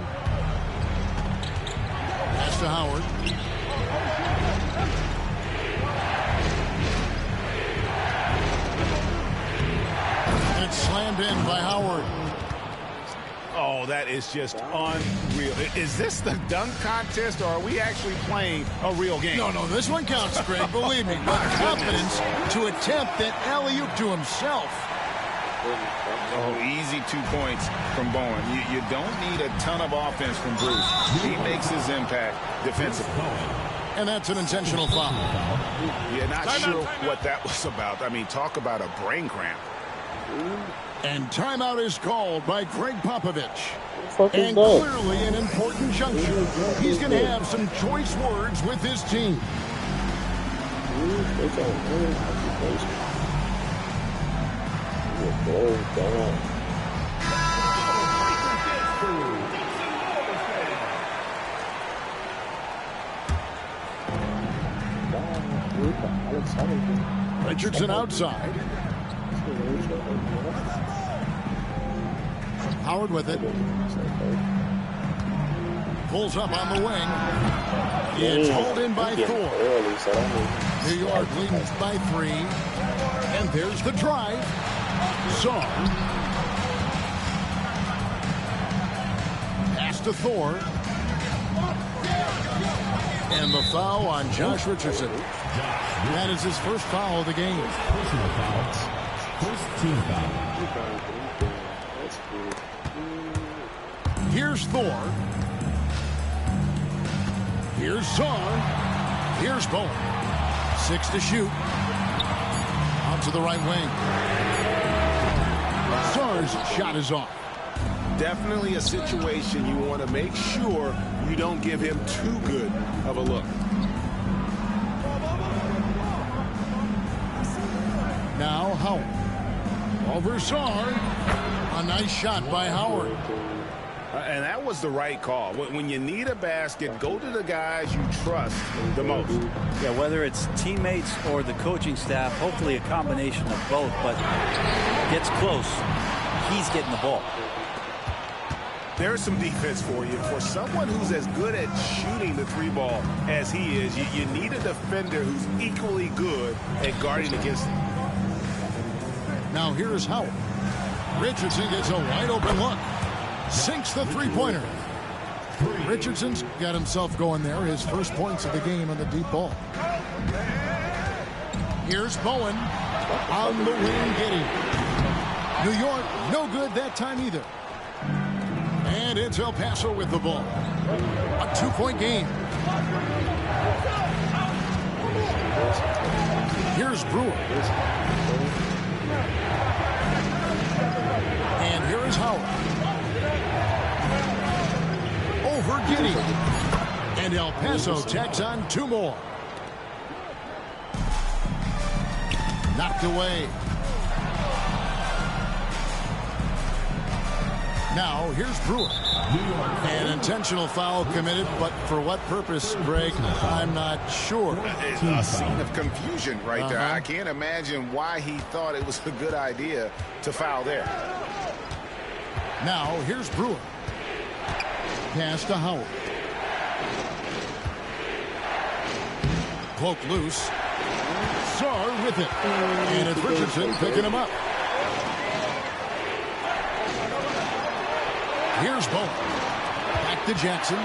Pass to Howard. And it's slammed in by Howard. Oh, that is just unreal. Is this the dunk contest, or are we actually playing a real game? No, this one counts, Greg. Believe me. But confidence to attempt that alley-oop to himself. Oh, easy 2 points from Bowen. You don't need a ton of offense from Bruce. He makes his impact defensively. And that's an intentional foul. Yeah, not sure what that was about. I mean, talk about a brain cramp. And timeout is called by Greg Popovich. And clearly an important juncture. He's going to have some choice words with his team. Richardson outside. Howard with it. Pulls up on the wing. It's hauled in by Thor. New York leading by 3. And there's the drive. Saw. Pass to Thor. And the foul on Josh Richardson. That is his first foul of the game. Personal foul. First team foul. Here's Thor. Here's Saar. Here's Bowen. 6 to shoot. Out to the right wing. Saar's shot is off. Definitely a situation you want to make sure you don't give him too good of a look. Now Howard. Over Saar. A nice shot by Howard. And that was the right call. When you need a basket, go to the guys you trust the most. Yeah, whether it's teammates or the coaching staff, hopefully a combination of both, but gets close, he's getting the ball. There's some defense for you. For someone who's as good at shooting the 3-ball as he is, you need a defender who's equally good at guarding against him. Now here's Howard. Richardson gets a wide open look. Sinks the 3-pointer. Richardson's got himself going there. His first points of the game on the deep ball. Here's Bowen on the wing getting. New York, no good that time either. And it's El Paso with the ball. A 2-point game. Here's Brewer. And here is Howard. Over Giddey. And El Paso tacks on 2 more. Knocked away. Now here's Brewer. An intentional foul committed, but for what purpose, Greg, I'm not sure. A scene of confusion right there. I can't imagine why he thought it was a good idea to foul there. Now here's Brewer. Pass to Howard. Cloak loose. Saar with it. And it's Richardson picking him up. Here's Bowen. Back to Jackson.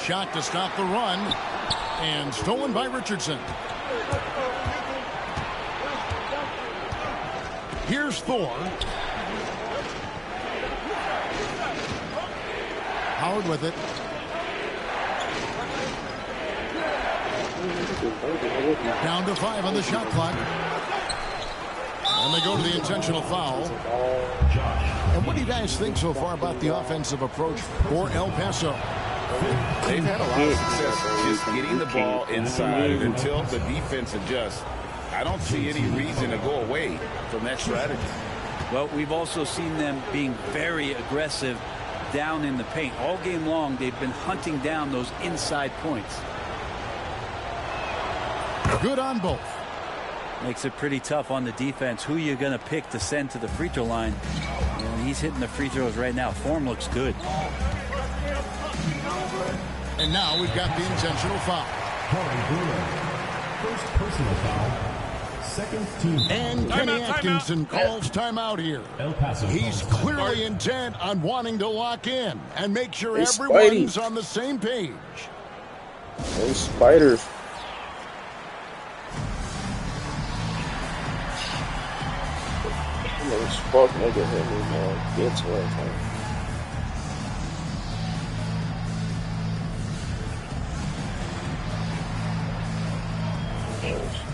Shot to stop the run. And stolen by Richardson. Here's Thor. Howard with it. Down to 5 on the shot clock. And they go to the intentional foul. And what do you guys think so far about the offensive approach for El Paso? They've had a lot of success just getting the ball inside, and until the defense adjusts, I don't see any reason to go away from that strategy. Well, we've also seen them being very aggressive down in the paint. All game long, they've been hunting down those inside points. Good on both. Makes it pretty tough on the defense. Who you're going to pick to send to the free throw line. And he's hitting the free throws right now. Form looks good. And now we've got the intentional foul. First personal foul. Second team. And Kenny Atkinson calls timeout here. El Paso. He's clearly intent on wanting to lock in and make sure everyone's on the same page. Those spiders. Those fuck nigga hit me, man. Gets right, man.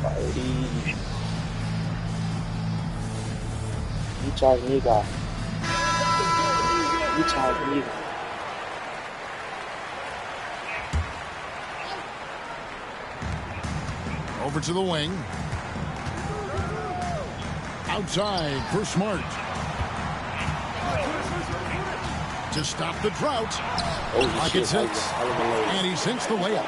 Birdie. You charge nigga. You charge nigga. Over to the wing. Outside for Smart. To stop the drought. Pockets hits. And he sinks the layup.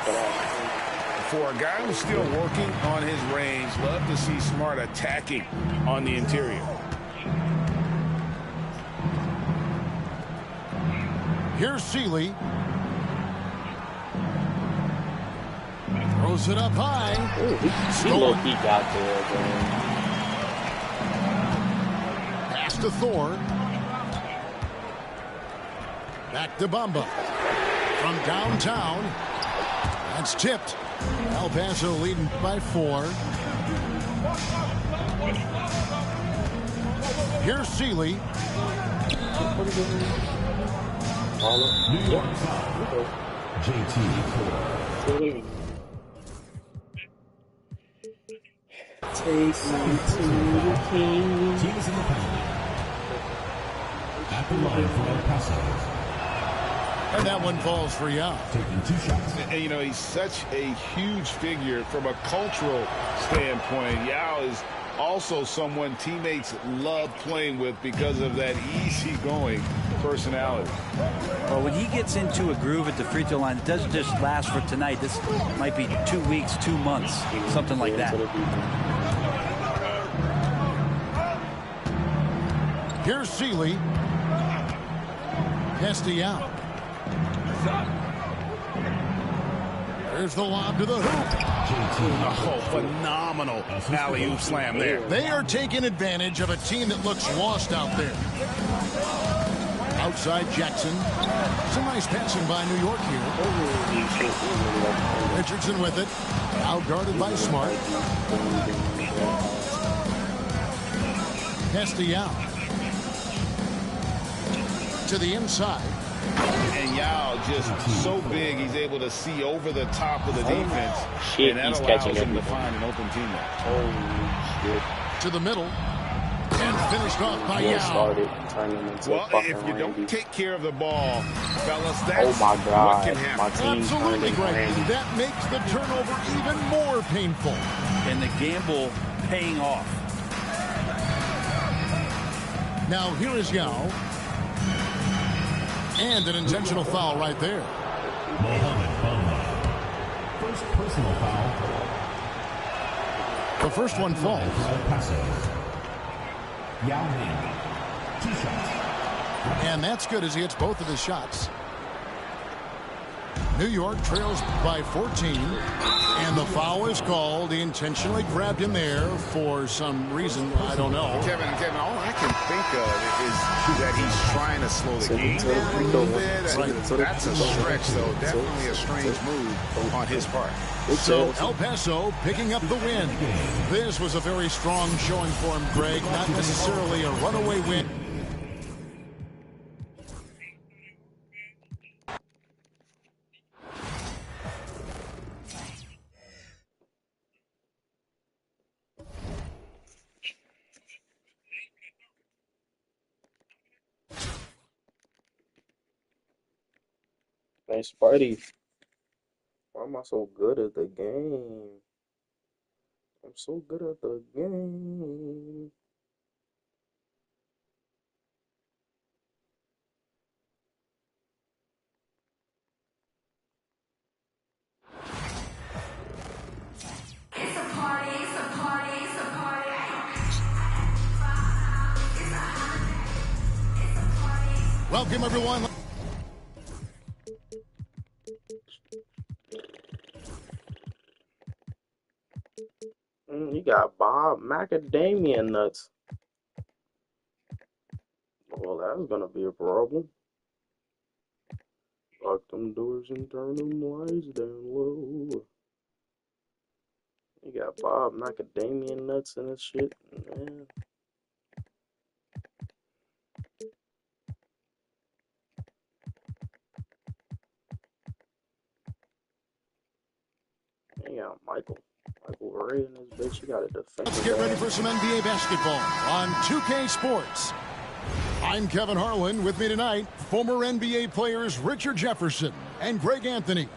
For a guy who's still working on his range, love to see Smart attacking on the interior. Here's Seeley. Throws it up high. He low-key got there, man. Pass to Thor. Back to Bamba. From downtown. That's tipped. El Paso leading by 4. Here's Seeley. New York foul. JT. Take me to the king. Team is in the penalty. At the line for El Paso. And that one falls for Yao. Taking 2 shots. And, you know, he's such a huge figure from a cultural standpoint. Yao is also someone teammates love playing with because of that easygoing personality. Well, when he gets into a groove at the free throw line, it doesn't just last for tonight. This might be 2 weeks, 2 months, something like that. Here's Seeley. Castellano. There's the lob to the hoop. Oh, phenomenal alley-oop slam there. They are taking advantage of a team that looks lost out there. Outside Jackson. Some nice passing by New York here. Richardson with it. Outguarded by Smart. Castellano. To the inside. And Yao just so big, he's able to see over the top of the defense. Shit, and that he's allows catching him to everything. find an open teammate. Holy shit. To the middle. And finished off by Well Yao. started, turn him into Well, a fucking if you don't Randy. take care of the ball, fellas, Oh that's my what God, can happen. my team turned Absolutely, into Greg. Randy. That makes the turnover even more painful. And the gamble paying off. Now here is Yao. And an intentional foul right there. Mohamed Bamba. First personal foul. The first one falls. El Paso. Yao Ming. 2 shots. And that's good as he hits both of his shots. New York trails by 14. And the foul is called. He intentionally grabbed him there for some reason. I don't know. Kevin, all I can think of is that he's trying to slow the game down a little bit. That's a stretch, though. Definitely a strange move on his part. So El Paso picking up the win. This was a very strong showing for him, Greg. Not necessarily a runaway win. Hey, Spidey, why am I so good at the game? I'm so good at the game. It's a party, it's a party, it's a party. It's a party. Welcome, everyone. You got Bob Macadamia nuts. Well, that's gonna be a problem. Lock them doors and turn them lights down low. You got Bob Macadamia nuts in this shit, man. You got Michael Michael Ray in this bitch. You got a defensive. Let's get ready for some NBA basketball on 2K Sports. I'm Kevin Harlan. With me tonight, former NBA players Richard Jefferson and Greg Anthony.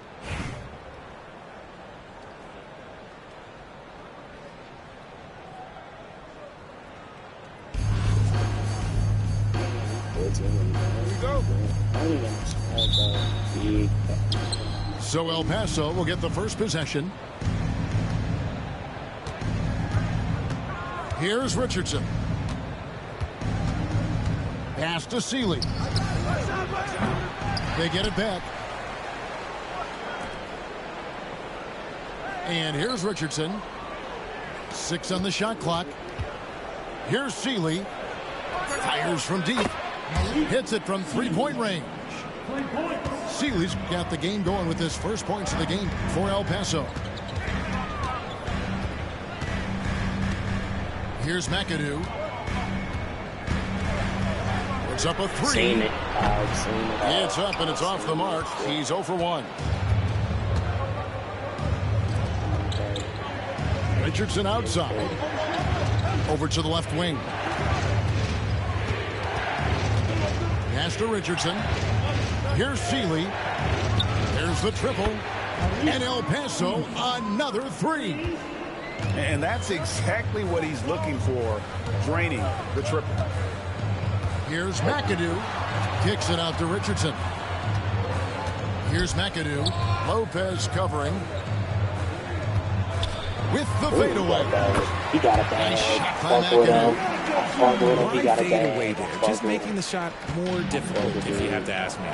So El Paso will get the first possession. Here's Richardson. Pass to Sealy. They get it back. And here's Richardson. 6 on the shot clock. Here's Sealy. Fires from deep. Hits it from three-point range. Sealy's got the game going with his first points of the game for El Paso. Here's McAdoo. It's up a 3. Seen it. It's up and it's off the mark. He's 0 for 1. Richardson outside. Over to the left wing. Pass to Richardson. Here's Sealy. There's the triple. And El Paso, another 3. And that's exactly what he's looking for, draining the triple. Here's McAdoo. Kicks it out to Richardson. Here's McAdoo. Lopez covering. With the fadeaway. He got it back. He got it fadeaway there. Just making the shot more difficult, if you have to ask me.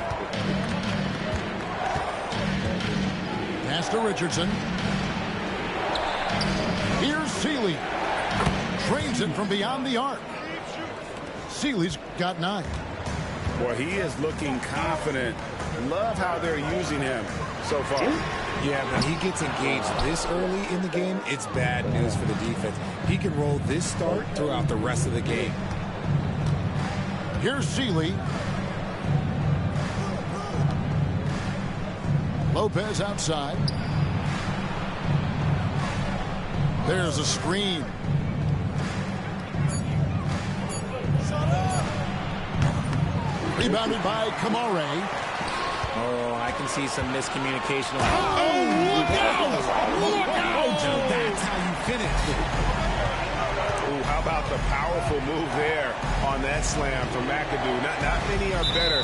Pass to Richardson. Here's Sealy. Trains it from beyond the arc. Sealy's got 9. Boy, he is looking confident. Love how they're using him so far. Yeah, when he gets engaged this early in the game, it's bad news for the defense. He can roll this start throughout the rest of the game. Here's Sealy. Lopez outside. There's a screen. Rebounded by Kamare. Oh, I can see some miscommunication. Oh, look out! Look out! That's how you finish. Ooh, how about the powerful move there on that slam from McAdoo? Not many are better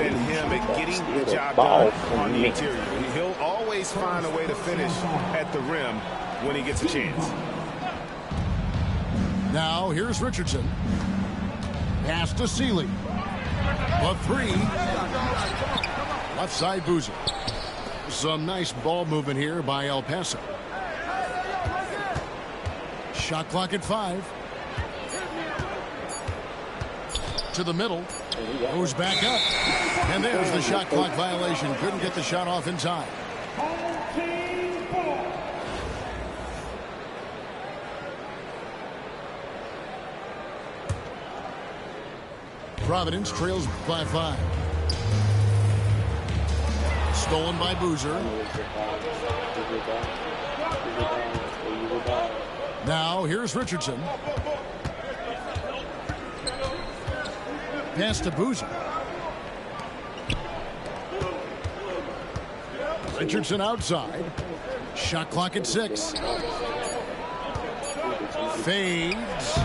than him at getting the job done on the interior. He'll always find a way to finish at the rim when he gets a chance. Now here's Richardson. Pass to Sealy. A 3. Left side Boozer. Some nice ball movement here by El Paso. Shot clock at 5. To the middle. Goes back up. And there's the shot clock violation. Couldn't get the shot off in time. Providence trails by 5. Stolen by Boozer. Now here's Richardson. Pass to Boozer. Richardson outside. Shot clock at 6. Fades.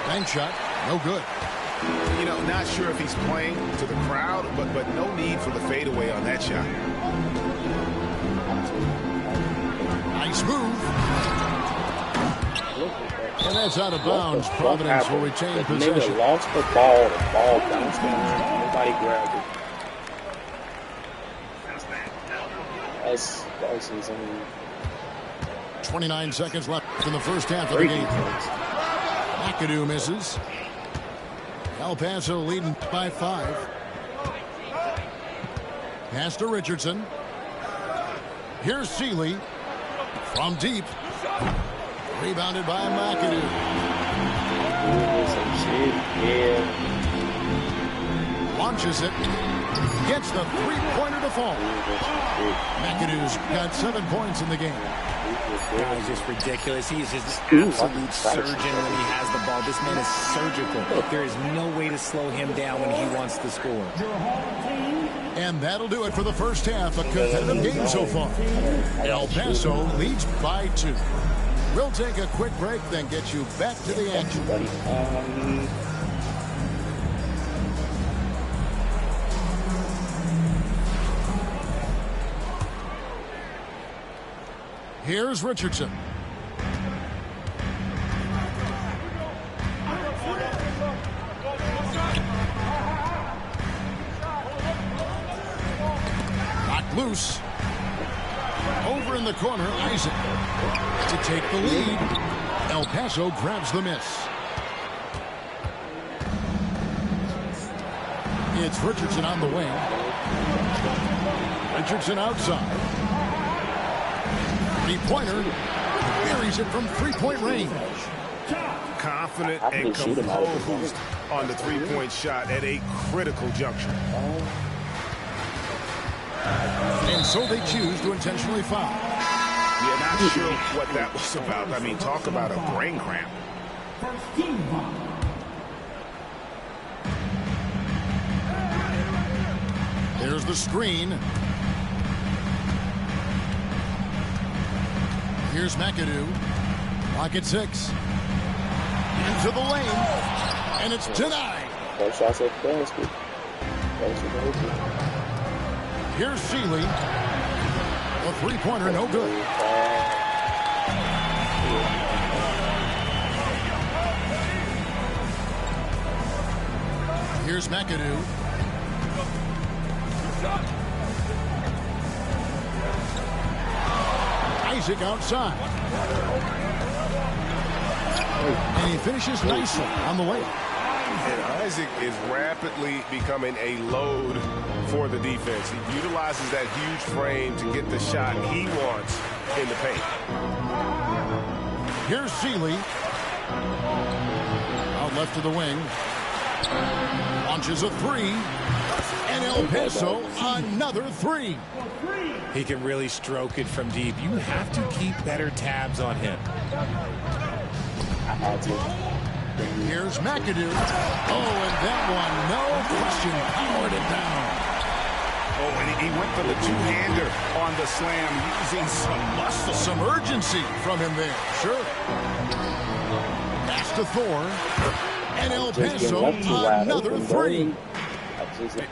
Bank shot. No good. You know, not sure if he's playing to the crowd, but no need for the fadeaway on that shot. Nice move. And that's out of bounds. Providence will retain possession. Nigga lost the ball bounced down. Nobody grabbed it. That's insane. 29 seconds left in the first half of the game. McAdoo misses. El Paso leading by 5. Pass to Richardson. Here's Sealy from deep. Rebounded by McAdoo. Launches it. Gets the three-pointer to fall. McAdoo's got 7 points in the game. Guy's just ridiculous. He is just an absolute surgeon when he has the ball. This man is surgical. There is no way to slow him down when he wants to score. And that'll do it for the first half. A competitive game so far. El Paso leads by 2. We'll take a quick break, then get you back to the action. Here's Richardson. Knocked loose. Over in the corner, Isaac. To take the lead. El Paso grabs the miss. It's Richardson on the wing. Richardson outside. Three-pointer. Buries it from three-point range. Confident and composed on the three-point shot at a critical juncture. And so they choose to intentionally foul. Yeah, not sure what that was about. I mean, talk about a brain cramp. There's the screen. Here's McAdoo. Lock at 6. Into the lane. And it's denied. Here's Seeley. A three-pointer, no good. Here's McAdoo. Isaac outside. And he finishes nicely on the way. And Isaac is rapidly becoming a load for the defense. He utilizes that huge frame to get the shot he wants in the paint. Here's Seeley. Out left to the wing. Launches a three. And El Paso, another three. He can really stroke it from deep. You have to keep better tabs on him. Here's McAdoo. Oh, and that one, no question, powered it down. Oh, and he went for the two-hander on the slam, using some muscle. Some urgency from him there, sure. Pass to Thor. And El Paso, another three.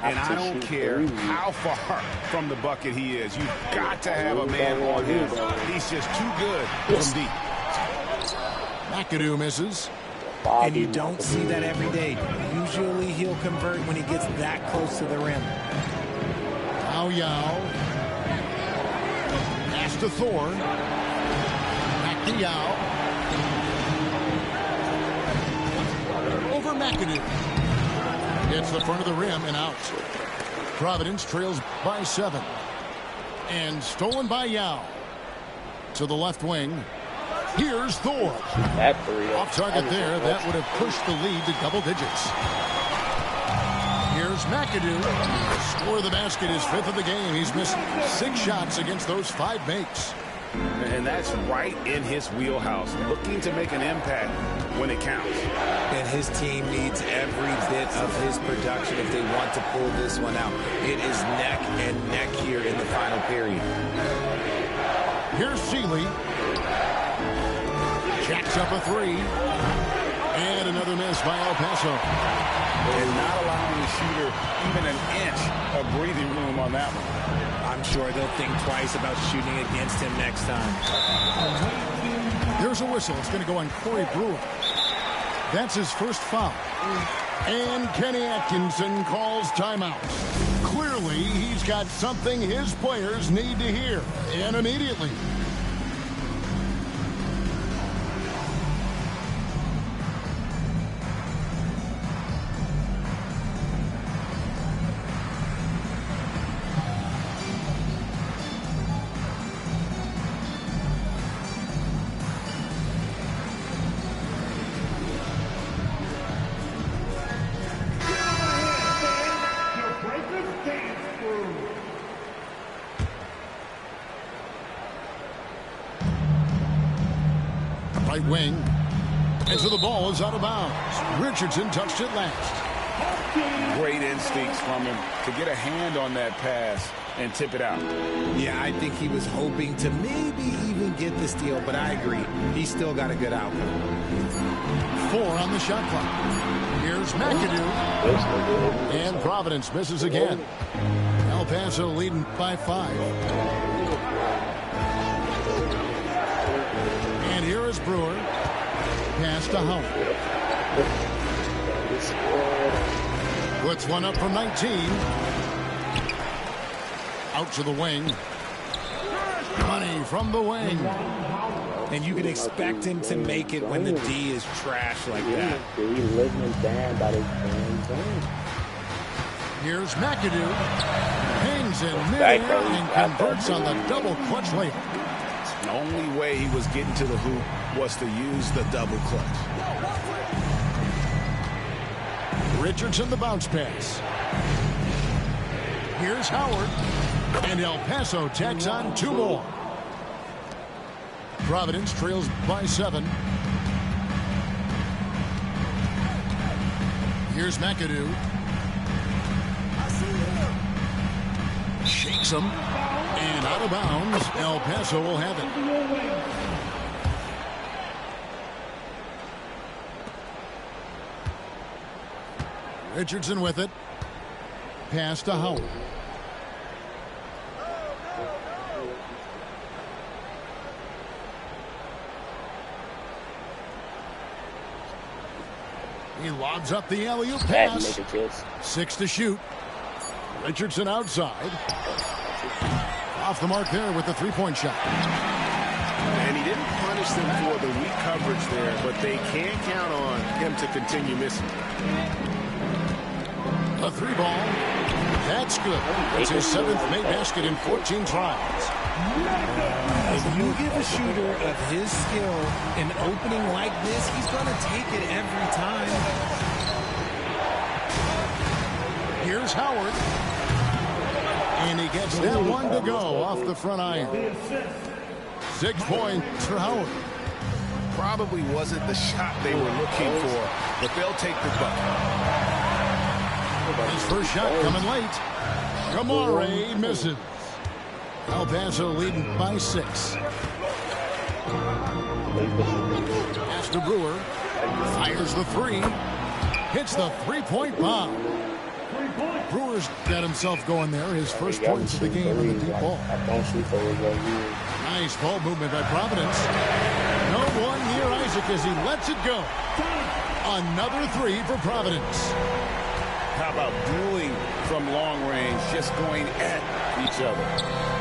And I don't care how far from the bucket he is. You've got to have a man on him. He's just too good from deep. McAdoo misses. And you don't see that every day. Usually he'll convert when he gets that close to the rim. Yao. Pass to Thor. Back to Yao. Over McAdoo. Gets the front of the rim and out. Providence trails by 7. And stolen by Yao. To the left wing. Here's Thor. Off target there. That would have pushed the lead to double digits. Here's McAdoo. Score of the basket is 5th of the game. He's missed 6 shots against those 5 makes. And that's right in his wheelhouse. Looking to make an impact when it counts. And his team needs every bit of his production if they want to pull this one out. It is neck and neck here in the final period. Here's Seeley. Jacks up a three. And another miss by El Paso. And not allowing the shooter even an inch of breathing room on that one. I'm sure they'll think twice about shooting against him next time. There's a whistle. It's going to go on Corey Brewer. That's his first foul. And Kenny Atkinson calls timeout. Clearly, he's got something his players need to hear. And immediately. Right wing. And so the ball is out of bounds. Richardson touched it last. Great instincts from him to get a hand on that pass and tip it out. Yeah, I think he was hoping to maybe even get the steal, but I agree. He still got a good outcome. 4 on the shot clock. Here's McAdoo. And Providence misses again. El Paso leading by 5. And here is Brewer. Pass to Howard. Puts one up from 19. Out to the wing. Money from the wing. And you can expect him to make it when the D is trash like that. Here's McAdoo. Hangs in midair and converts on the double clutch layup. The only way he was getting to the hoop was to use the double clutch. Richardson the bounce pass. Here's Howard. And El Paso tacks on 2 more. Providence trails by 7. Here's McAdoo. Shakes him. And out of bounds. El Paso will have it. Richardson with it. Pass to Howard. He lobs up the alley-oop pass. 6 to shoot. Richardson outside. Off the mark there with the 3-point shot. And he didn't punish them for the weak coverage there, but they can't count on him to continue missing. A 3-ball. That's good. It's his 7th made basket in 14 tries. If you give a shooter of his skill an opening like this, he's going to take it every time. Here's Howard. And he gets that one to go off the front iron. 6 points for Howard. Probably wasn't the shot they were looking for, but they'll take the bucket. His first shot coming late. Kamare misses. El Paso leading by 6. Pass to Brewer. Fires the 3. Hits the 3-point bomb. Brewer's got himself going there. His first points of the game on the deep ball. Nice ball movement by Providence. No one near Isaac as he lets it go. Another 3 for Providence. How about dueling from long range, just going at each other?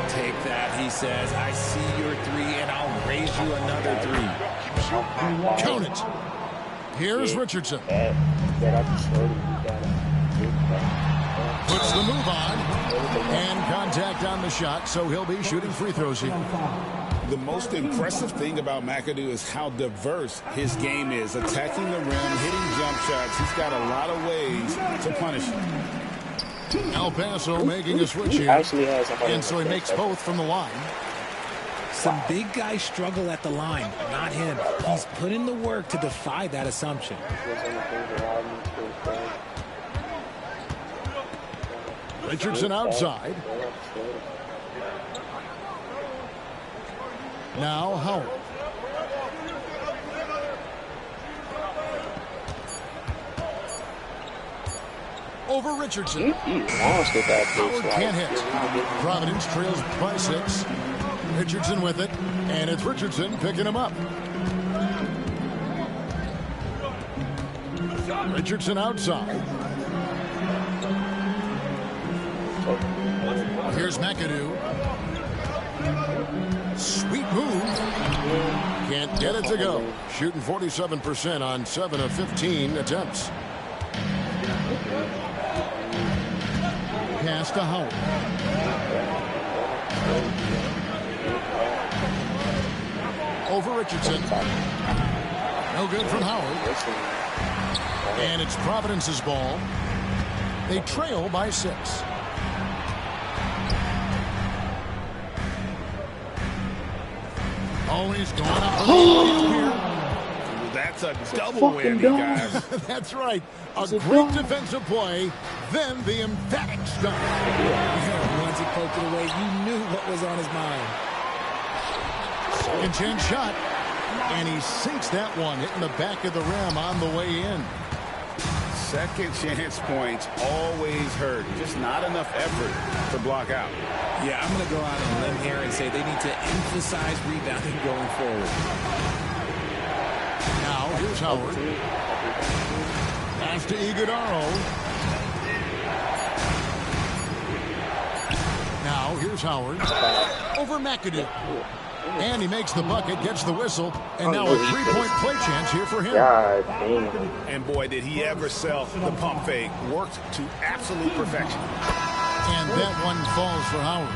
Take that, he says. I see your 3, and I'll raise you another 3. Count it. Here's Richardson. Puts the move on. And contact on the shot, so he'll be shooting free throws here. The most impressive thing about McAdoo is how diverse his game is. Attacking the rim, hitting jump shots. He's got a lot of ways to punish him. El Paso making a switch here. And so he makes both from the line. Some big guys struggle at the line, not him. He's put in the work to defy that assumption. Richardson outside. Now Howard. Over Richardson. Howard can't hit. Providence trails by 6. Richardson with it. And it's Richardson picking him up. Richardson outside. Here's McAdoo. Sweet move. Can't get it to go. Shooting 47% on 7 of 15 attempts. Pass to Howard. Over Richardson. No good from Howard. And it's Providence's ball. They trail by 6. Oh, he's going up here. That's a double whammy, guys. That's right. A great defensive play, then the emphatic stop. Yeah, once he poked it away, you knew what was on his mind. Second chance shot. And he sinks that one, hitting the back of the rim on the way in. Second chance points always hurt. Just not enough effort to block out. Yeah, I'm going to go out on a limb here and say they need to emphasize rebounding going forward. Now, here's Howard. Pass to Iguodaro. Now, here's Howard. Over McAdoo. And he makes the bucket, gets the whistle, and now a three-point play chance here for him. God damn. And boy, did he ever sell the pump fake. Worked to absolute perfection. And that one falls for Howard.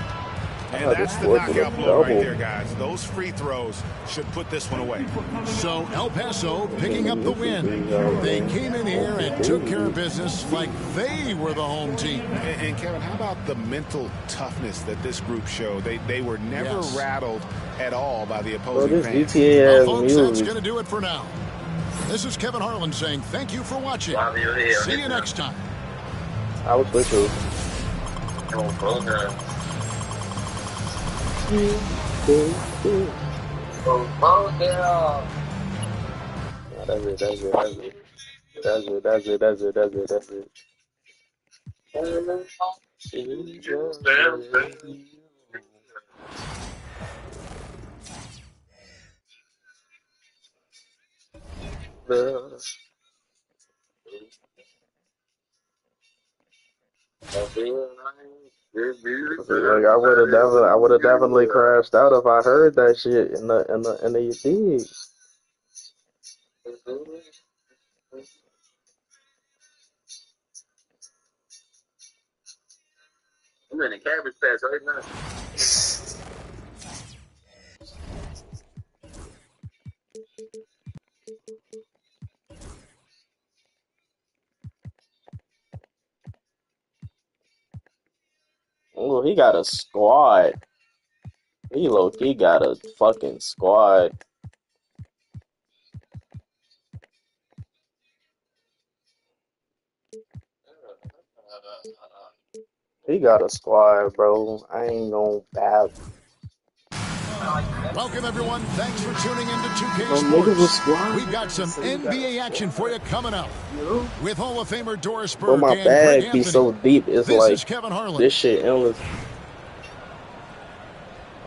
And that's the knockout blow right there, guys. Those free throws should put this one away. So El Paso picking up the win. They came in here and took care of business like they were the home team. And Kevin, how about the mental toughness that this group showed? They were never rattled at all by the opposing fans. Well, folks, that's going to do it for now. This is Kevin Harlan saying thank you for watching. See you next time. I was with you. That's it. Like I would have definitely crashed out if I heard that shit in the dig. I'm in the cabbage patch right now. Oh, he got a squad. He low-key got a fucking squad. He got a squad, bro. I ain't gonna bab. Welcome, everyone. Thanks for tuning into 2K Sports. We've got some NBA action for you coming up. With Hall of Famer Doris Burke Bro, my and bag Greg be Anthony. so deep. It's This like is Kevin Harlan. this shit endless.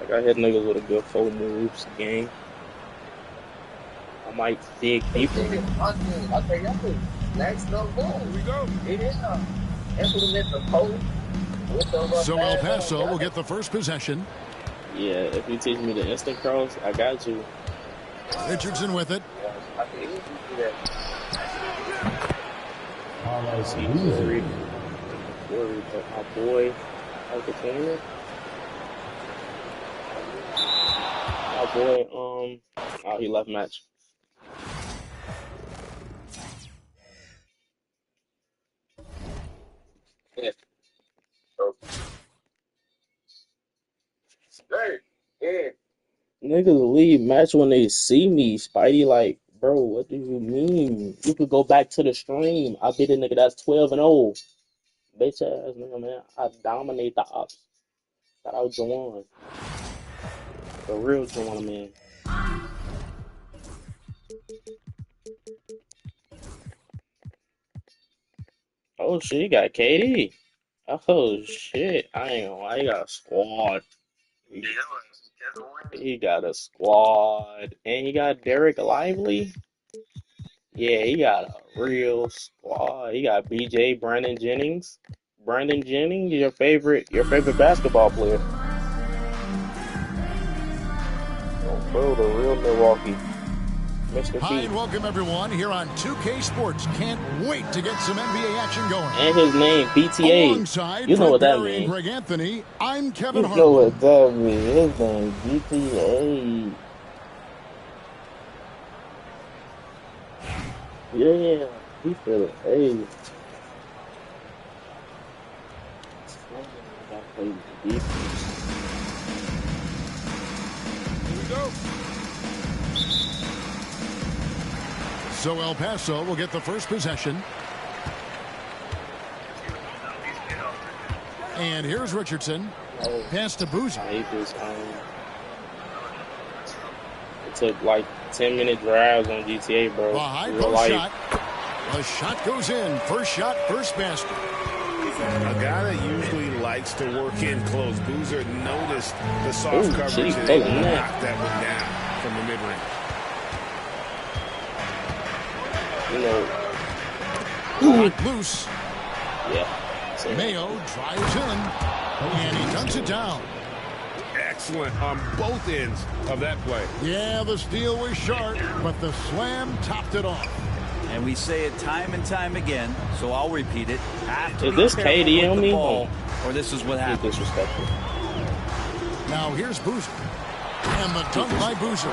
Like I hit niggas with a good 4 moves game. I might dig deeper. I think that's the next number. Here we go. It is. Implement the post. So El Paso will get the first possession. Yeah, if you teach me the instant cross, I got you. Richardson with it. I think you do that. My boy, Alcatraz. My boy, oh, he left match. Yeah. So. Hey, yeah. Niggas leave match when they see me. Spidey, like, bro, what do you mean? You could go back to the stream. I beat a nigga that's 12-0. Bitch ass nigga, man. I dominate the ops. Shout out Juwan. The real Juwan, man. Oh shit, he got KD. Oh shit, I ain't gonna lie, he got a squad. He got a squad. And he got Derek Lively. Yeah, he got a real squad. He got BJ Brandon Jennings. Brandon Jennings, your favorite basketball player. Oh, bro, the real Milwaukee. Mr. Hi P. and welcome everyone here on 2K Sports. Can't wait to get some NBA action going. And his name, BTA. Alongside You know what that Barry and means. Greg Anthony, I'm Kevin You Harlan. know what that means. His name, BTA. Yeah, he feel it. Hey. Here we go. So El Paso will get the first possession. And here's Richardson. Pass to Boozer. I hate this. It took like 10-minute drives on GTA, bro. A high post shot. The shot goes in. First shot, first basket. A guy that usually likes to work in close. Boozer noticed the soft coverage and knocked that one down from the mid-range. Loose. Yeah. Mayo drives in, and he dunks it down. Excellent on both ends of that play. Yeah, the steal was sharp, but the slam topped it off. And we say it time and time again, so I'll repeat it. Is this KD on me? Or this is what happens. Disrespectful. Now here's Boozer. And the dunk by Boozer.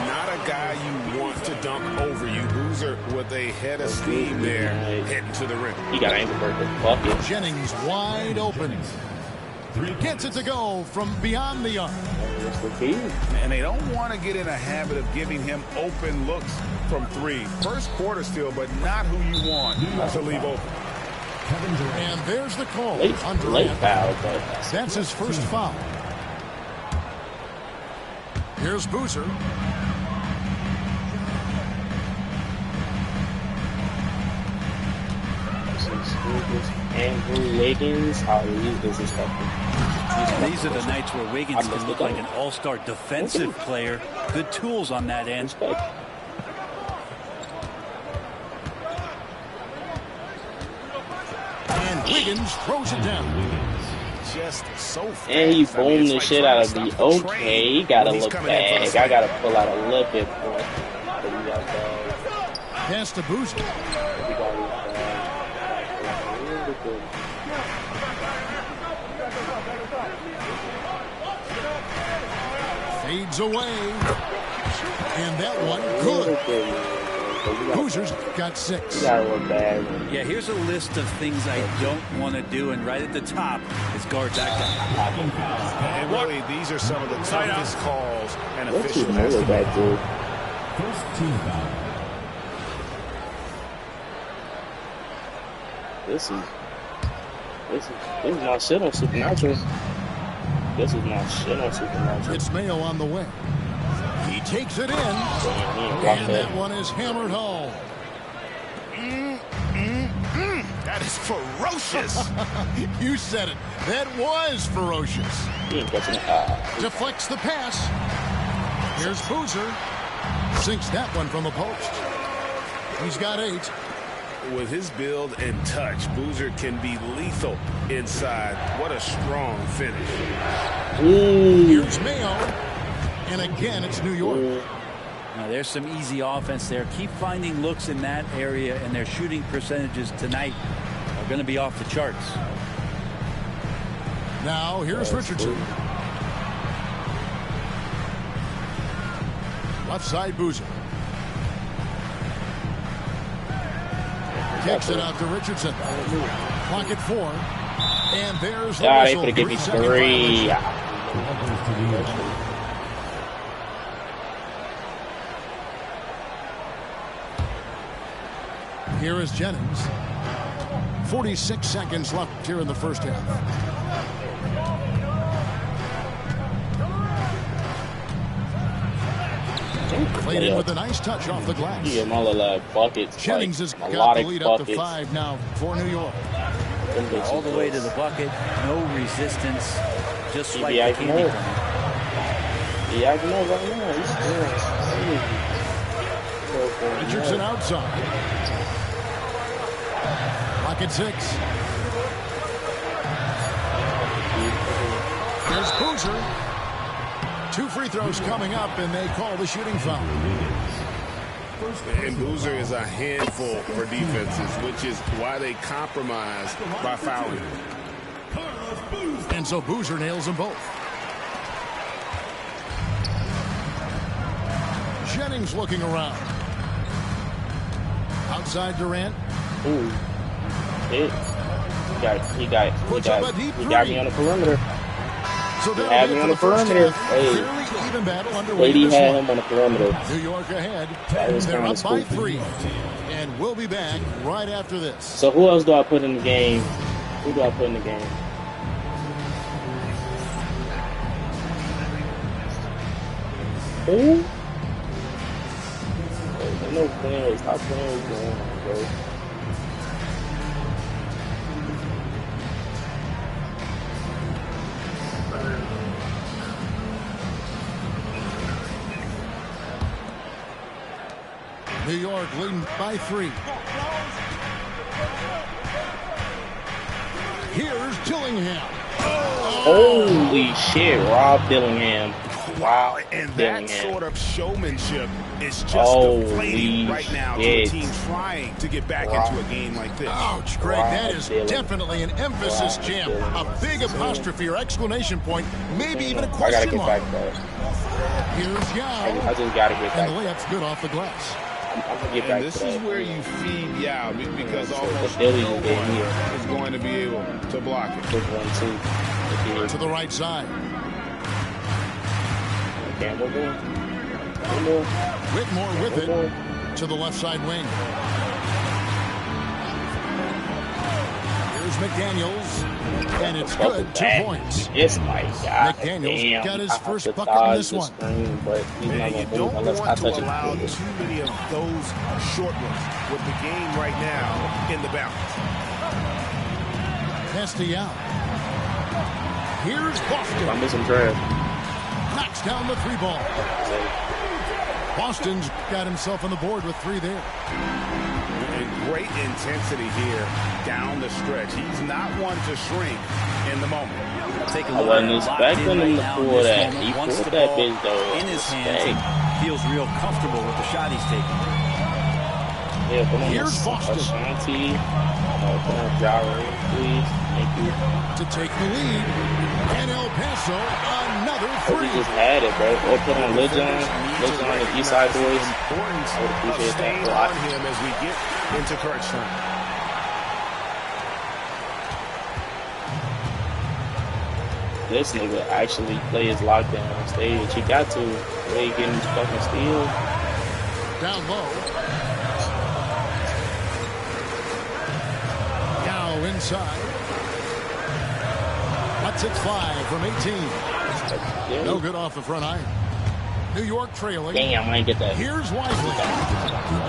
Not a guy you want to dunk over you. Boozer with a head of steam there, heading to the rim. He got angle perfect. Fuck it. Jennings wide open. Gets it to go from beyond the arc. And they don't want to get in a habit of giving him open looks from three. First quarter still, but not who you want to leave open. And there's the call. Late foul. That's his first foul. Here's Boozer. Andrew Wiggins, how he's disrespectful. These are the nights where Wiggins can look like an all-star defensive player. Good tools on that end. And Wiggins throws it down. Just so fast. And he boomed the shit out of me. Okay, he gotta look bad. I gotta pull out a look at boy. Pass to Boozer. Fades away. And that one good. Boozer's got 6. Yeah, here's a list of things I don't want to do, and right at the top is guard that guy. And really, these are some of the toughest calls and official First team foul. This is my shit on Supernatural. This is my shit on Supernatural. It's Mayo on the way. He takes it in. And that one is hammered home. That is ferocious. You said it. That was ferocious. Deflects the pass. Here's Boozer. Sinks that one from the post. He's got 8. With his build and touch, Boozer can be lethal inside. What a strong finish. Here's Mayo. And again, it's New York. Now, there's some easy offense there. Keep finding looks in that area, and their shooting percentages tonight are going to be off the charts. Now, here's Richardson. Left side, Boozer. Kicks it out to Richardson. Clock at 4. And there's the whistle. They give me 3. Here is Jennings. 46 seconds left here in the first half. Played in with a nice touch off the glass. Yeah, my little buckets. Jennings has got the lead up to 5 now for New York. All the way to the bucket, no resistance, just like the candy corn. Yeah, I know right now. Richardson outside. Clock at 6. There's Boozer. 2 free throws coming up, and they call the shooting foul. And Boozer is a handful for defenses, which is why they compromise by fouling. And so Boozer nails them both. Jennings looking around. Outside Durant. Ooh. He got me on the perimeter. So He had me on the perimeter. Hey, even battle underway. KD had him on the perimeter. New York ahead. That was They're kind up of by spooky. 3. And we'll be back right after this. So who else do I put in the game? Who do I put in the game? Who? There's no players. Stop playing with going on, bro. New York leading by 3. Here's Dillingham. Holy shit, Rob Dillingham. Wow. And Dillingham. that sort of showmanship is just Holy deflating right now to a shit. team trying to get back Wow. into a game like this. Ouch, Greg, that is Dylan. definitely an emphasis Wow, jam. Dylan. A big apostrophe or exclamation point, maybe even a I gotta question get mark. back there. Here's I Yao. just gotta get And the back. layup's good off the glass. I'm gonna get back And this to is that. where you feed Yao because So almost the Phillies no is getting one here. is going to be able to block it. Quick 1-2. To the right side. Gamble going. One more. Whitmore with One it more. to the left side wing. Here's McDaniels. And it's good. 2 points. Yes, my God. McDaniels Damn. got his I have first to bucket in dodge this the one. screen, but he's not And gonna you move don't unless I want to touch allow it. too many of those short ones with the game right now in the balance. Pass to Yao. Here's I'm Boston. missing Trev. Knocks down the 3 ball. Boston's got himself on the board with 3 there. And great intensity here down the stretch. He's not one to shrink in the moment. Take a I look wasn't at it, locked in expecting right him now to in pull this that. moment. He Wants pulled the that ball bitch, though. in his hands Hey. and feels real comfortable with the shot he's taking. Yeah, come on. Here's Boston. Ashanti. Come on, Jari, please. Thank you. To take the lead. And El Paso, another Oh, 3. he just had it, bro. Or put on Lil Jon. Lil Jon and Eastside The Boys. importance I would of appreciate staying that a on lot. him as we get into crunch time. This nigga actually plays lockdown stage. He got to. Where he getting his fucking steal. Down low. Yao inside. Lets it fly from 18. Yeah. No good off the front iron. New York trailing. Damn, I ain't get that. Here's Lively.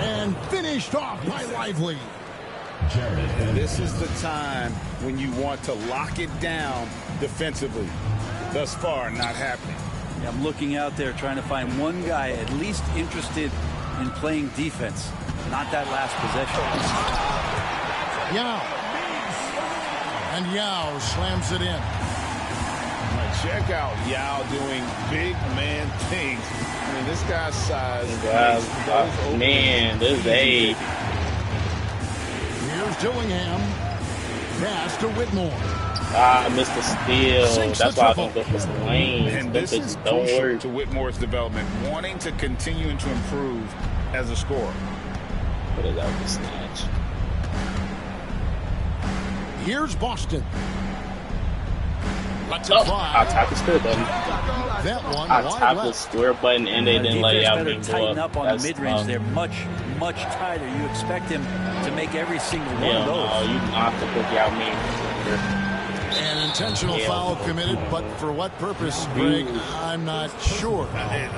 And finished off by Lively. This is the time when you want to lock it down defensively. Thus far, not happening. Yeah, I'm looking out there trying to find one guy at least interested in playing defense, not that last possession. Yao. And Yao slams it in. Check out Yao doing big man things. I mean, this guy's size. Man, this age. Here's Dillingham. Pass to Whitmore. Ah, I missed the steal. Sinks That's the why I triple. don't go for some lanes. And Them this is bitches don't crucial work. to Whitmore's development, wanting to continue to improve as a scorer. Put it out the snatch. Here's Boston. Let's it Oh, I fly. tapped the square button. That one I wide tapped the left. square button and they didn't let it Defense out better me tighten go up on the mid-range. They're much tighter. You expect him to make every single one Yeah, of those. no, you knocked the cookie out me. An intentional Yeah. foul committed, but for what purpose, Greg? I'm not sure.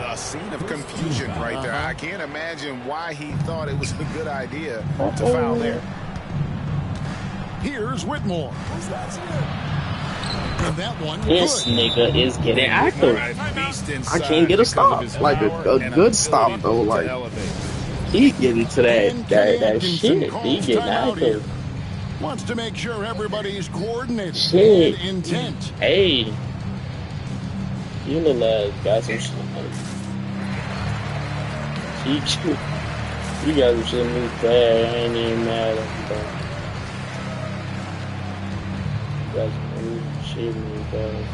A scene of confusion right there. I can't imagine why he thought it was a good idea to foul there. Here's Whitmore. And that one, This good. nigga is getting active. I can't get a stop. Like a good stop though. Like he getting to that shit. He getting active. Wants to make sure everybody's coordinated Shit. and intent. Hey, you little ass got some shit. You got some shit in this bag. I ain't even mad at you, bro. You got some shit in this bag.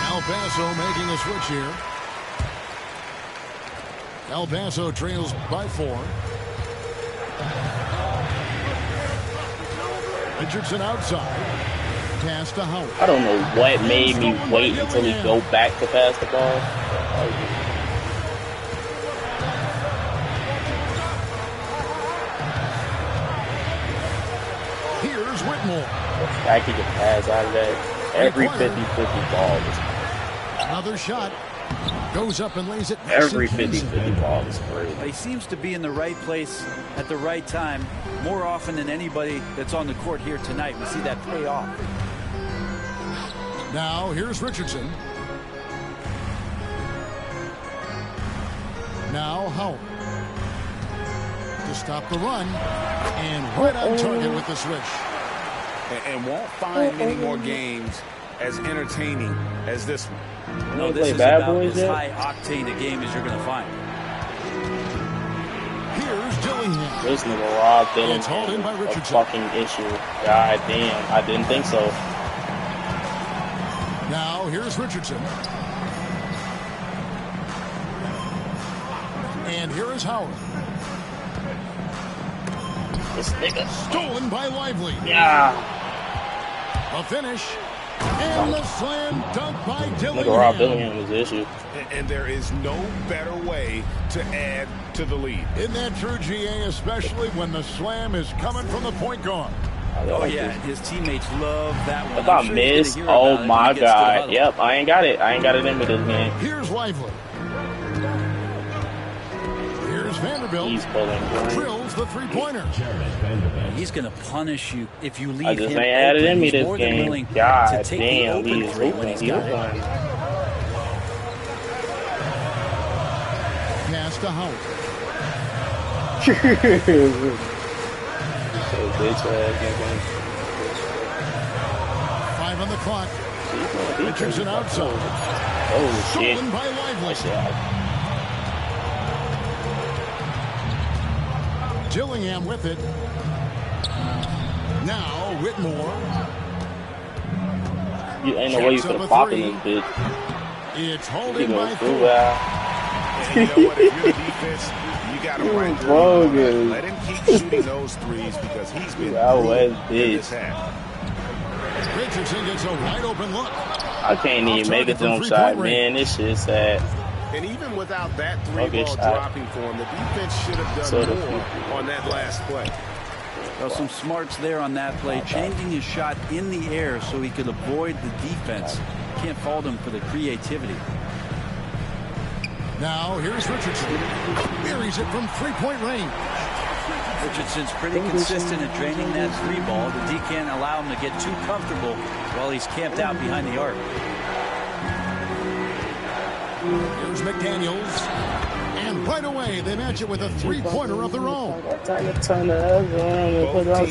El Paso making a switch here. El Paso trails by 4. Richardson outside. Pass to Howard. I don't know what made me wait until he go back to pass the ball. Here's Whitmore. The fact he can pass out of that every 50-50 ball is another shot. Goes up and lays it. Every 50-50 ball is great. He seems to be in the right place at the right time more often than anybody that's on the court here tonight. We see that pay off. Now here's Richardson. Now Howard. To stop the run. And right on target with the switch. And won't find many more games as entertaining as this one. No, this is about as high-octane a game as you're going to find. Here's Dillingham. This nigga Rob Dillingham. It's hauled in by A Richardson. fucking issue. God damn. I didn't think so. Now here's Richardson. And here is Howard. This nigga. Stolen by Lively. Yeah. A finish. And the slam dunk by Dillingham. Nigga Rob Dillingham is the issue. And there is no better way to add to the lead. Isn't that true, GA, especially when the slam is coming from the point guard? Oh, yeah, his teammates love that one. If I miss, oh my God. Yep, I ain't got it. I ain't got it in me this game. Here's Lively. Here's Vanderbilt. He's pulling. Drills the three-pointer. He's going to punish you if you leave I just him ain't had it in me He's this more than game. willing God to take damn, the open three when he's got it. Pass to Howard. So bitch ass. 5 on the clock. Richardson outside. Oh shit. Stolen by Lively. Dillingham with it. Now Whitmore. You ain't no way you could have popped in this bitch. It's holding by 4. And you know what? If you're the defense, you got him right there. Let him keep shooting those threes because he's been in this half. Richardson gets a wide open look. I can't even make it to them side, man. This shit's sad. And even without that three-ball dropping for him, the defense should have done more on that last play. Well, some smarts there on that play, changing his shot in the air so he could avoid the defense. Can't fault him for the creativity. Now here's Richardson. Buries it from three-point range. Richardson's pretty consistent at draining that three ball. The D can't allow him to get too comfortable while he's camped out behind the arc. Here's McDaniels. And right away, they match it with a three-pointer of their own. Both teams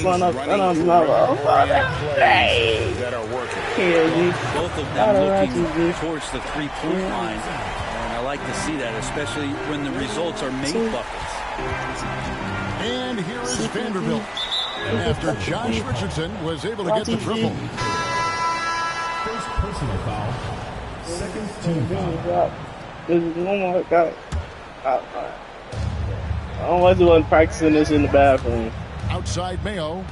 running that are working. Both of them looking towards the three-point line. And I like to see that, especially when the results are made buckets. And here is Vanderbilt. After Josh Richardson was able to get the triple. First personal foul. Second team foul. Oh my God. I don't like the one practicing this in the bathroom. Outside Mayo.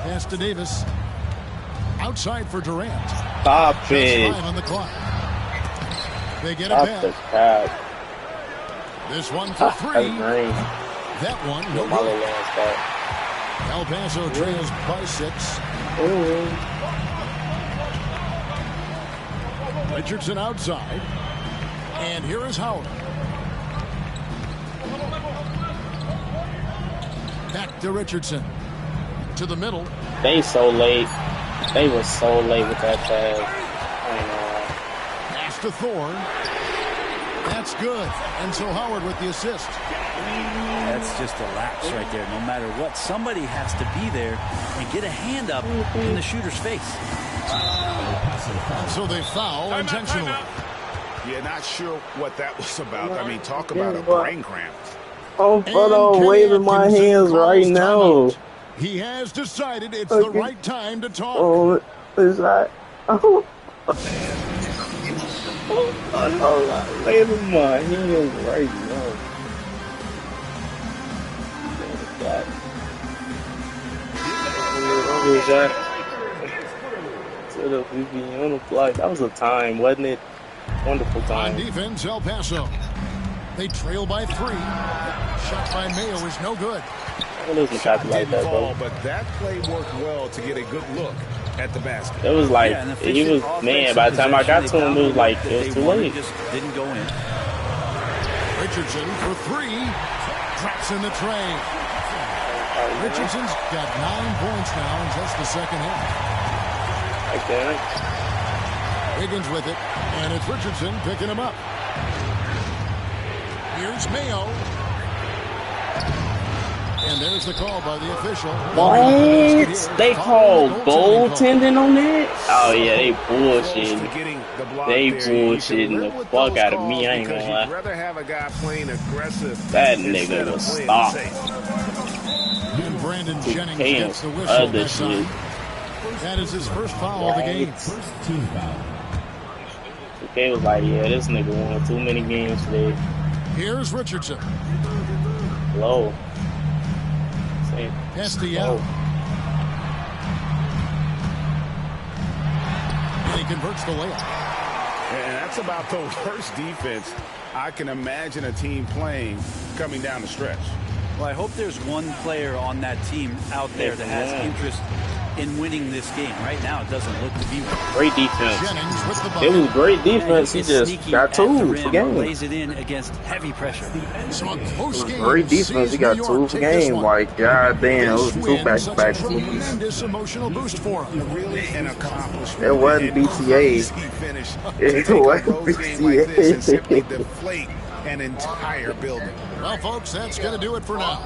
Pass to Davis. Outside for Durant. Stop it. 5 on the clock. They get Stop it the back. crap. This one for 3. That one, no good. El Paso trails by 6. Richardson outside. And here is Howard. Back to Richardson. To the middle. They so late. They were so late with that pass. Pass to Thorne. That's good. And so Howard with the assist. That's just a lapse right there. No matter what, somebody has to be there and get a hand up in the shooter's face. So they foul intentionally. Yeah, not sure what that was about. I mean, talk about a brain cramp. I'm waving my hands right now. He has decided it's the right time to talk. Oh, is that? Oh, I'm waving my hands right now. good shot. To the VP on the fly. That was a time, wasn't it? Wonderful time. On defense, El Paso. They trail by 3. Shot by Mayo is no good. It was like that, bro. But that play worked well to get a good look at the basket. It was like he was by the time I got to him, it was like it was too late. Just didn't go in. Richardson for 3. Drops in the tray. Richardson's got 9 points now in just the second half. Okay. Higgins with it, and it's Richardson picking him up. Here's Mayo. And there's the call by the official. What? They called goaltending on that? Oh, yeah, they bullshitting. They bullshitting the fuck out of me, I ain't gonna lie. That nigga was stopped. And Brandon Jennings gets the whistle this time. That is his first foul of the game. First team foul. Okay, was like, yeah, this nigga won too many games today. Here's Richardson. Low. Castiel. And he converts the layup. And that's about the worst defense I can imagine a team playing coming down the stretch. Well, I hope there's one player on that team out there that has interest in winning this game. Right now, it doesn't look to be great defense. It was great defense. He just got 2 for game. Lays it in against heavy pressure. So a close game. Great defense. He got 2 for game. Like, goddamn, it was 2 back-to-back. Tremendous emotional boost for him. Really an accomplishment. It wasn't BTA. It wasn't BTA. Simply deflate an entire building. Well, folks, that's going to do it for now.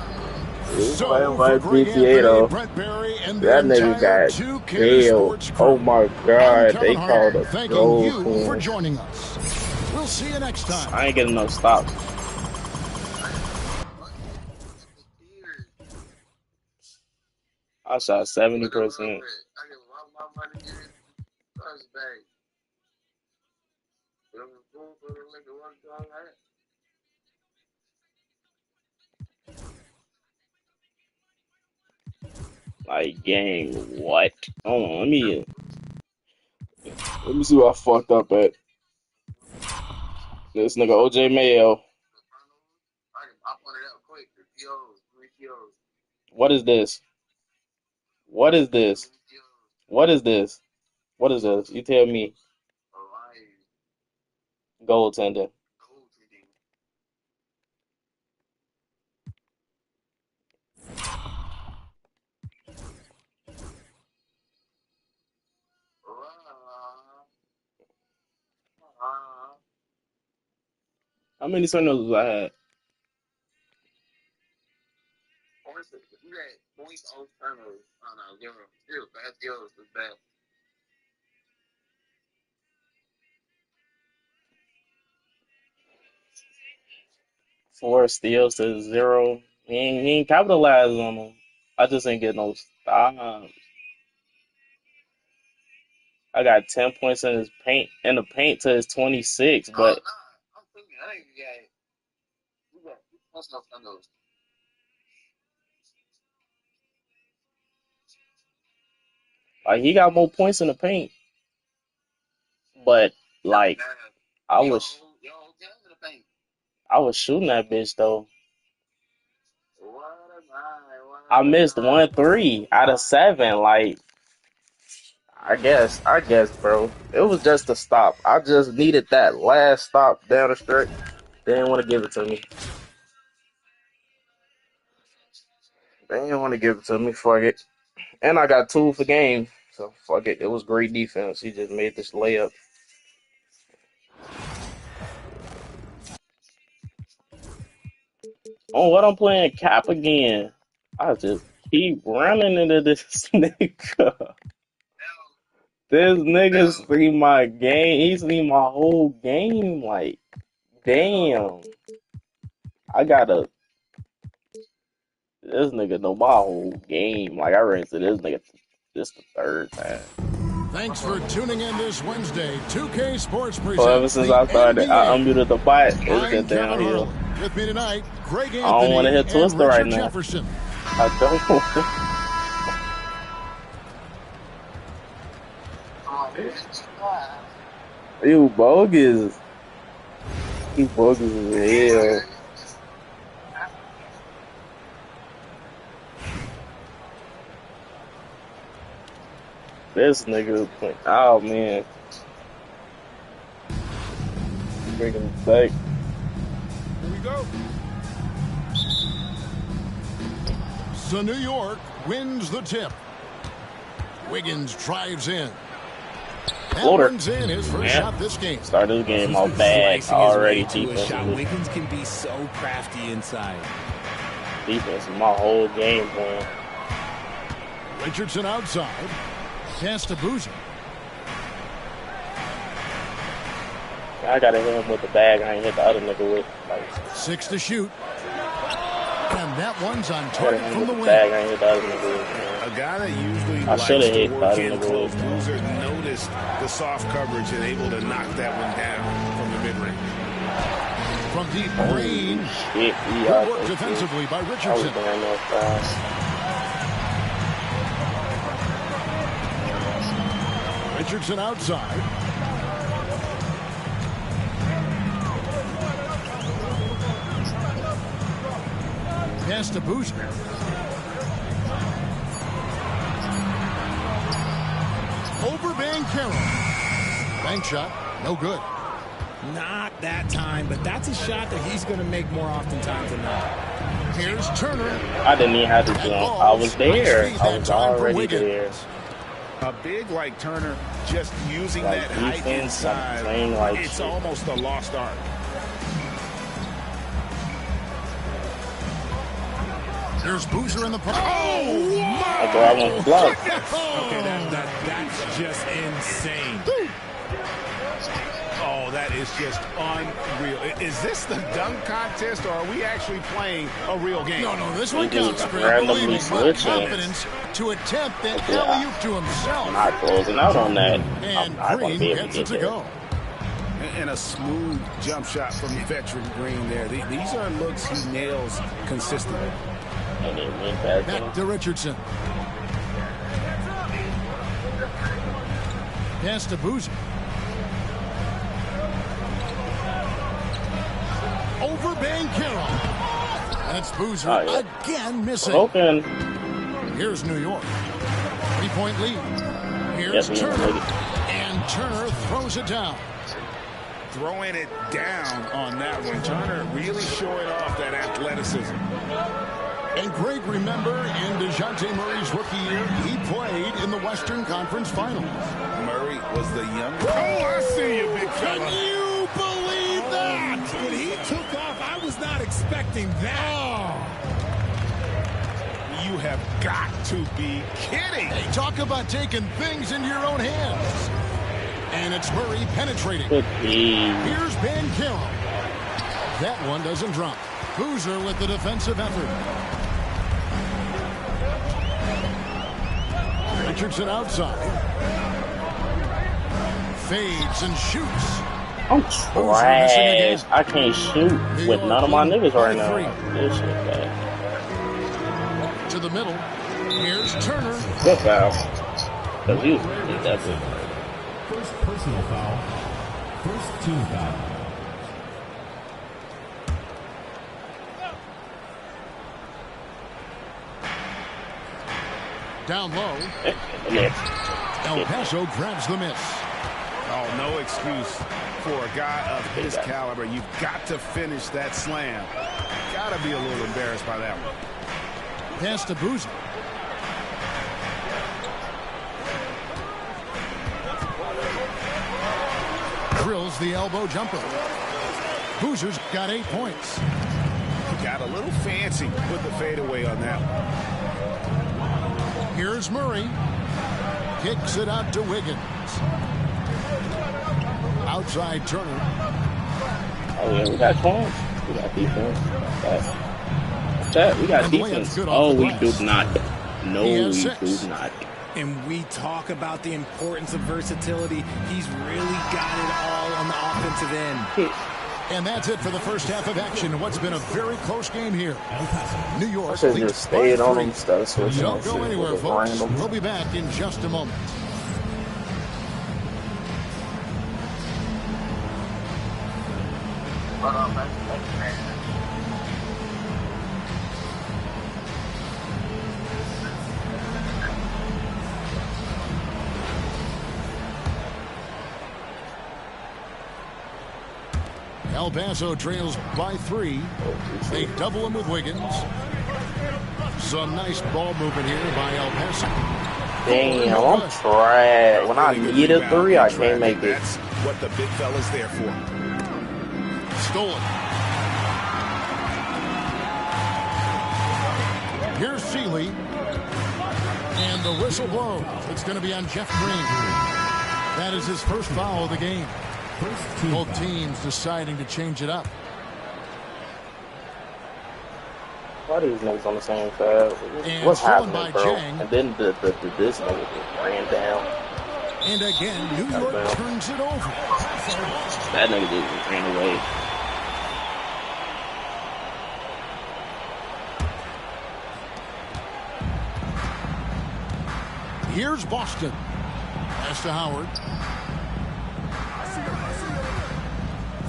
So for BTA though, that nigga got killed. Oh my god, they called a goal for joining us. We'll see you next time. I ain't getting no stops. I shot 70%. Like, gang, what? Hold on, let me see what I fucked up at. This nigga OJ Mayo. What is this? What is this? What is this? What is this? You tell me. Goaltender. How many turnovers I had? Points on turnovers. Oh no, give him still bad skills is bad. Four steals to 0. He ain't capitalized on them. I just ain't getting no stops. I got 10 points in his paint the paint to his 26, but I'm thinking I think you got what's enough turnovers. Like, he got more points in the paint. But like I was shooting that bitch though. I missed 1 3 out of 7. Like, I guess, bro. It was just a stop. I just needed that last stop down the stretch. They didn't want to give it to me. They didn't want to give it to me. Fuck it. And I got 2 for game. So, fuck it. It was great defense. He just made this layup. Oh, what I'm playing Cap again. I just keep running into this nigga. This nigga see my game. He see my whole game. Like, damn. This nigga know my whole game. Like, I ran into this nigga this the 3rd time. Thanks for tuning in this Wednesday. 2K Sports presents. So ever since I started, I unmuted the bot. It's just downhill. With me tonight, Greg Anthony. I don't want to hit Twister right now. Jefferson. I don't. You bogus. He bogus as hell. This nigga went out, man. Bring him back. Here we go. So New York wins the tip. Wiggins drives in. That one's in his first shot this game. Started the game all bad already. Wiggins can be so crafty inside. Defense is my whole game plan. Richardson outside. Pass to Boozer. I gotta hit him with the bag. I ain't hit the other nigga with. Like, 6 to shoot. And that one's on target from the wing. Bag. I ain't hit the other nigga with. A guy that usually I should have hit the other in nigga close. with. Boozer noticed the soft coverage and able to knock that one down from the mid-range. From deep range. Good work defensively by Richardson. Richardson outside. Pass to Boozer. Over Banchero. Bank shot, no good. Not that time, but that's a shot that he's going to make more oftentimes than not. Here's Turner. I didn't even have to jump. I was there. I was already there. A big like Turner, just using like that height inside, it's almost a lost art. There's Boozer in the post. Oh, my! I thought I went block. Okay, that's just insane. Oh, that is just unreal. Is this the dunk contest, or are we actually playing a real game? No, this one counts for believing confidence to attempt that alley-oop to himself. I'm not closing out on that. And Green gets it to go. And a smooth jump shot from veteran Green there. These are looks he nails consistently. Back to Richardson. Pass to Boozer. Over Banchero. That's Boozer again missing. Open. Here's New York. 3-point lead. Here's Turner. And Turner throws it down. Throwing it down on that one. Turner really showing off that athleticism. And Greg, remember, in DeJounte Murray's rookie year, he played in the Western Conference Finals. Murray was the youngest. Oh, I see you, big fella. Can you believe that? When he took off, I was not expecting that. Oh. You have got to be kidding. Hey, talk about taking things into your own hands. And it's Murray penetrating. Here's Banchero. That one doesn't drop. Boozer with the defensive effort. Richardson outside. Fades and shoots. I'm trash. I can't shoot with none of my niggas right now. This shit bad. To the middle. Here's Turner. Good foul. Because you did that. First personal foul. First team foul. Down low. El Paso grabs the miss. Oh, no excuse for a guy of his caliber. You've got to finish that slam. Got to be a little embarrassed by that one. Pass to Boozer. Drills the elbow jumper. Boozer's got 8 points. Got a little fancy with the fadeaway on that one. Here's Murray. Kicks it out to Wiggins. Outside Turner. Oh, yeah, we got points. We got defense. We got defense. Oh, we do not. No, we do not. And we talk about the importance of versatility. He's really got it all on the offensive end. And that's it for the first half of action. What's been a very close game here. New York just stayed on them stuff. Don't go anywhere, folks. We'll be back in just a moment. El Paso trails by 3. They double him with Wiggins. Some nice ball movement here by El Paso. Damn, I'm trash. When I need a 3, I can't make it. That's what the big fella's there for. Stolen. Here's Seeley. And the whistle blows. It's going to be on Jeff Green. That is his first foul of the game. Both teams deciding to change it up. Why are these niggas on the same side? What's happening, bro? Jang. And then this nigga just ran down. And again, New York turns it over. That nigga just ran away. Here's Boston. Pass to Howard.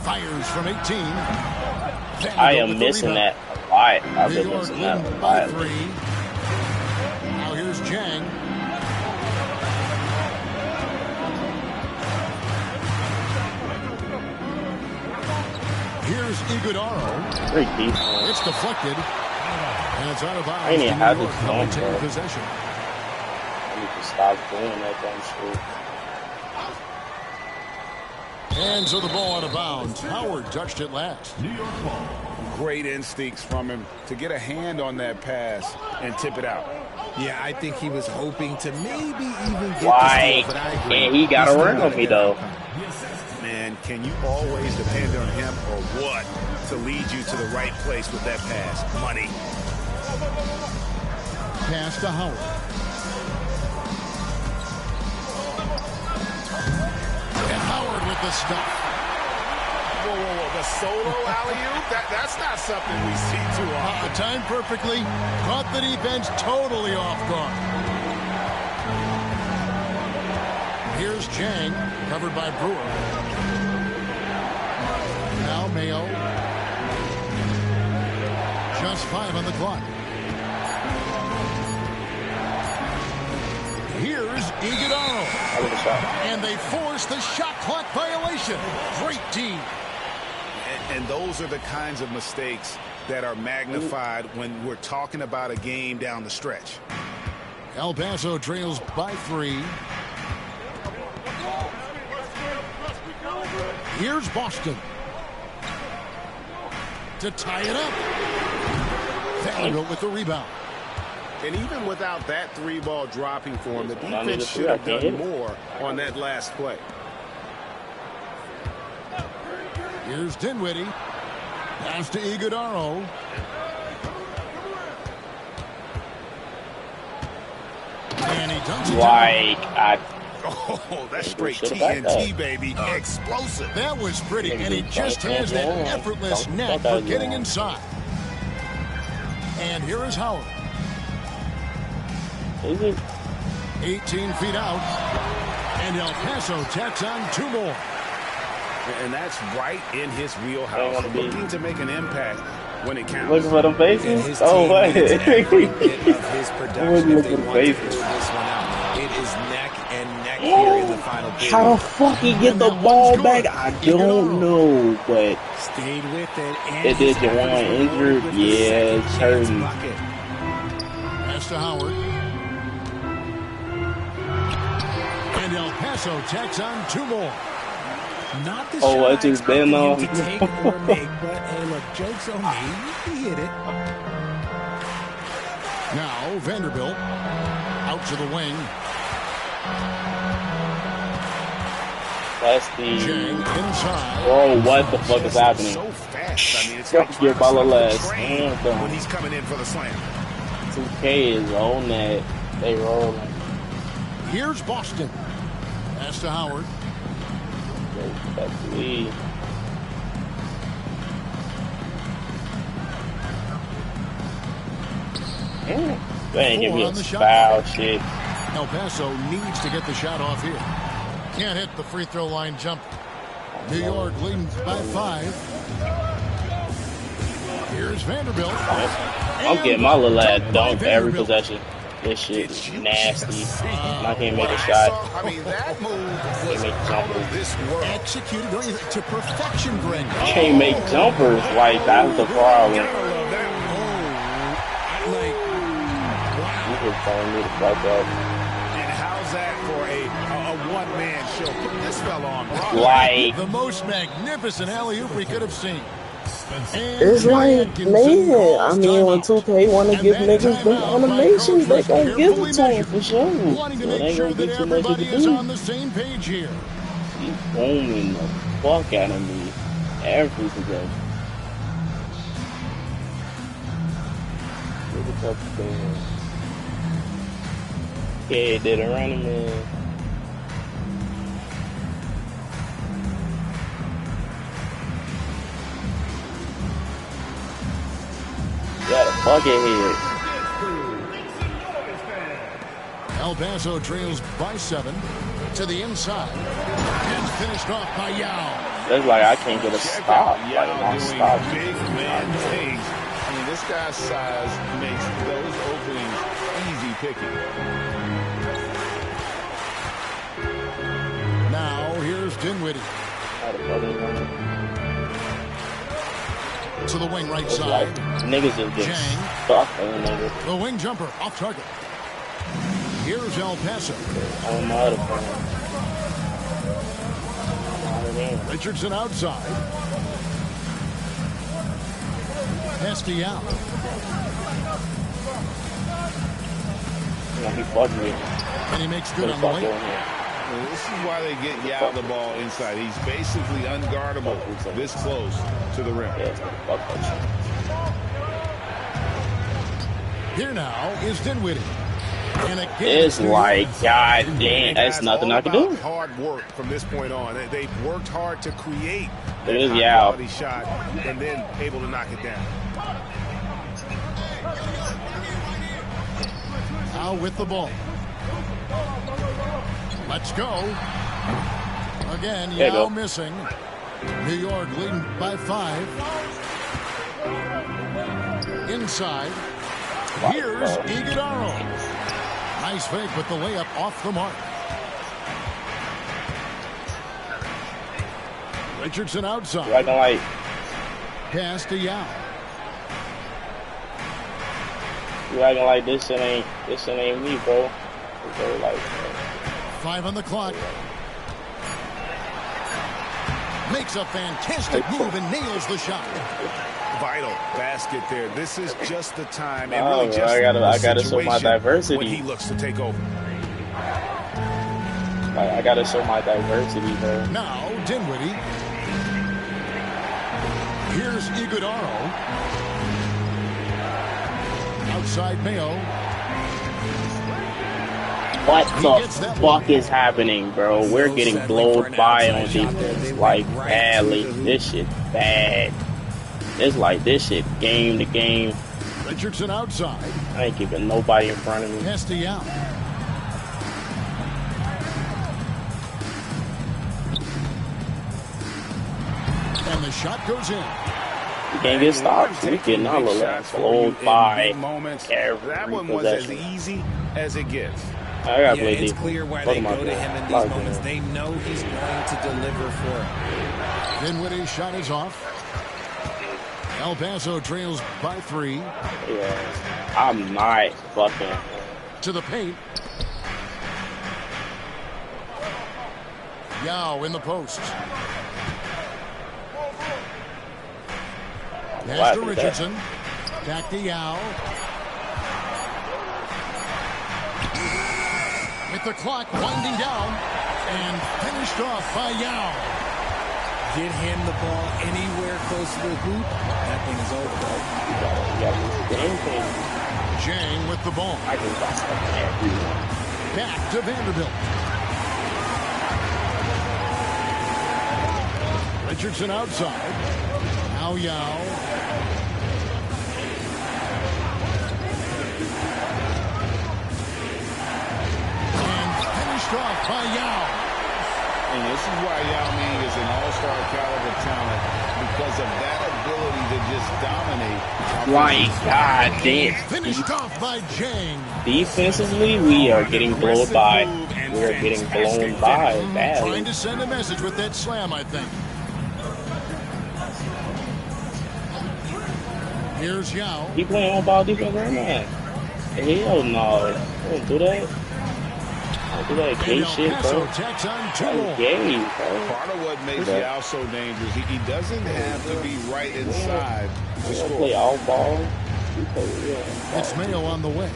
Fires from 18. I am missing that a lot. I've been missing that a lot. Now here's Jang. Here's Iguodaro. Great defense. It's deflected. And it's out of bounds. I ain't even have this New York phone, bro. possession. I need to stop doing that dumb shit. And so the ball out of bounds. Howard touched it last. New York ball. Great instincts from him to get a hand on that pass and tip it out. Yeah, I think he was hoping to maybe even get Why? the steal, but I agree. And he got around me, though. Man, can you always depend on him or what to lead you to the right place with that pass? Money. Pass to Howard. And Howard with the stuff. Whoa, whoa, whoa. The solo alley-oop? That's not something we see too often. Timed perfectly. Caught the defense totally off guard. Here's Jang, covered by Brewer. Now Mayo. Just 5 on the clock. Here's Iguodaro. And they force the shot clock violation. Great team. And those are the kinds of mistakes that are magnified when we're talking about a game down the stretch. El Paso trails by 3. Here's Boston. To tie it up. Vanderbilt with the rebound. And even without that 3-ball dropping for him, the defense should have done more on that last play. Here's Dinwiddie. Pass to Iguodaro. And he dunks it. Oh, that's straight TNT, baby. Explosive. That was pretty, and he just has that effortless knack for getting inside. And here is Howard. 18 feet out. And El Paso tacks on 2 more. And that's right in his wheelhouse. Looking to make an impact when it counts. Looking for them faces? Oh, wait. Every bit of his production if they want to pull this one out. It is neck and neck here in the final period. How the fuck he get the ball back? I don't know, but stayed with it. And it did Juwan injured. Yeah, it's hurting. Pass to Howard. And El Paso tacks on 2 more. Not the I just been on. to take or make, but hey, look, joke's on me. He hit it. Now Vanderbilt out to the wing. That's the. Inside. Oh, what the fuck is happening? So fast. I mean, it's like Get ball less. when he's coming in for the slam. 2K is on that. They rolling. Here's Boston. Pass to Howard. That's me. Man, give me a foul shit. El Paso needs to get the shot off here. Can't hit the free throw line jump. New York leading by 5. Here's Vanderbilt. I'm getting my little ass dunked every possession. This shit is nasty. I can't make a shot. I mean, that move was make out jumpers. of this world. Executed to perfection, Greg. Can't make jumpers. Like, that's the problem. You just telling me to fuck up. And how's that for a one-man show? Put this fella on, bro. Like, The most magnificent alley-oop we could have seen. It's like, man, I mean, when 2K want to give niggas them animations, they gonna give it to them for sure. Wanting to So make they sure gonna that get too much to everybody is on do. the same page here. he's booming the fuck out of me every possession. Look at that thing. Yeah, did a running man. Got a bucket head. El Paso trails by 7 to the inside. And finished off by Yao. That's like I can't get a stop. Like, Yao not doing stop. big man things. I mean, this guy's size makes those openings easy picking. Now here's Dinwiddie. To the wing right It's side. like niggas just get Jang. stuck on niggas. The wing jumper off target. Here's El Paso. On my other phone. Richardson outside. Castellano. He fucked me. And he makes good on the wing. Well, this is why they get Yao the ball inside. He's basically unguardable this close to the rim. Here now is Dinwiddie. And again, It's like, god damn, that's nothing I can do. Hard work from this point on. They've worked hard to create It is that Yao. quality shot and then able to knock it down. Now with the ball. Let's go. Again, There you Yao go. missing. New York leading by 5. Inside. Here's Iguodaro. Nice fake with the layup off the mark. Richardson outside. Right like Pass to Yao. you acting like this shit ain't me, bro. So like 5 on the clock. Makes a fantastic move and nails the shot. Vital basket there. This is just the time. And Oh, really just I gotta the show my situation diversity. when he looks to take over. I gotta show my diversity, bro. Now Dinwiddie. Here's Iguodaro. Outside Mayo. What the fuck is happening, bro? We're getting blown by on defense, like badly. This shit bad. It's like this shit game to game. Richardson outside. I ain't keeping nobody in front of me. Castellano. And the shot goes in. You can't get stopped. We getting all of that blown by moments. every That one was as possession. easy as it gets. I gotta play It's defense. clear why Fuck they my go to him in ball. these moments. They know he's going to deliver for them. Dinwiddie's shot is off. El Paso trails by 3. Yeah, I'm not fucking. To the paint. Yao in the post. Pass to Richardson. Back to Yao. With the clock winding down. And finished off by Yao. Get him the ball anywhere close to the hoop. That thing is over. Jang with the ball. I can stop everyone. Back to Vanderbilt. Richardson outside. Now Yao. And finished off by Yao. And this is why Yao Ming is an all-star caliber talent, because of that ability to just dominate. Like, God damn. Finished off by Jang. Defensively, we are getting blown by. We are getting blown by badly. Trying to send a message with that slam, I think. Here's Yao. He playing on ball defense right now. Hell no. Don't do that. Don't do that gay shit, bro. Takes on That's gay, bro. Part of what makes Yao so dangerous, he doesn't have to be right inside to score. Play all ball. It's Mayo on the way.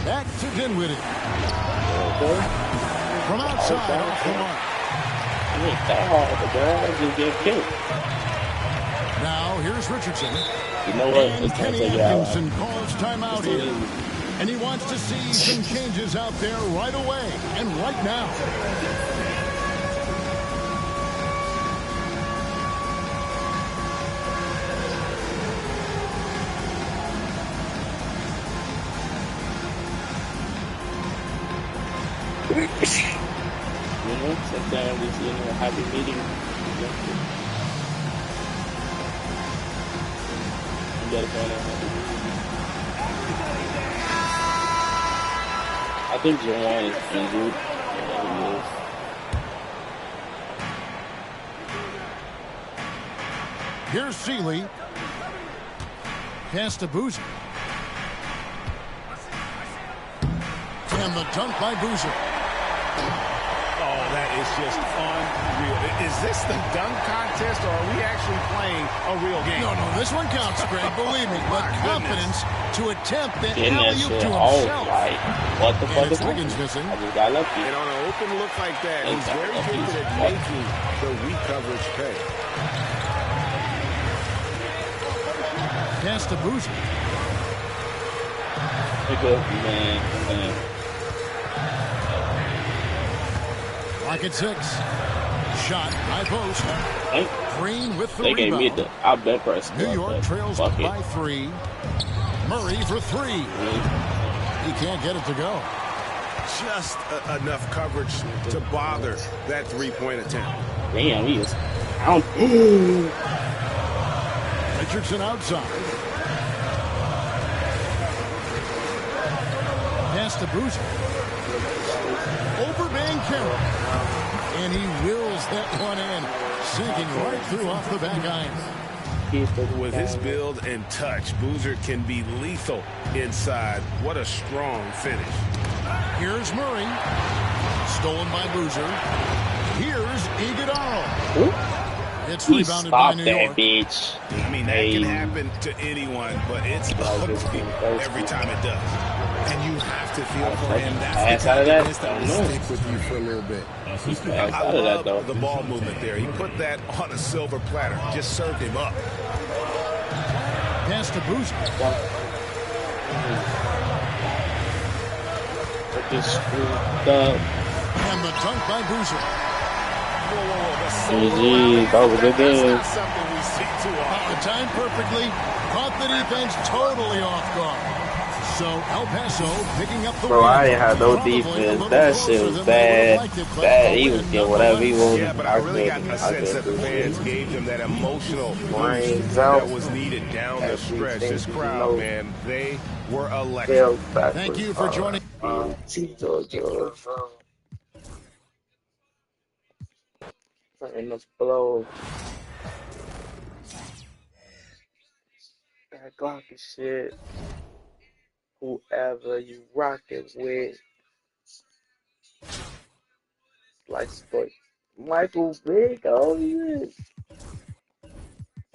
Back to Dinwiddie. From outside off the mark. Now here's Richardson. You know what? And Kenny Atkinson calls timeout here. And he wants to see some changes out there right away and right now. Sometimes it's, happy meeting. You gotta find out happy meeting. I think Joanne is injured. Here's Seeley. Pass to Boozer. And the dunk by Boozer. Oh, that is just unreal. Is this the dunk contest, or are we actually playing a real game? No, this one counts, Greg. Believe me. But confidence to attempt that Getting that alley-oop shit to all himself. right. What the fuck is Wiggins missing? I just got lucky. And on an open look like that, he's very good at making the weak coverage pay. Pass to Boozer. Pick up, man. Lock at 6. Shot, high post. Green with the They gave me rebound. I'll bet press. New York trails by 3. Murray for 3. He can't get it to go. Just enough coverage to bother that three-point attempt. Damn, he is. Richardson outside. Pass to Boozer. Over Banchero. And he wills that one in. Sinking right through off the back iron. With his build and touch, Boozer can be lethal inside. What a strong finish. Here's Murray. Stolen by Boozer. Here's Iguodala. It's rebounded by New York. Bitch. I mean, that can happen to anyone, but it's ugly every time it does. And you have to feel for him. That's the kind of miss that will stick with you for a little bit. I love the ball movement there. He put that on a silver platter. Just served him up. Pass to Boozer. And the dunk by Boozer. GG, that was a good game. Timed perfectly. Caught the defense totally off guard. So El Paso picking up the Bro, I didn't have no defense. That shit was bad. He was getting whatever he wanted. Yeah, but I really got the sense that the fans gave him that emotional boost that was needed down the stretch. This crowd, man, they were electric. Thank you for joining. In the blow. That Glock is shit. Whoever you rockin' with. Like sport. Michael Vick, oh yeah.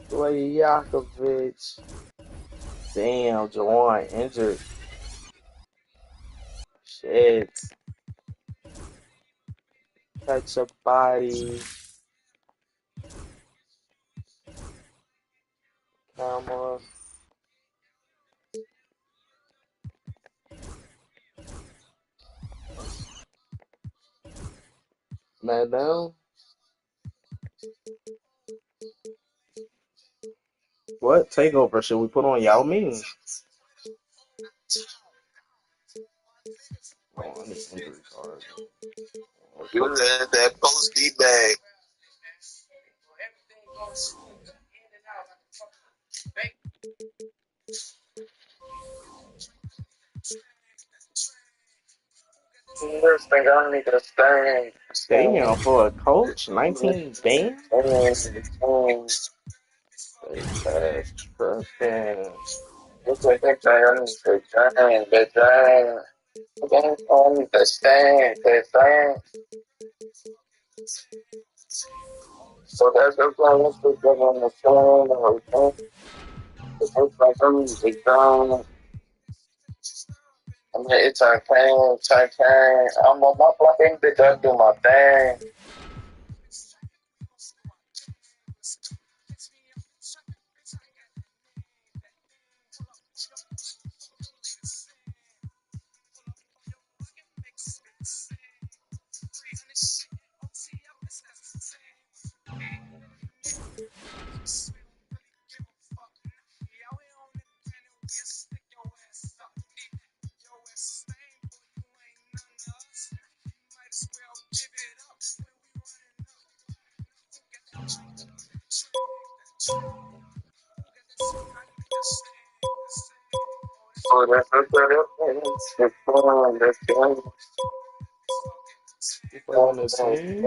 Stojakovic. Damn, Jawan injured. Shit. Touch your body. Camera. Man down. What takeover should we put on Yao Ming? Oh, I need injury card. That post D bag. This thing I need to stay. Damn, for a coach, 19 band? They fast tripping. It's like that guy on the giant, the giant. On the stand, the stand. So that's the plan. Let's put that on the stand. It's like I'm the ground. I mean, it's a pain. I'm on my fucking bitch. I do my thing. So that's the People on the team.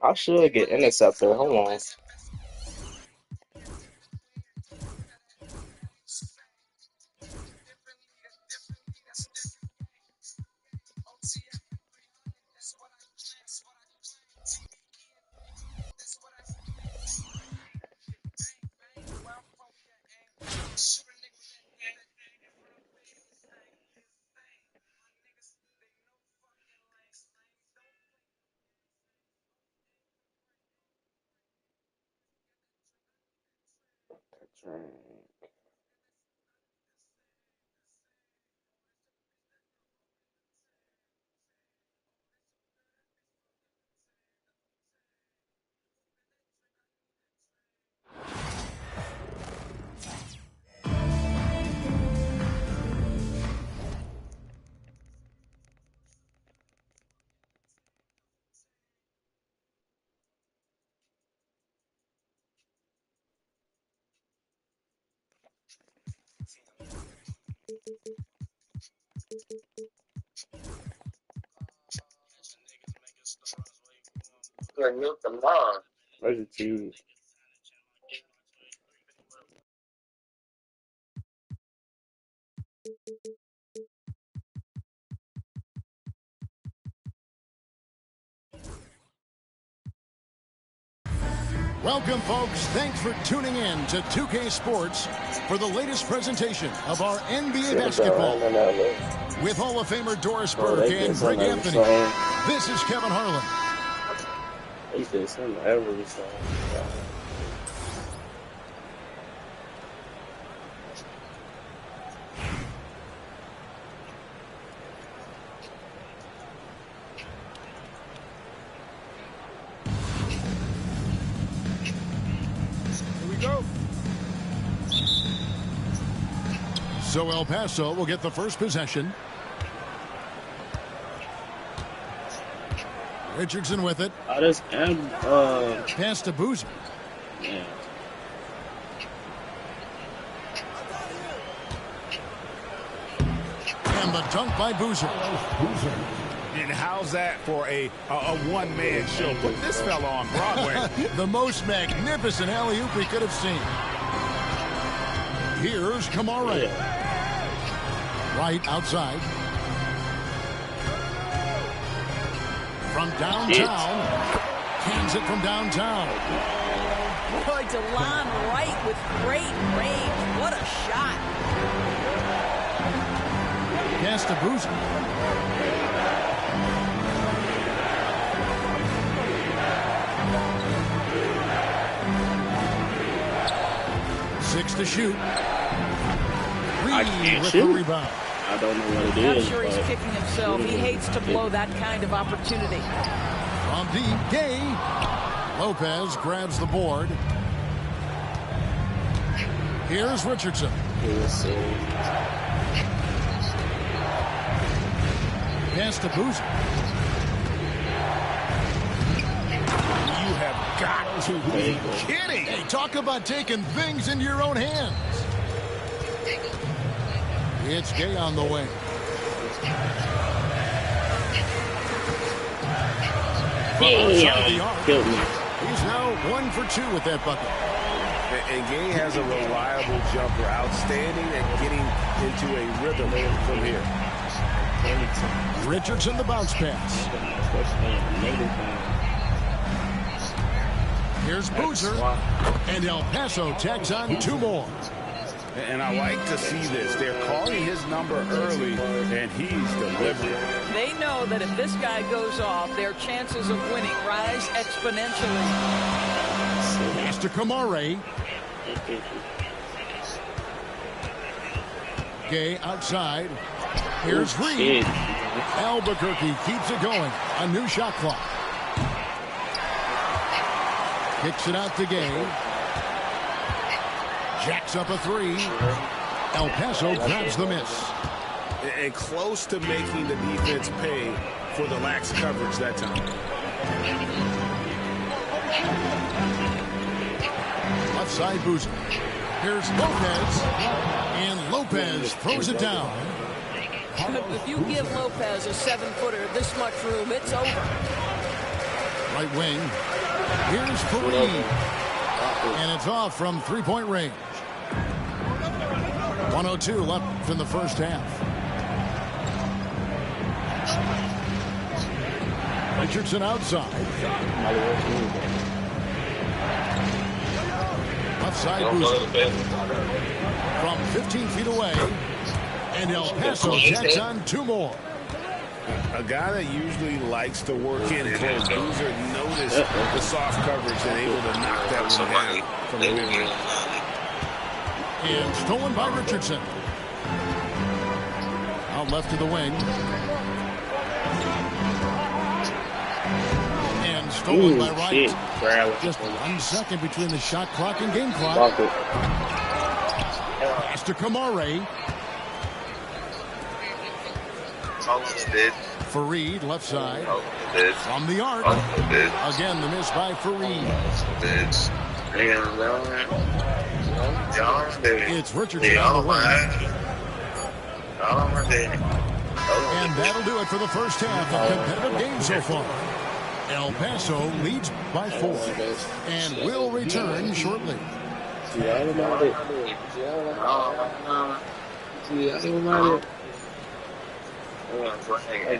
I should get interceptor. Hold on. Where's the TV? Welcome, folks. Thanks for tuning in to 2K Sports for the latest presentation of our NBA basketball. With Hall of Famer Doris Burke and Greg Anthony, this is Kevin Harlan. He did some every song. So El Paso will get the first possession. Richardson with it. Pass to Boozer. Yeah. And the dunk by Boozer. And how's that for a one-man show? Put this fella on Broadway. The most magnificent alley-oop we could have seen. Here's Kamara. Right outside. From downtown. Cans it from downtown. Boy, DeLon Wright with great range. What a shot. Pass to Boozer. Six to shoot. Reed with the rebound. I don't know what it I'm is. sure he's kicking himself. He hates to blow that kind of opportunity. From deep, Gay. Lopez grabs the board. Here's Richardson. Pass to Boozer. You have got to be kidding. Hey, talk about taking things into your own hands. It's Gay on the wing. Killed me. He's now 1 for 2 with that bucket. And Gay has a reliable jumper, outstanding at getting into a rhythm from here. Richardson the bounce pass. Here's Boozer. And El Paso tags on 2 more. And I like to see this. They're calling his number early, and he's delivering. They know that if this guy goes off, their chances of winning rise exponentially. Pass to Kamare. Gay outside. Here's Reed. Albuquerque keeps it going. A new shot clock. Kicks it out to Gay. Jacks up a 3. El Paso grabs the miss. And close to making the defense pay for the lax coverage that time. Left side Boozer. Here's Lopez. And Lopez throws it down. If you give Lopez a 7-footer this much room, it's over. Right wing. Here's Fareed. And it's off from 3-point range. 1:02 left in the first half. Richardson outside. Left side Boozer. From 15 feet away. And El Paso jacks on 2 more. A guy that usually likes to work in close. Boozer noticed the soft coverage and able to knock that one down from the mid-range. And stolen by Richardson. Out left to the wing. And stolen by Wright. Just 1 second between the shot clock and game clock. Pass to Kamare. Fareed left side. From the arc. Again, the miss by Fareed. It's Richardson on the wing. And that'll do it for the first half. A competitive game so far. El Paso leads by 4. And will return shortly.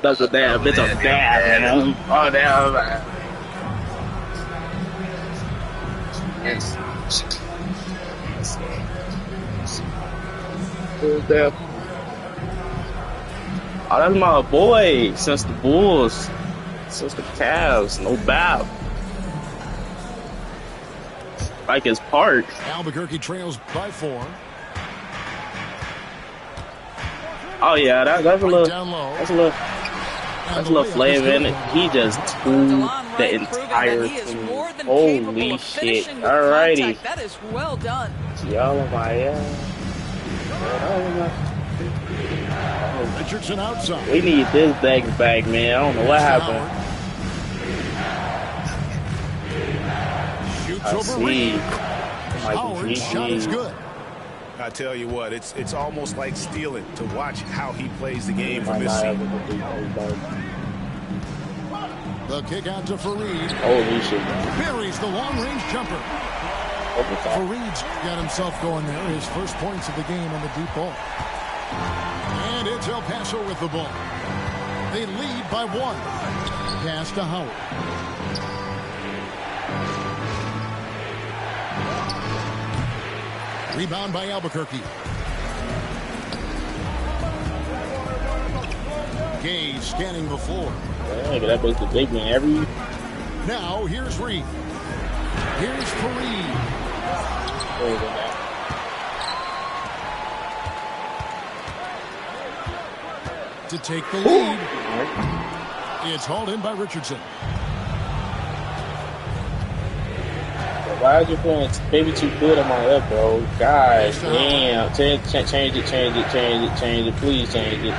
That's a damn bit of bad, man. Oh, damn, man. Oh, that's my boy. Since the Bulls. Since the Cavs. No bap. Like his part. Albuquerque trails by 4. Oh yeah, that's a little flavor in it. He just threw the entire thing. Holy shit! Alrighty. That is well done. Richardson outside. We need this back, man. I don't know what happened. Shoots over Reed. Howard's shot is good. I tell you what, it's almost like stealing to watch how he plays the game from this seat. The kick out to Fareed. Holy shit. Buries the long-range jumper. Fareed's got himself going there. His first points of the game on the deep ball. And it's El Paso with the ball. They lead by 1. Pass to Howard. Rebound by Albuquerque. Gay scanning the floor. Yeah, that was the big man every. Now here's Reed. Here's Fareed. to take the lead. It's hauled in by Richardson. Why is you playing Baby Too Good on my left, bro? God damn. Change it. Please change it.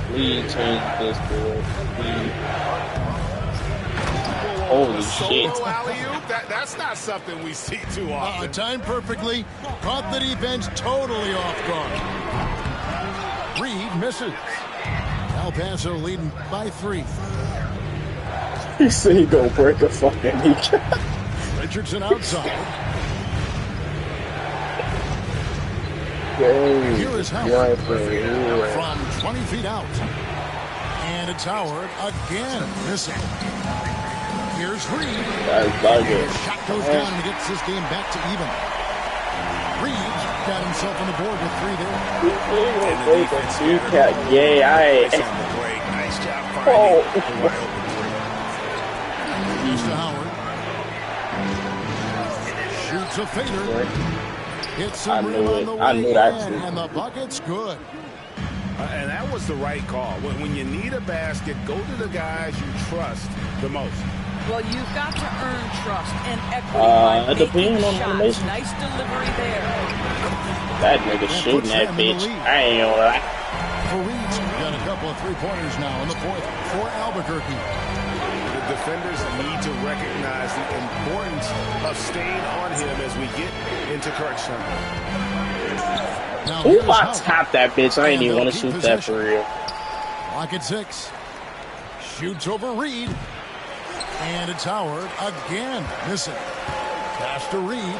Please change this, bro. Please. Holy shit. That's not something we see too often. Timed perfectly. Caught the defense totally off guard. Reed misses. El Paso leading by 3. He said he gonna break a fucking kneecap. Richardson outside. Here is Howard from 20 feet out. And it's Howard again missing. Here's Reed. Shot goes down and gets this game back to even. Reed got himself on the board with 3 there. Nice job finding He's to Howard. Shoots a fader. Hits some rim on the way and the bucket's good. And that was the right call. When you need a basket, go to the guys you trust the most. Well, you've got to earn trust and equity by making shots. Nice delivery there. That nigga shooting that bitch. I ain't gonna lie. For Reed, got a couple of 3-pointers now in the 4th for Albuquerque. The defenders need to recognize the importance of staying on him as we get into crunch time. Who I tapped that bitch? I ain't even want to shoot that for real. Lock at 6. Shoots over Reed. And it's Howard again missing. Pass to Reed.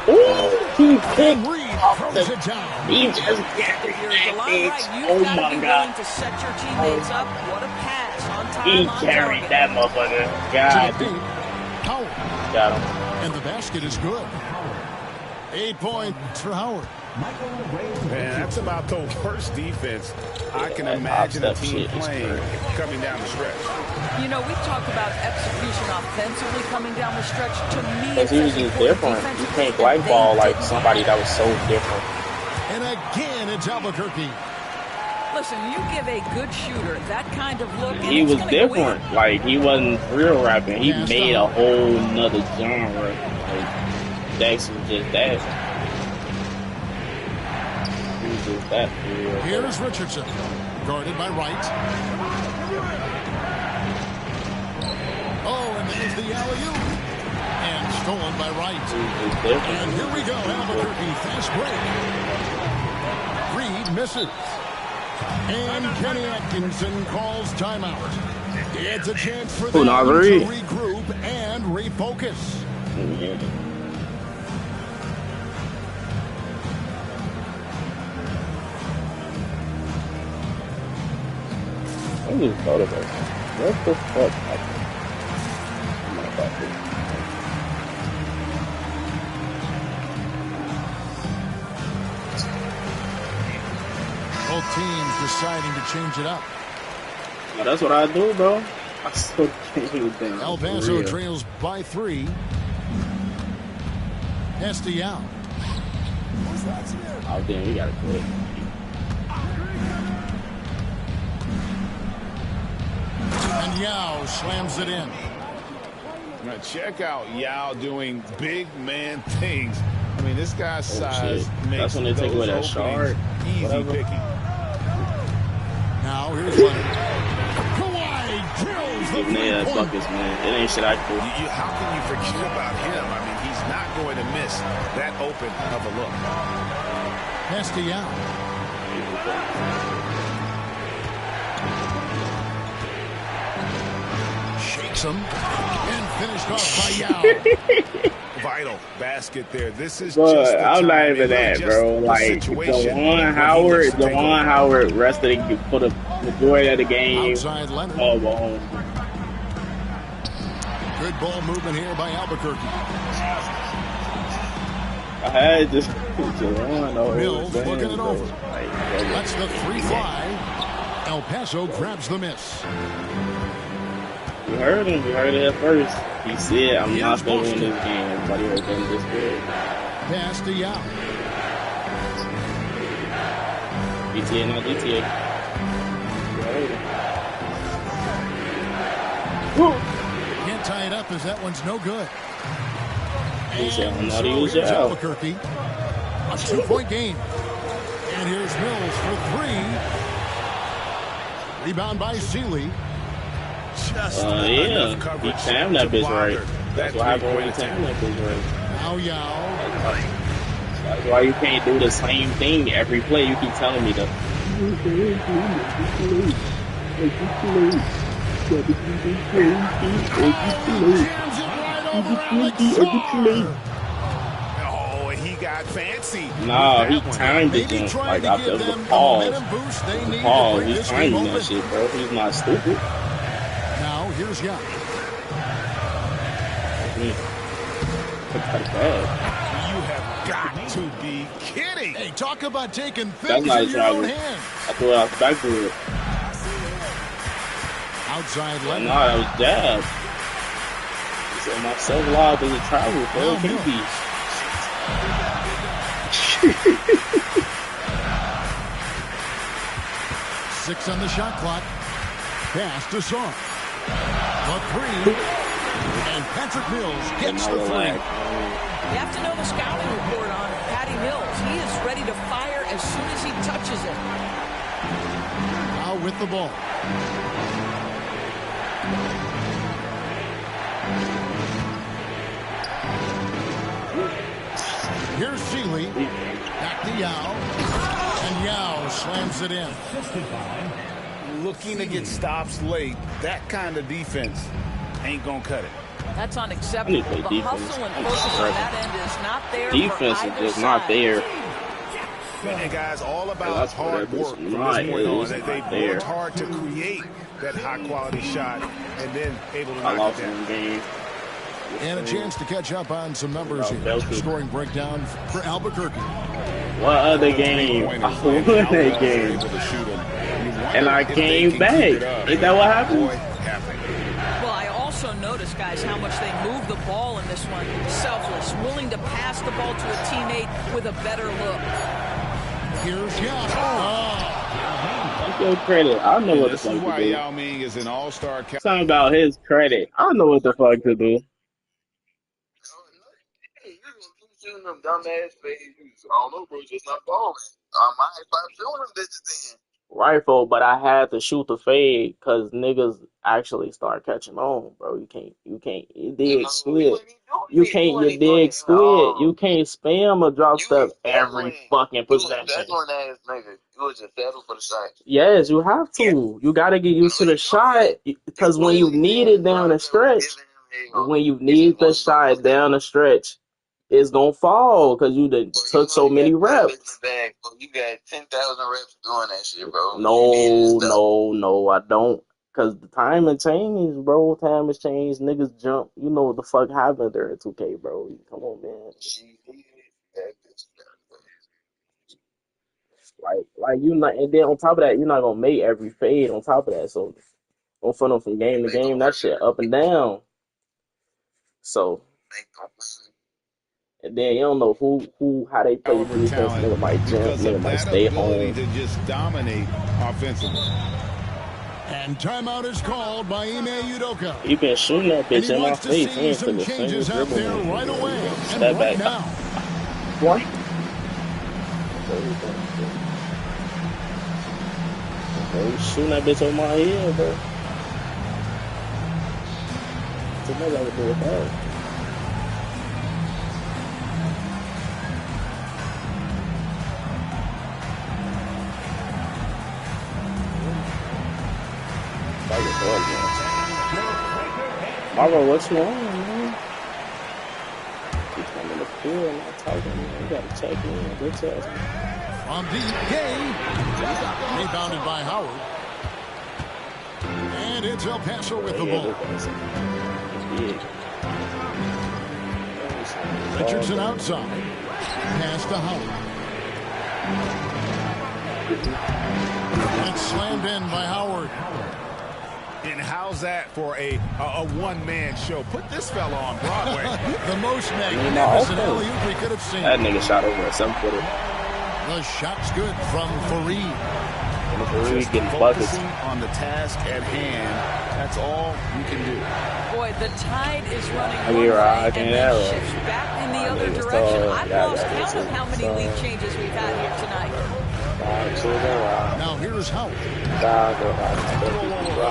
Ooh, he picked Reed throws it down. He just got If you're Delon Wright, you've got to be willing to set your teammates up. What a pass on time. He carried that motherfucker. God. Howard. Got him. And the basket is good. 8 points for Howard. Man, that's about the worst defense I can imagine a team playing coming down the stretch. You know, we've talked about execution offensively coming down the stretch. To me, because he was just different. You can't white ball like somebody that was so different. And again, it's Albuquerque. Listen, you give a good shooter that kind of look. He was different. Like, he wasn't real rapping. He made a whole nother genre. Like, Dex was just that. Here's Richardson, guarded by Wright. Oh, and there's the alley-oop. And stolen by Wright. And here we go, Albuquerque, fast break. Reed misses. And Kenny Atkinson calls timeout. It's a chance for them to regroup and refocus. I just thought about it. What the fuck happened? I'm not about this. Both teams deciding to change it up. Well, that's what I do, bro. I still can't do things. El Paso trails by 3. Estial. Oh, damn, we gotta quit. And Yao slams it in. Now check out Yao doing big man things. I mean, this guy's size makes that's when they take away that shard. Easy picking. Now here's Leonard. Kawhi drills the yeah, buckets, man. It ain't shit I do. How can you forget about him? I mean, he's not going to miss that open of a look. Pass to Yao. Shakes him and finished off by Yao. Vital basket there. This is but just I'm not even that, bro. Like Delon Howard rested for the majority of the game. Outside Leonard. Oh, well. Good ball movement here by Albuquerque. I had just Delon over. Mills looking it over. That's the 3 fly. El Paso grabs the miss. You heard him. You heard it at first. He said, I'm not going to win this game. Everybody heard them this good. Pass to Yao. GTA, not GTA. Can't tie it up as that one's no good. And I'm not so use here's it out. Albuquerque. A 2-point game. And here's Mills for 3. Rebound by Sealy. Yeah, he timed that bitch right. That's what happened when he timed that bitch right. Now Yao. That's why you can't do the same thing every play. You keep telling me that. Oh, he got fancy. Nah, he timed it then. Like after the pause. He timed that shit, bro. He's not stupid. Now here's Young. That's bad. You have got to be kidding. Hey, talk about taking That's things not in your own hands. I thought I was back to it. Outside left. Nah, that was jab. So my self-log is a travel, bro. It can't be. 6 on the shot clock. Pass to Song. The 3. And Patrick Mills gets the 3. You have to know the scouting report on Patty Mills. He is ready to fire as soon as he touches it. Now with the ball. Here's Sealy. Back to Yao. And Yao slams it in. Looking to get stops late. That kind of defense ain't going to cut it. That's unacceptable. The hustle and focus on that end is not there. Defense is just not there. And guys, all about hard work from this point on. They've worked hard to create that high-quality shot and then able to knock it down. And a chance to catch up on some numbers here. Scoring breakdown for Albuquerque. What other game? I won that game. And I came back. Ain't that what happened? Well, I also noticed, guys, how much they move the ball in this one. Selfless, willing to pass the ball to a teammate with a better look. Here's Yao. That's your credit. I know what the fuck to do. This is why Yao Ming is an all-star. Something about his credit. I know what the fuck to do. Shooting them dumbass fades. I don't know, bro. Just not balling. I might stop shooting them bitches then. Rifle, but I had to shoot the fade because niggas actually start catching on, bro. You can't, you dig squid. You can't spam a drop step every fucking possession. That's one ass nigga. You was just settle for the shot. Yes, you have to. You gotta get used to the shot because when you need it down the stretch, it's gonna fall because you done took so many reps. You got 10,000 reps doing that shit, bro. No, I don't. Because the time has changed, bro. Time has changed. Niggas jump. You know what the fuck happened there in 2K, bro. Come on, man. Like you not, and then on top of that, you're not gonna make every fade on top of that. So don't fun them from game to game. That shit up and down. So. And then you don't know how they play defense. Nigga might jump, nigga might stay home. To just dominate offensively. And timeout is called by Ime Udoka. He been shooting that bitch in my face. He ain't some changes out there right away. Step back now. What? He's shooting that bitch on my head, bro. So nobody would do with that. Margo, what's wrong, man? Keep coming to the field, not talking, man. You gotta check in. Good test, man. On deep, Gay. Rebounded by Howard. And it's El Paso with the ball. Richardson outside. Pass to Howard. That's slammed in by Howard. And how's that for a one-man show? Put this fella on Broadway. The most magnificent alley-oop we could have seen. That nigga shot over a 7-footer. The shot's good from Fareed. Fareed getting buckets. On the task at hand, that's all you can do. Boy, the tide is running I one mean, way right, and yeah, then right. shifts back in the other niggas direction. thought, I've yeah, lost yeah, count of how many lead changes we've had here tonight. Now here's Howard.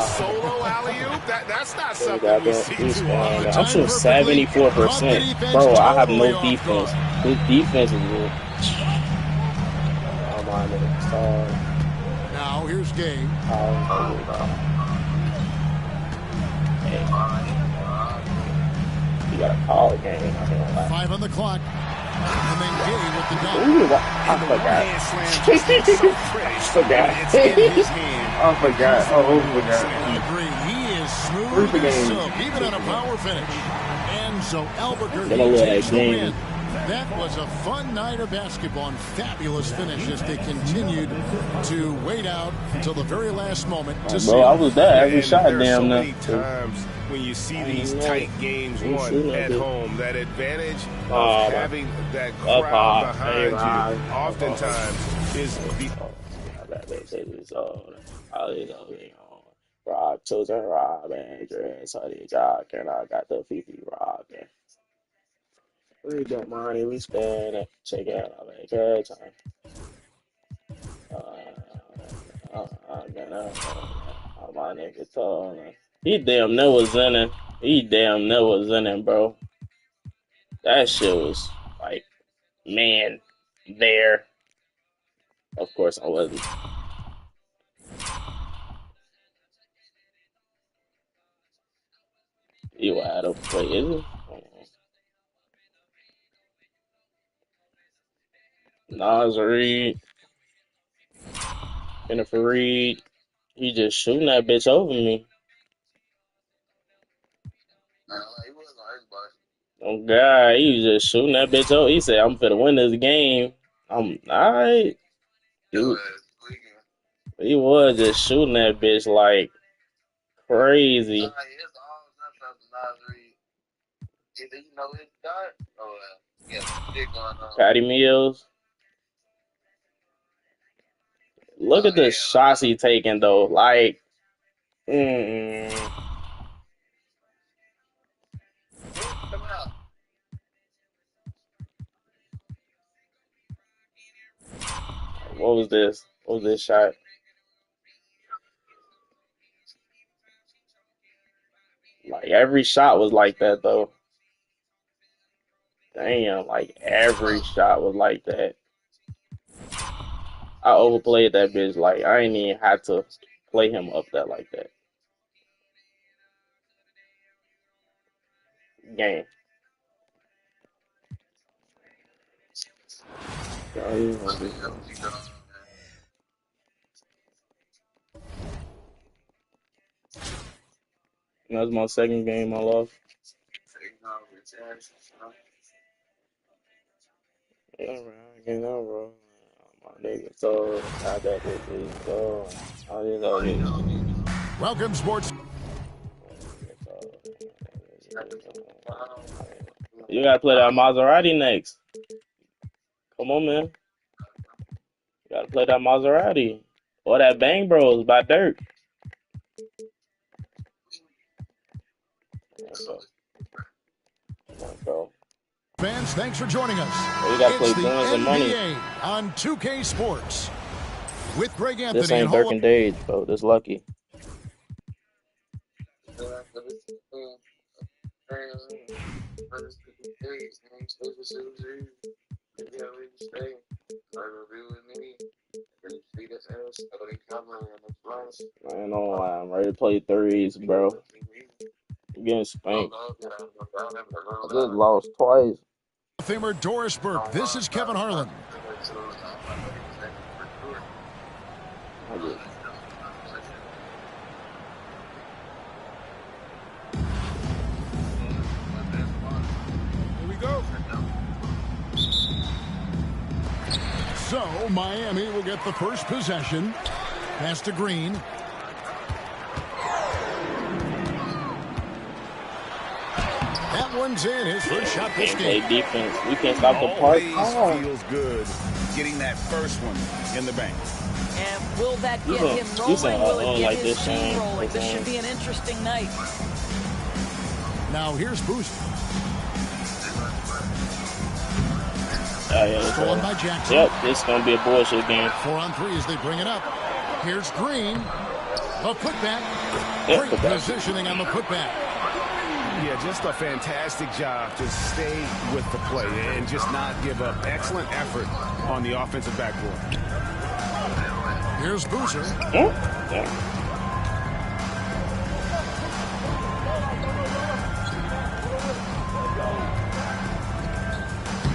Solo alley-oop? That's not something we see too often. I'm shooting 74%. Bro, I have no defense. This defense is good. Oh, my nigga. Now here's Gabe. You got a call game. 5 on the clock. And then Gabe with the dunk. Ooh, I forgot. I forgot. He is smooth as silk, even on a power finish. And so Albuquerque takes the win. That was a fun night of basketball and fabulous finish as they continued to wait out until the very last moment to see. Bro, I was there every shot There's damn so now. many times when you see these tight games won at home, that advantage of having that crowd behind you oftentimes is the... Rock, chosen Rob, and dress, honey, jock, and I got the Fifi Rock. We got money, we spend it, check out our vacation. All my niggas told me. He damn near was in it. He damn near was in it, bro. That shit was like, man, there. Of course I wasn't. You had to play, is it? Nas Reed, Jennifer Reed, he just shooting that bitch over me. Oh God, he was just shooting that bitch over. He said, "I'm finna win this game." I'm alright. He was just shooting that bitch like crazy. Patty Mills. Look at the shots he taking though. Like, What was this? What was this shot? Like every shot was like that though. Damn, like every shot was like that. I overplayed that bitch. Like I ain't even had to play him up that like that. Game. That was my second game I lost. Welcome, sports. You gotta play that Maserati next. Come on, man. You gotta play that Maserati. Or that Bang Bros by Dirk. Fans, thanks for joining us. We gotta play it's the Guns and Money NBA on 2K Sports with Greg Anthony. This ain't Dirk and Dage, bro. This lucky. Man, no lie. I'm ready to play threes, bro. I'm getting spanked. I just lost twice. Famer Doris Burke. This is Kevin Harlan. Here we go. So Miami will get the first possession. Pass to Green. That That one's in. His first shot this Play game. defense. We can't stop the park. Always feels good getting that first one in the bank. And will that get him rolling? Will it get his team rolling? This should be an interesting night. Now here's Boozer. Stolen by Jackson. Yep, this is going to be a bullshit game. 4 on 3 as they bring it up. Here's Green. The putback. Yep, Great positioning on the putback. Yeah, just a fantastic job to stay with the play and just not give up. Excellent effort on the offensive backboard. Here's Boozer.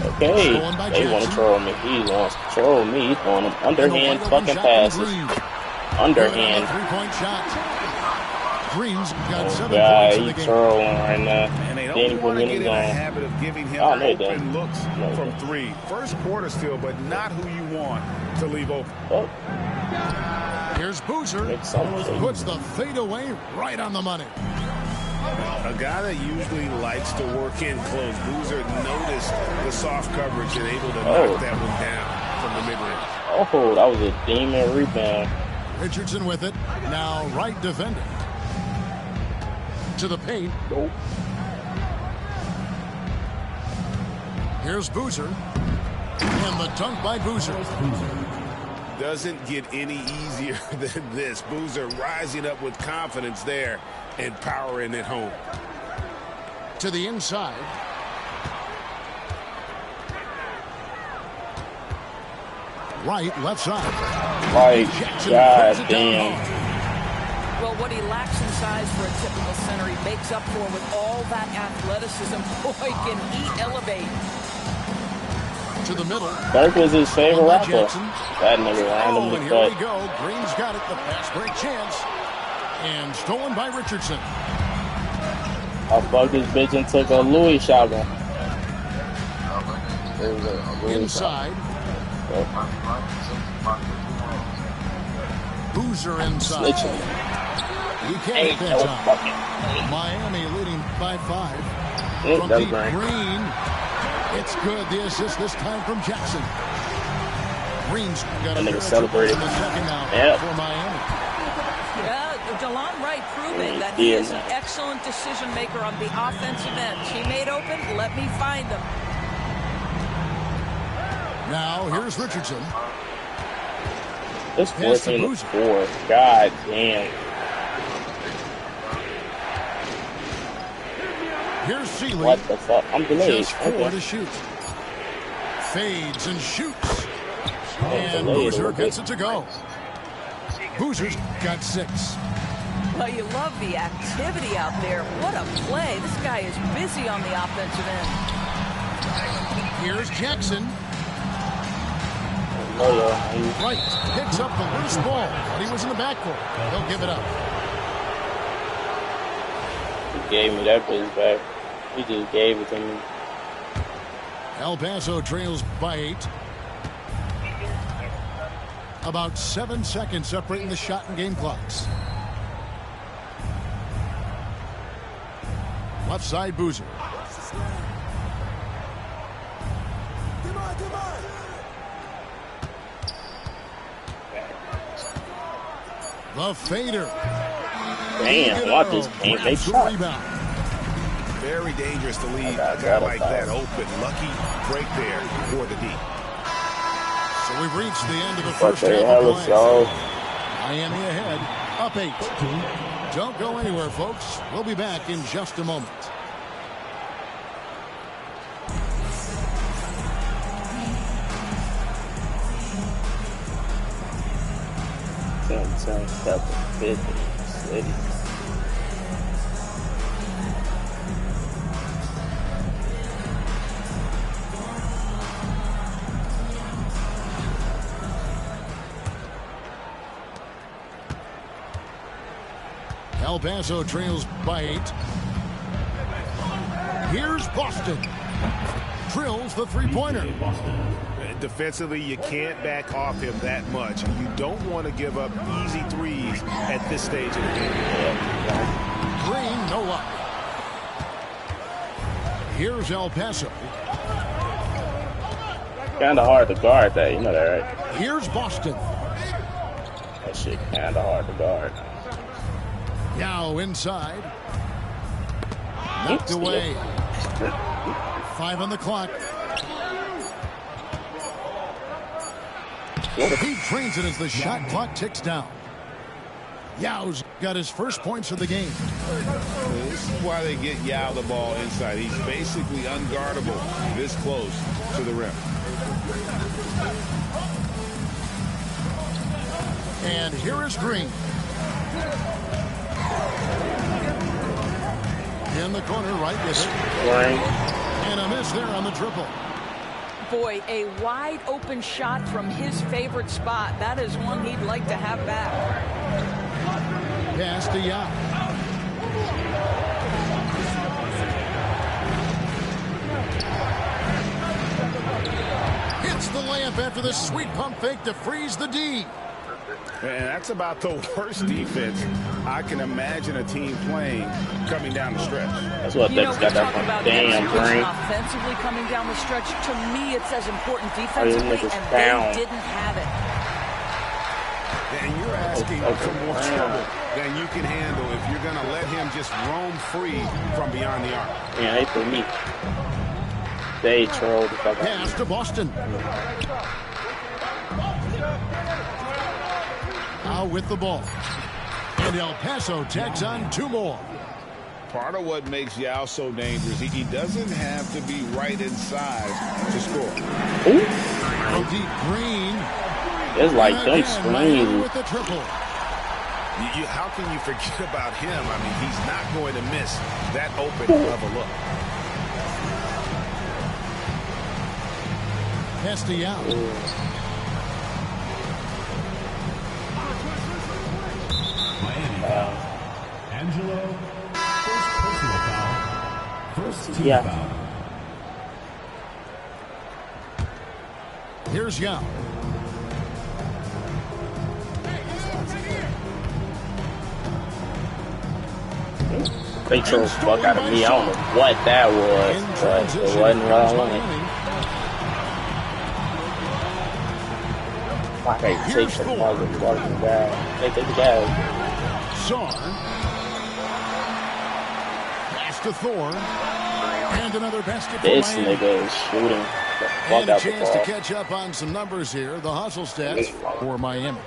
Okay, they want to troll me. He wants to troll me. He's throwing them underhand fucking passes. Underhand. Three-point shot. Green's got 7 God, points in the he's game. trolling right now. And they don't want to get in the habit of giving him open looks from 3. First quarter still, but not who you want to leave open. Here's Boozer. Puts the fadeaway right on the money. A guy that usually likes to work in close. Boozer noticed the soft coverage and able to knock that one down from the mid-range. Oh, that was a demon rebound. Richardson with it. Now right defending. To the paint. Nope. Here's Boozer. And the dunk by Boozer. Doesn't get any easier than this. Boozer rising up with confidence there and powering it home. To the inside. Right, left side. Like, God damn. Well, what he lacks in size for a typical center, he makes up for with all that athleticism. Boy, can he elevate. To the middle. Dirk was his favorite rapper. That nigga Oh, randomly and here cut. we go. Green's got it. The pass break chance. And stolen by Richardson. I fucked this bitch and took a Louis shotgun. Inside. Boozer inside. Snitching. We can't hit that time. Miami leading by 5. From deep Green. It's good. The assist this time from Jackson. Green's got a nigga celebrated. in the second now for Miami. DeLon Wright proving that he is an excellent decision maker on the offensive end. Teammate open, let me find him. Now here's Richardson. It's 14-4. God damn. Here's Seeley. What the fuck? I'm delayed. Just 4 to shoot. Fades and shoots. And delayed Boozer gets it to go. Boozer's got 6. Well, you love the activity out there. What a play. This guy is busy on the offensive end. Here's Jackson. Right. Picks up the loose ball, but he was in the backcourt. He'll give it up. He gave me that bitch back. He just gave it to me. El Paso trails by 8. About 7 seconds separating the shot and game clocks. Left side, Boozer. The fader. Damn, watch this paint. They shot. Very dangerous to leave a guy like that open. Lucky break there for the D. So we've reached the end of the first half of play. Miami ahead, up 8. Don't go anywhere, folks. We'll be back in just a moment. El Paso trails by 8. Here's Boston. Drills the three-pointer. Defensively, you can't back off him that much. You don't want to give up easy threes at this stage of the game. Green, no luck. Here's El Paso. Kind of hard to guard that. You know that, right? Here's Boston. That shit kind of hard to guard. Now inside. Knocked away. 5 on the clock. He trains it as the shot clock ticks down. Yao's got his first points of the game. This is why they get Yao the ball inside. He's basically unguardable this close to the rim. And here is Green. In the corner, right with it. And a miss there on the triple. Boy, a wide open shot from his favorite spot. That is one he'd like to have back. Pass to Yao. Hits the layup after the sweet pump fake to freeze the D. And that's about the worst defense I can imagine a team playing coming down the stretch. That's what Dex got that from. Damn, Green. Offensively coming down the stretch, to me it's as important defensively, and they didn't have it. And you're asking for more trouble than you can handle if you're going to let him just roam free from beyond the arc. Yeah, they threw me. They trolled the fuck out. Pass to Boston. Out with the ball. And El Paso tags on 2 more. Part of what makes Yao so dangerous, he doesn't have to be right inside to score. Go deep, Green. It's like them screens. With the triple. How can you forget about him? I mean, he's not going to miss that open of a look. Pass to Yao. Angelo, first personal foul, first team foul. Here's Yao. They trolled the fuck out of me. I don't know what that was, but it wasn't what I wanted. I can't take the muzzle walking down. They take the guys. Saar. Pass to Thor. And another basket for This Miami. nigga is shooting the fuck And a out the chance to ball. catch up on some numbers here. The hustle stats for Miami.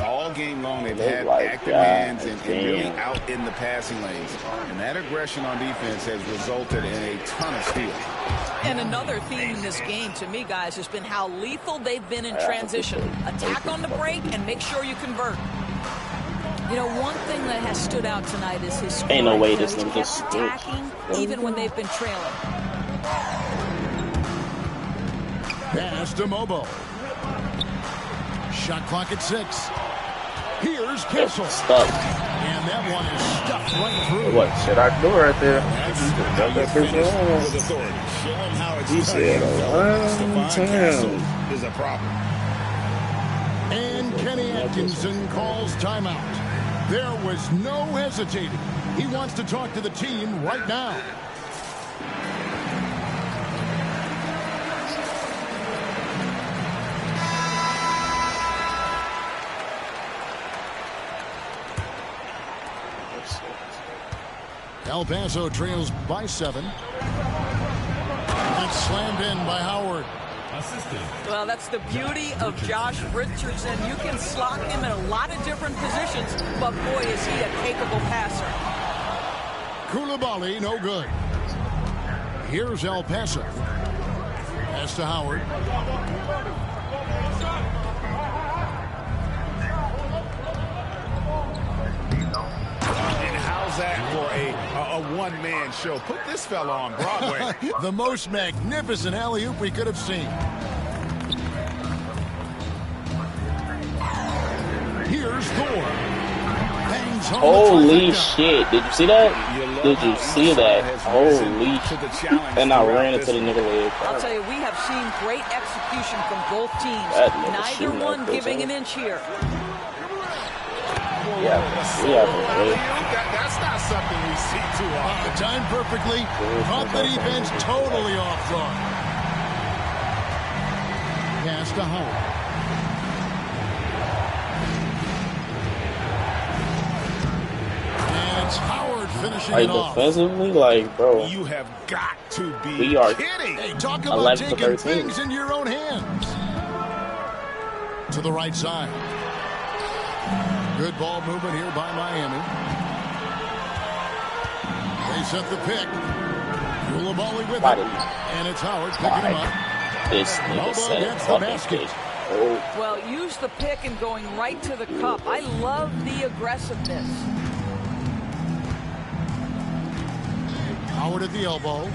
All game long, they've Look had like active that, hands and really damn. out in the passing lanes. And that aggression on defense has resulted in a ton of steals. And another theme in this game, to me, guys, has been how lethal they've been in transition. Attack on the break and make sure you convert. You know, one thing that has stood out tonight is his scoring. Ain't no way You know, this he's nigga kept just attacking even when they've been trailing. Pass to Mobo. Shot clock at 6. Here's Kessel. Stuck. And that one is stuffed right through. What should I do right there? With authority. Show him how it's He done. said a long Stephon Castle time. is a problem. And Kenny Atkinson calls timeout. There was no hesitating. He wants to talk to the team right now. El Paso trails by 7. And slammed in by Howard. Assistant. Well, that's the beauty of Josh Richardson. You can slot him in a lot of different positions, but boy, is he a capable passer. Koulibaly, no good. Here's El Paso. Pass to Howard. And how's that for a one-man show? Put this fella on Broadway. The most magnificent alley-oop we could have seen. Here's Thor. Bangs home Holy shit. Did you see that? Did you see that? Holy shit. And I ran into the nigga leg. I'll tell you, we have seen great execution from both teams. That nigga Neither shooting one like this, giving huh? an inch here. Yeah, That's That's not something we see too often. Timed perfectly. Caught the defense totally off guard. Pass to Howard. And it's Howard finishing Like it off. defensively, like, bro, You have got to be we are kidding. Hey, talk about 11 to taking 13. things into your own hands. To the right side. Good ball movement here by Miami. They set the pick. Koulibaly with it. And it's Howard picking him up. This nigga Elbow set against a the fucking basket. pitch. Oh, Well, use the pick and going right to the cup. I love the aggressiveness. Howard at the elbow.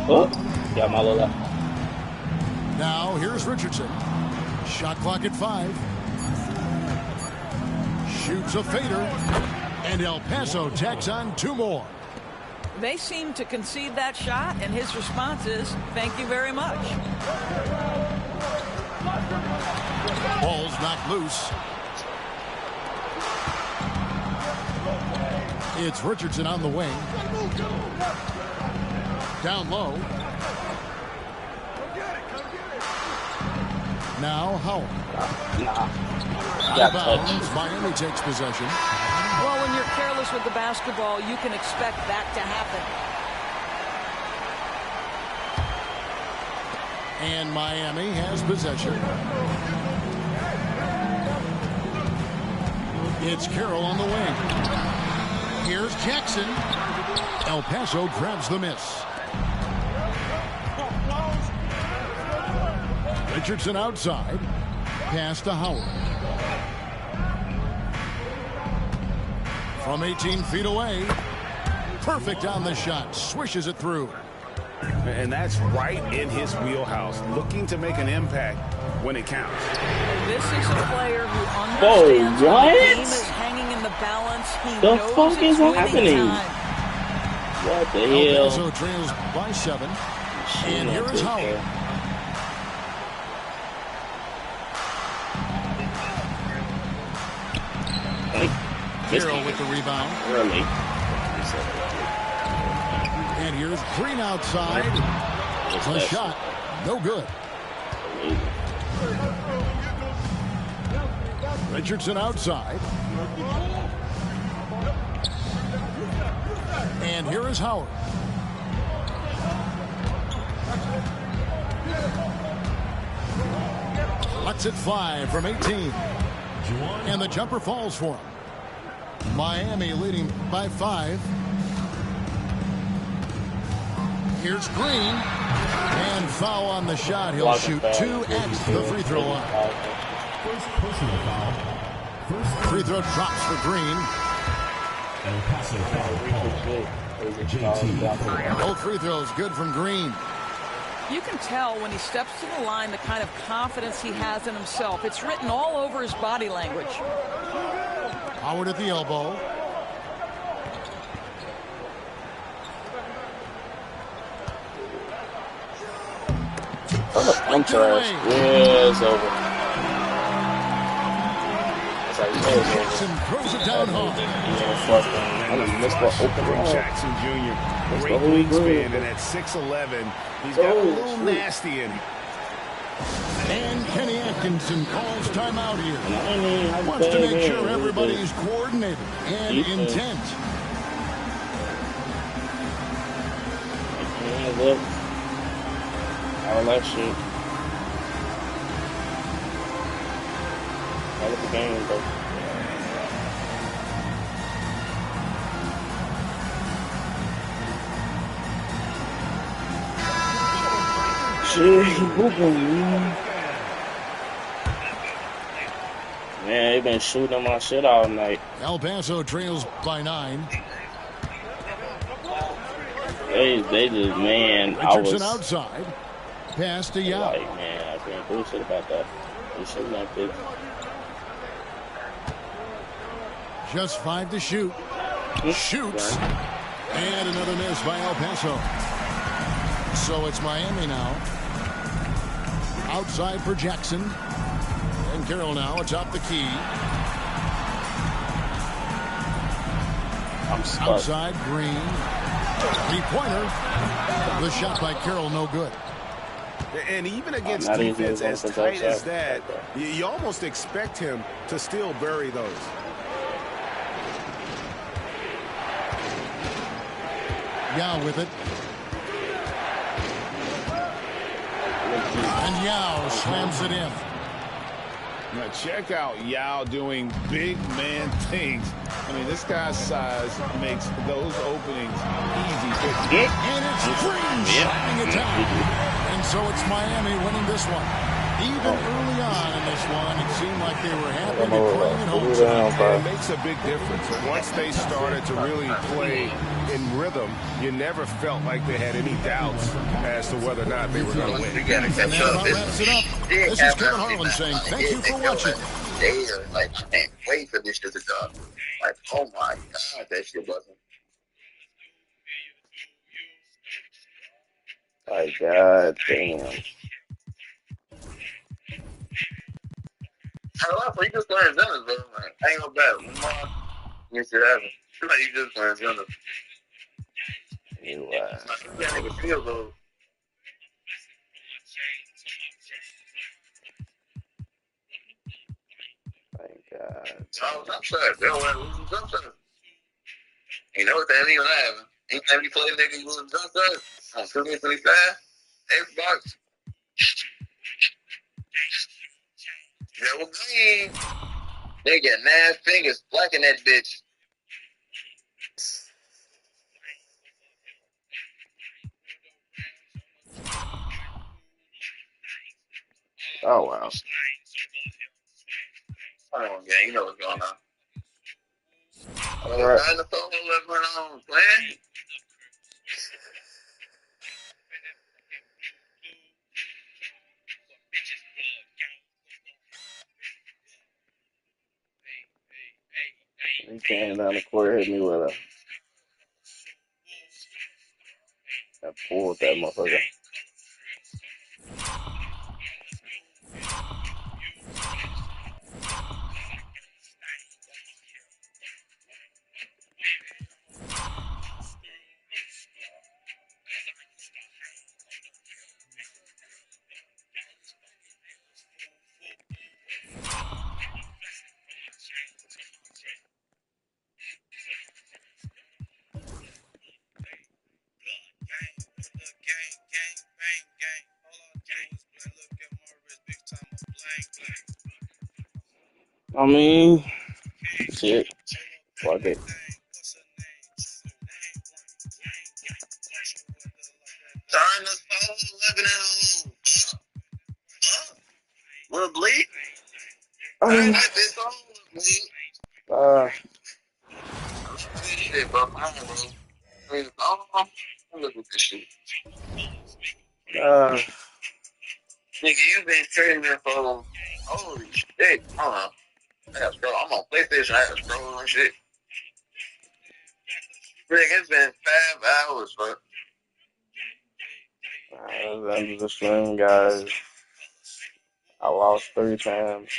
oh, got my little. Now here's Richardson. Shot clock at 5. Shoots a fader. And El Paso tacks on 2 more. They seem to concede that shot, and his response is, thank you very much. Ball's knocked loose. It's Richardson on the wing. Down low. Now Howard. Out of bounds. Miami takes possession. Well, when you're careless with the basketball, you can expect that to happen. And Miami has possession. It's Carroll on the wing. Here's Jackson. El Paso grabs the miss. Richardson outside. Pass to Howard. From 18 feet away. Perfect on the shot. Swishes it through. And that's right in his wheelhouse. Looking to make an impact when it counts. This is a player who understands when the game is hanging in the balance. He knows fuck is it's winning happening? time. What the El hell? Paso trails by 7. And here is Howard. Carroll with the rebound. Really? And here's Green outside. The shot, no good. Richardson outside. And here is Howard. Lets it fly from 18. And the jumper falls for him. Miami leading by 5. Here's Green. And foul on the shot. He'll shoot 2 at the free throw line. First personal foul. Free throw drops for Green. El Paso foul call. JT. Both free throws good from Green. You can tell when he steps to the line the kind of confidence he has in himself. It's written all over his body language. Howard at the elbow. I'm trash. Yeah, it's over. It's like, Jackson throws it down hard. I done missed the open From round. Jackson Jr. Great wingspan, and at 6'11", he's got a little nasty in him. And Kenny Atkinson calls timeout here. Wants to make sure everybody's coordinated and intent. Look. All that shit. Out of the game, bro. Shit, man, they been shooting my shit all night. El Paso trails by 9. They just, man, Richardson outside. Pass to Yao. Like, man, I can't do shit about that. They shooting that bitch. Just 5 to shoot. Shoots. And another miss by El Paso. So it's Miami now. Outside for Jackson. And Carroll now atop the key. I'm stuck. Outside, Green. Three-pointer. The shot by Carroll, no good. And even against defense as tight as that, you almost expect him to still bury those. Yao with it. And Yao slams it in. Now check out Yao doing big man things. I mean, this guy's size makes those openings easy. And it's Green slapping it down. And so it's Miami winning this one. Even early on in this one, it seemed like they were happy to be playing at home tonight. It makes a big difference. Once they started to really play in rhythm, you never felt like they had any doubts as to whether or not they were going to win. And that about wraps it up. This is Kevin Harlan saying thank you for watching. They are like, I can't wait for this to be done. Like, oh my God, that shit wasn't. Like, God damn. I don't know, you just playing Zenith, bro. Like, I ain't no bad. You should have it. Feel like you just playing Zenith. You that nigga feel though. Thank God. Oh, jump shot. They don't want to lose a jump shot. You know what that ain't gonna happen. Anytime you play a nigga, you lose a jump shot. On 225, Xbox. Double green. They got 9 fingers blacking that bitch. Oh, wow. Come on, gang. You know what's going on. All right. The phone what's going on, man. He came down the court, hit me with a. I pulled that motherfucker. I mean, shit. Fuck it. Starting this phone, looking at home. Wanna bleed? Shit, bro. Come on, bro. Look at this shit. Nigga, you been trading that phone. Holy shit. Hold on. I gotta scroll. I'm on PlayStation. I gotta scroll and shit. Rick, it's been 5 hours, bro. End of the stream, guys. I lost 3 times.